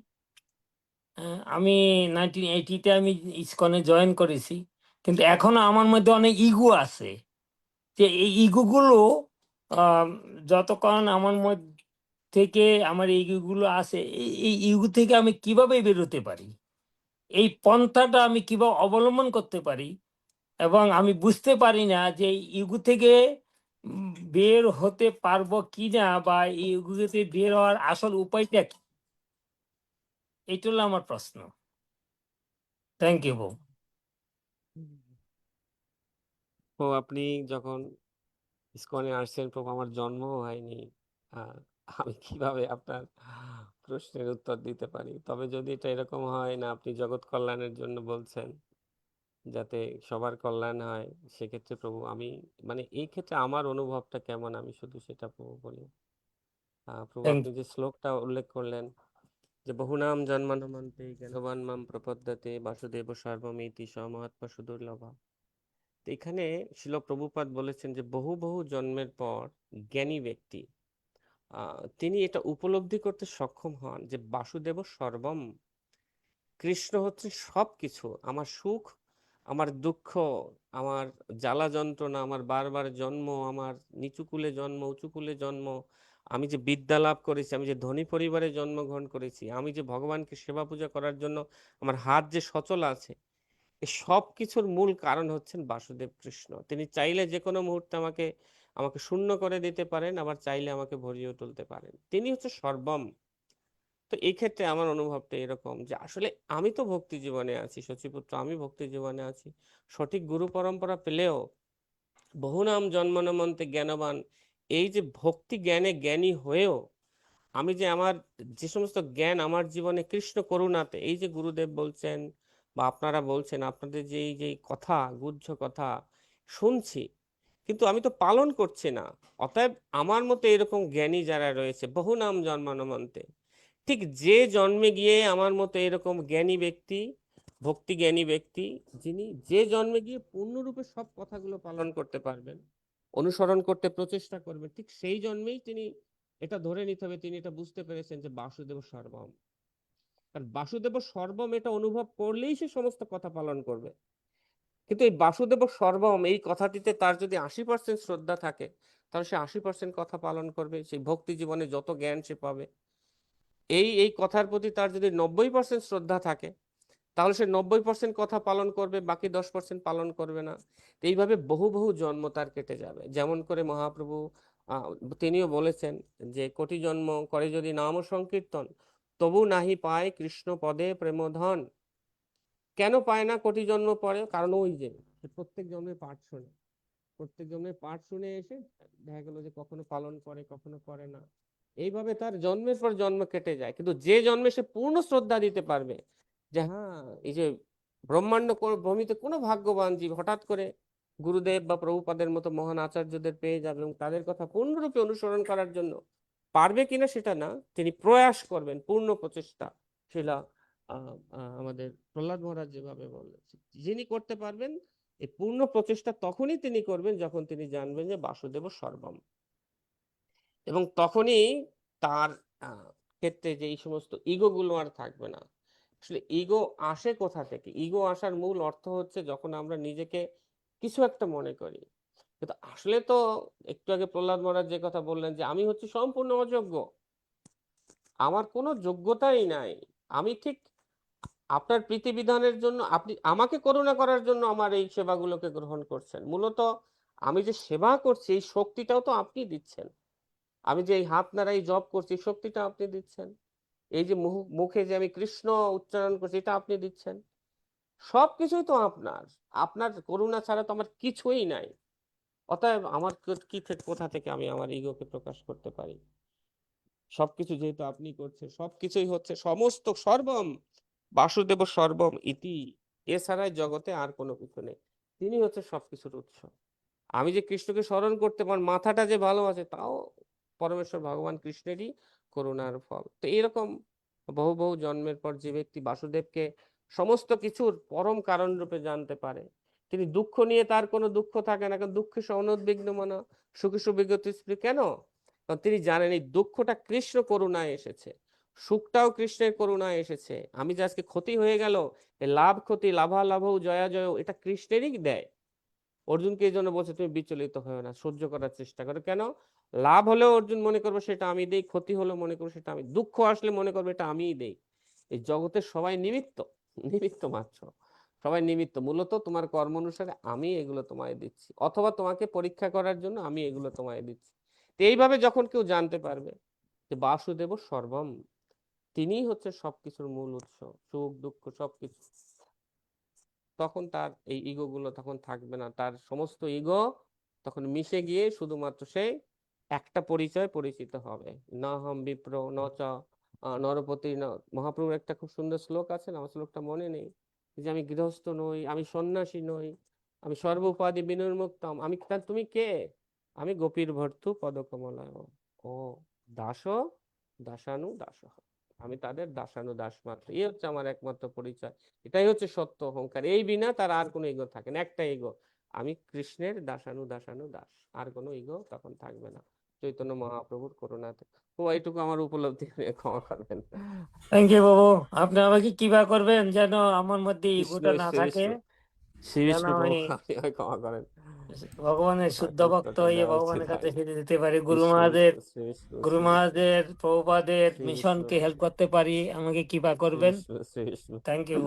আমি 1980-তে আমি ইসকনে জয়েন করেছি, কিন্তু এখনো আমার মধ্যে অনেক ইগো আছে। যে এই ইগোগুলো যতক্ষণ আমার মধ্যে থেকে আমার এই ইগোগুলো আছে, এই ইগো থেকে আমি কিভাবে বেরোতে পারি, এই পন্থাটা আমি কিভাবে অবলম্বন করতে পারি, এবং আমি বুঝতে পারি না যে ইগো থেকে বের হতে পারবো কিনা, বা এই ইগো থেকে বের হওয়ার আসল উপায়টা কি, এইটা হলো আমার প্রশ্ন। থ্যাংক ইউ বউ।
তো আপনি যখন ইসকনে আসছেন প্রভু, আমার জন্মও হয়নি, আহ, আমি কিভাবে আপনার প্রশ্নের উত্তর দিতে পারি? তবে যদি এটা এরকম হয় না আপনি জগৎ কল্যাণের জন্য বলছেন, যাতে সবার কল্যাণ হয়, সেক্ষেত্রে প্রভু আমি মানে এই ক্ষেত্রে আমার অনুভবটা কেমন আমি শুধু সেটা প্রভু বলি। প্রভু
থ্যাংক
আপনি যে শ্লোকটা উল্লেখ করলেন যে বহুনাম জন্মানমন্তে জ্ঞানবান মাম প্রপদ্যতে বাসুদেব সর্বমিতি সমহাত্মা সুদুর্লভ। তো এখানে শিল প্রভুপাদ বলেছেন যে বহু বহু জন্মের পর জ্ঞানী ব্যক্তি তিনি এটা উপলব্ধি করতে সক্ষম হন যে বাসুদেব সর্বম, কৃষ্ণ হচ্ছে সবকিছু, আমার সুখ আমার দুঃখ, আমার জ্বালা যন্ত্রণা, আমার বারবার জন্ম, আমার নিচু কুলে জন্ম, উঁচু কুলে জন্ম, আমি যে বিদ্যা লাভ করেছি, আমি যে ধনী পরিবারে জন্মগ্রহণ করেছি, আমি যে ভগবানকে সেবা পূজা করার জন্য আমার হাত যে সচল আছে, এই সব কিছুর মূল কারণ হচ্ছেন বাসুদেব কৃষ্ণ। তিনি চাইলে যে কোনো মুহূর্তে আমাকে আমাকে শূন্য করে দিতে পারেন, আবার চাইলে আমাকে ভরিয়েও তুলতে পারেন। তিনি হচ্ছে সর্বম। তো এই ক্ষেত্রে আমার অনুভবটা এরকম যে আসলে আমি তো ভক্তি জীবনে আছি শচীপুত্র, আমি ভক্তি জীবনে আছি, সঠিক গুরু পরম্পরা পেলেও বহু নাম জন্মনমন্তে জ্ঞানবান, এই যে ভক্তি জ্ঞানে জ্ঞানী হয়েও আমি যে আমার যে সমস্ত জ্ঞান আমার জীবনে কৃষ্ণ করুণাতে, এই যে গুরুদেব বলছেন বা আপনারা বলছেন, আপনাদের যে এই যে কথা গুহ্য কথা শুনছি, কিন্তু আমি তো পালন করছি না। অতএব আমার মতো এরকম জ্ঞানী যারা রয়েছে বহু নাম জন্মানমন্তে, ঠিক যে জন্মে গিয়ে আমার মতো এরকম জ্ঞানী ব্যক্তি, ভক্তি জ্ঞানী ব্যক্তি, যিনি যে জন্মে গিয়ে পূর্ণরূপে সব কথাগুলো পালন করতে পারবেন, অনুসরণ করতে প্রচেষ্টা করবেন, ঠিক সেই জন্মেই তিনি এটা ধরে নিতে হবে, তিনি এটা বুঝতে পেরেছেন যে বাসুদেব সর্বম। কারণ বাসুদেব সর্বম এটা অনুভব করলেই সে সমস্ত কথা পালন করবে। কিন্তু এই বাসুদেব সর্বম এই কথাটিতে তার যদি 80% শ্রদ্ধা থাকে, তাহলে সে 80% কথা পালন করবে। সেই ভক্তি জীবনে যত জ্ঞান সে পাবে, এই এই কথার প্রতি তার যদি 90% শ্রদ্ধা থাকে, তাহলে সে 90% কথা পালন করবে, বাকি 10% পালন করবে না। এইভাবে বহু বহু জন্ম তার কেটে যাবে। যেমন করে মহাপ্রভু আহ, তিনিও বলেছেন যে কোটি জন্ম করে যদি নাম সংকীর্তন, তবু নাহি পায় কৃষ্ণ পদে প্রেমধন। কেন পায় না কোটি জন্ম পরে? কারণ ওই যে সে প্রত্যেক জন্মে পাঠ শোনে, প্রত্যেক জন্মে পাঠ শুনে এসে দেখা গেল যে কখনো পালন করে, কখনো করে না। এইভাবে তার জন্মের পর জন্ম কেটে যায়। কিন্তু যে জন্মে সে পূর্ণ শ্রদ্ধা দিতে পারবে যে হ্যাঁ, এই যে ব্রহ্মাণ্ড ভূমিতে কোনো ভাগ্যবান জীব হঠাৎ করে গুরুদেব বা প্রভুপাদের মতো মহান আচার্যদের পেয়ে যাবে এবং তাদের কথা পূর্ণরূপে অনুসরণ করার জন্য পারবে কিনা সেটা না, তিনি প্রয়াস করবেন, পূর্ণ প্রচেষ্টা। সেটা আমাদের প্রহ্লাদ মহারাজ যেভাবে বললেন, যিনি করতে পারবেন এই পূর্ণ প্রচেষ্টা তখনই তিনি করবেন যখন তিনি জানবেন যে বাসুদেব সর্বম। এবং তখনই তার ক্ষেত্রে যে এই সমস্ত ইগো গুলো আর থাকবে না। আসলে ইগো আসে কোথা থেকে? ইগো আসার মূল অর্থ হচ্ছে যখন আমরা নিজেকে কিছু একটা মনে করি। কিন্তু আসলে তো একটু আগে প্রহ্লাদ মহারাজ যে কথা বললেন যে আমি হচ্ছি সম্পূর্ণ অযোগ্য, আমার কোনো যোগ্যতাই নাই, আমি ঠিক আপনার প্রীতিবিধানের জন্য আপনি আমাকে করুণা করার জন্য আমার এই সেবাগুলোকে গ্রহণ করছেন। মূলত আমি যে সেবা করছি এই শক্তিটাও তো আপনি দিচ্ছেন। আমি যে এই হাত নাড়াই জপ করছি এই শক্তিটা আপনি দিচ্ছেন। এই যে মুখে যে আমি কৃষ্ণ উচ্চারণ করছি এটা আপনি দিচ্ছেন। সবকিছুই তো আপনার, আপনার করুণা ছাড়া তো আমার কিছুই নাই। অতএব আমার কি থেকে কোথা থেকে আমি আমার ইগোকে প্রকাশ করতে পারি? সবকিছু যেহেতু আপনি করছেন, সবকিছুই হচ্ছে সমস্ত সর্বম বাসুদেব সর্বম ইতি, এছাড়াই জগতে আর কোনো কিছু নেই। তিনি হচ্ছে সবকিছুর উৎস। আমি যে কৃষ্ণকে স্মরণ করতে পার, মাথাটা যে ভালো আছে, তাও পরমেশ্বর ভগবান কৃষ্ণেরই করুণার ফল। তো এরকম বহু বহু জন্মের পর যে ব্যক্তি বাসুদেবকে সমস্ত কিছুর পরম কারণ রূপে জানতে পারে, তিনি দুঃখ নিয়ে তার কোনো দুঃখ থাকে না। কারণ দুঃখে সে অনউদ্বিগ্ন মনা, সুখে সুবিগত স্ত্রী। কেন? কারণ তিনি জানেন এই দুঃখটা কৃষ্ণ করুণায় এসেছে, সুখটাও কৃষ্ণের করুণায় এসেছে। আমি যে আজকে ক্ষতি হয়ে গেল, এই লাভ ক্ষতি লাভালাভ জয়া জয়, এটা কৃষ্ণেরই দেয়। অর্জুনকে এই জন্য বলছে তুমি বিচলিত হয়েও না, সহ্য করার চেষ্টা করো। কেন? লাভ হলেও অর্জুন মনে করবে সেটা আমি দেই, ক্ষতি হলেও মনে করবে সেটা আমি, দুঃখ আসলে মনে করবে এটা আমিই দেই। এই জগতের সবাই নিমিত্ত, নিমিত্ত মাত্র, সবাই নিমিত্ত। মূলত তোমার কর্ম অনুসারে আমি এগুলো তোমায় দিচ্ছি, অথবা তোমাকে পরীক্ষা করার জন্য আমি এগুলো তোমায় দিচ্ছি। তো এইভাবে যখন কেউ জানতে পারবে যে বাসুদেব সর্বম, তিনিই হচ্ছে সবকিছুর মূল উৎস, সুখ দুঃখ সবকিছু, তখন তার এই ইগো গুলো তখন থাকবে না। তার সমস্ত ইগো তখন মিশে গিয়ে শুধুমাত্র সে একটা পরিচয় পরিচিত হবে, না হম বিপ্র ন চ নরপতি ন। মহাপ্রভুর একটা খুব সুন্দর শ্লোক আছে না, আমার শ্লোকটা মনে নেই, যে আমি গৃহস্থ নই, আমি সন্ন্যাসী নই, আমি সর্ব উপাধি বিনির্মুক্তম, আমি তুমি কে? আমি গোপীর ভর্তু পদকমলায়, ও দাস দাসানু দাস, আমি তাদের দাসানু দাস মাত্র। এই হচ্ছে আমার একমাত্র পরিচয়, এটাই হচ্ছে সত্য অহংকার। এই বিনা তার আর কোনো ইগো থাকে না, একটা ইগো, আমি কৃষ্ণের দাসানু দাসানু দাস, আর কোনো ইগো তখন থাকবে না চৈতন্য মহাপ্রভুর করুণাতে। ও এইটুকু আমার উপলব্ধি, ক্ষমা করবেন।
থ্যাংক ইউ বাবু। আপনি আমাকে কিবা করবেন যেন আমার মধ্যে
কৃষ্ণ
ইগোটা না
ঈশ্বর
থাকে।
ঈশ্বর। শ্রী
যেন
বিষ্ণু
আমি
প্রভু আপনি আমায় ক্ষমা করেন।
ভগবানের শুদ্ধ
হয়তো
ভক্ত
উত্তরটা
হয়ে
দেওয়া উচিত
ভগবানের কাছে
হয়নি।
ফিরে যেতে পারি, গুরু
বিষ্ণু
মহারাজের
বিষ্ণু শ্রী বিষ্ণু
গুরু
শ্রী বিষ্ণু
মহারাজের প্রভুপাদের
শ্রী বিষ্ণু
মিশনকে হেল্প করতে পারি, আমাকে কৃপা
শ্রী
করবেন।
বিষ্ণু শ্রী বিষ্ণু।
Thank you.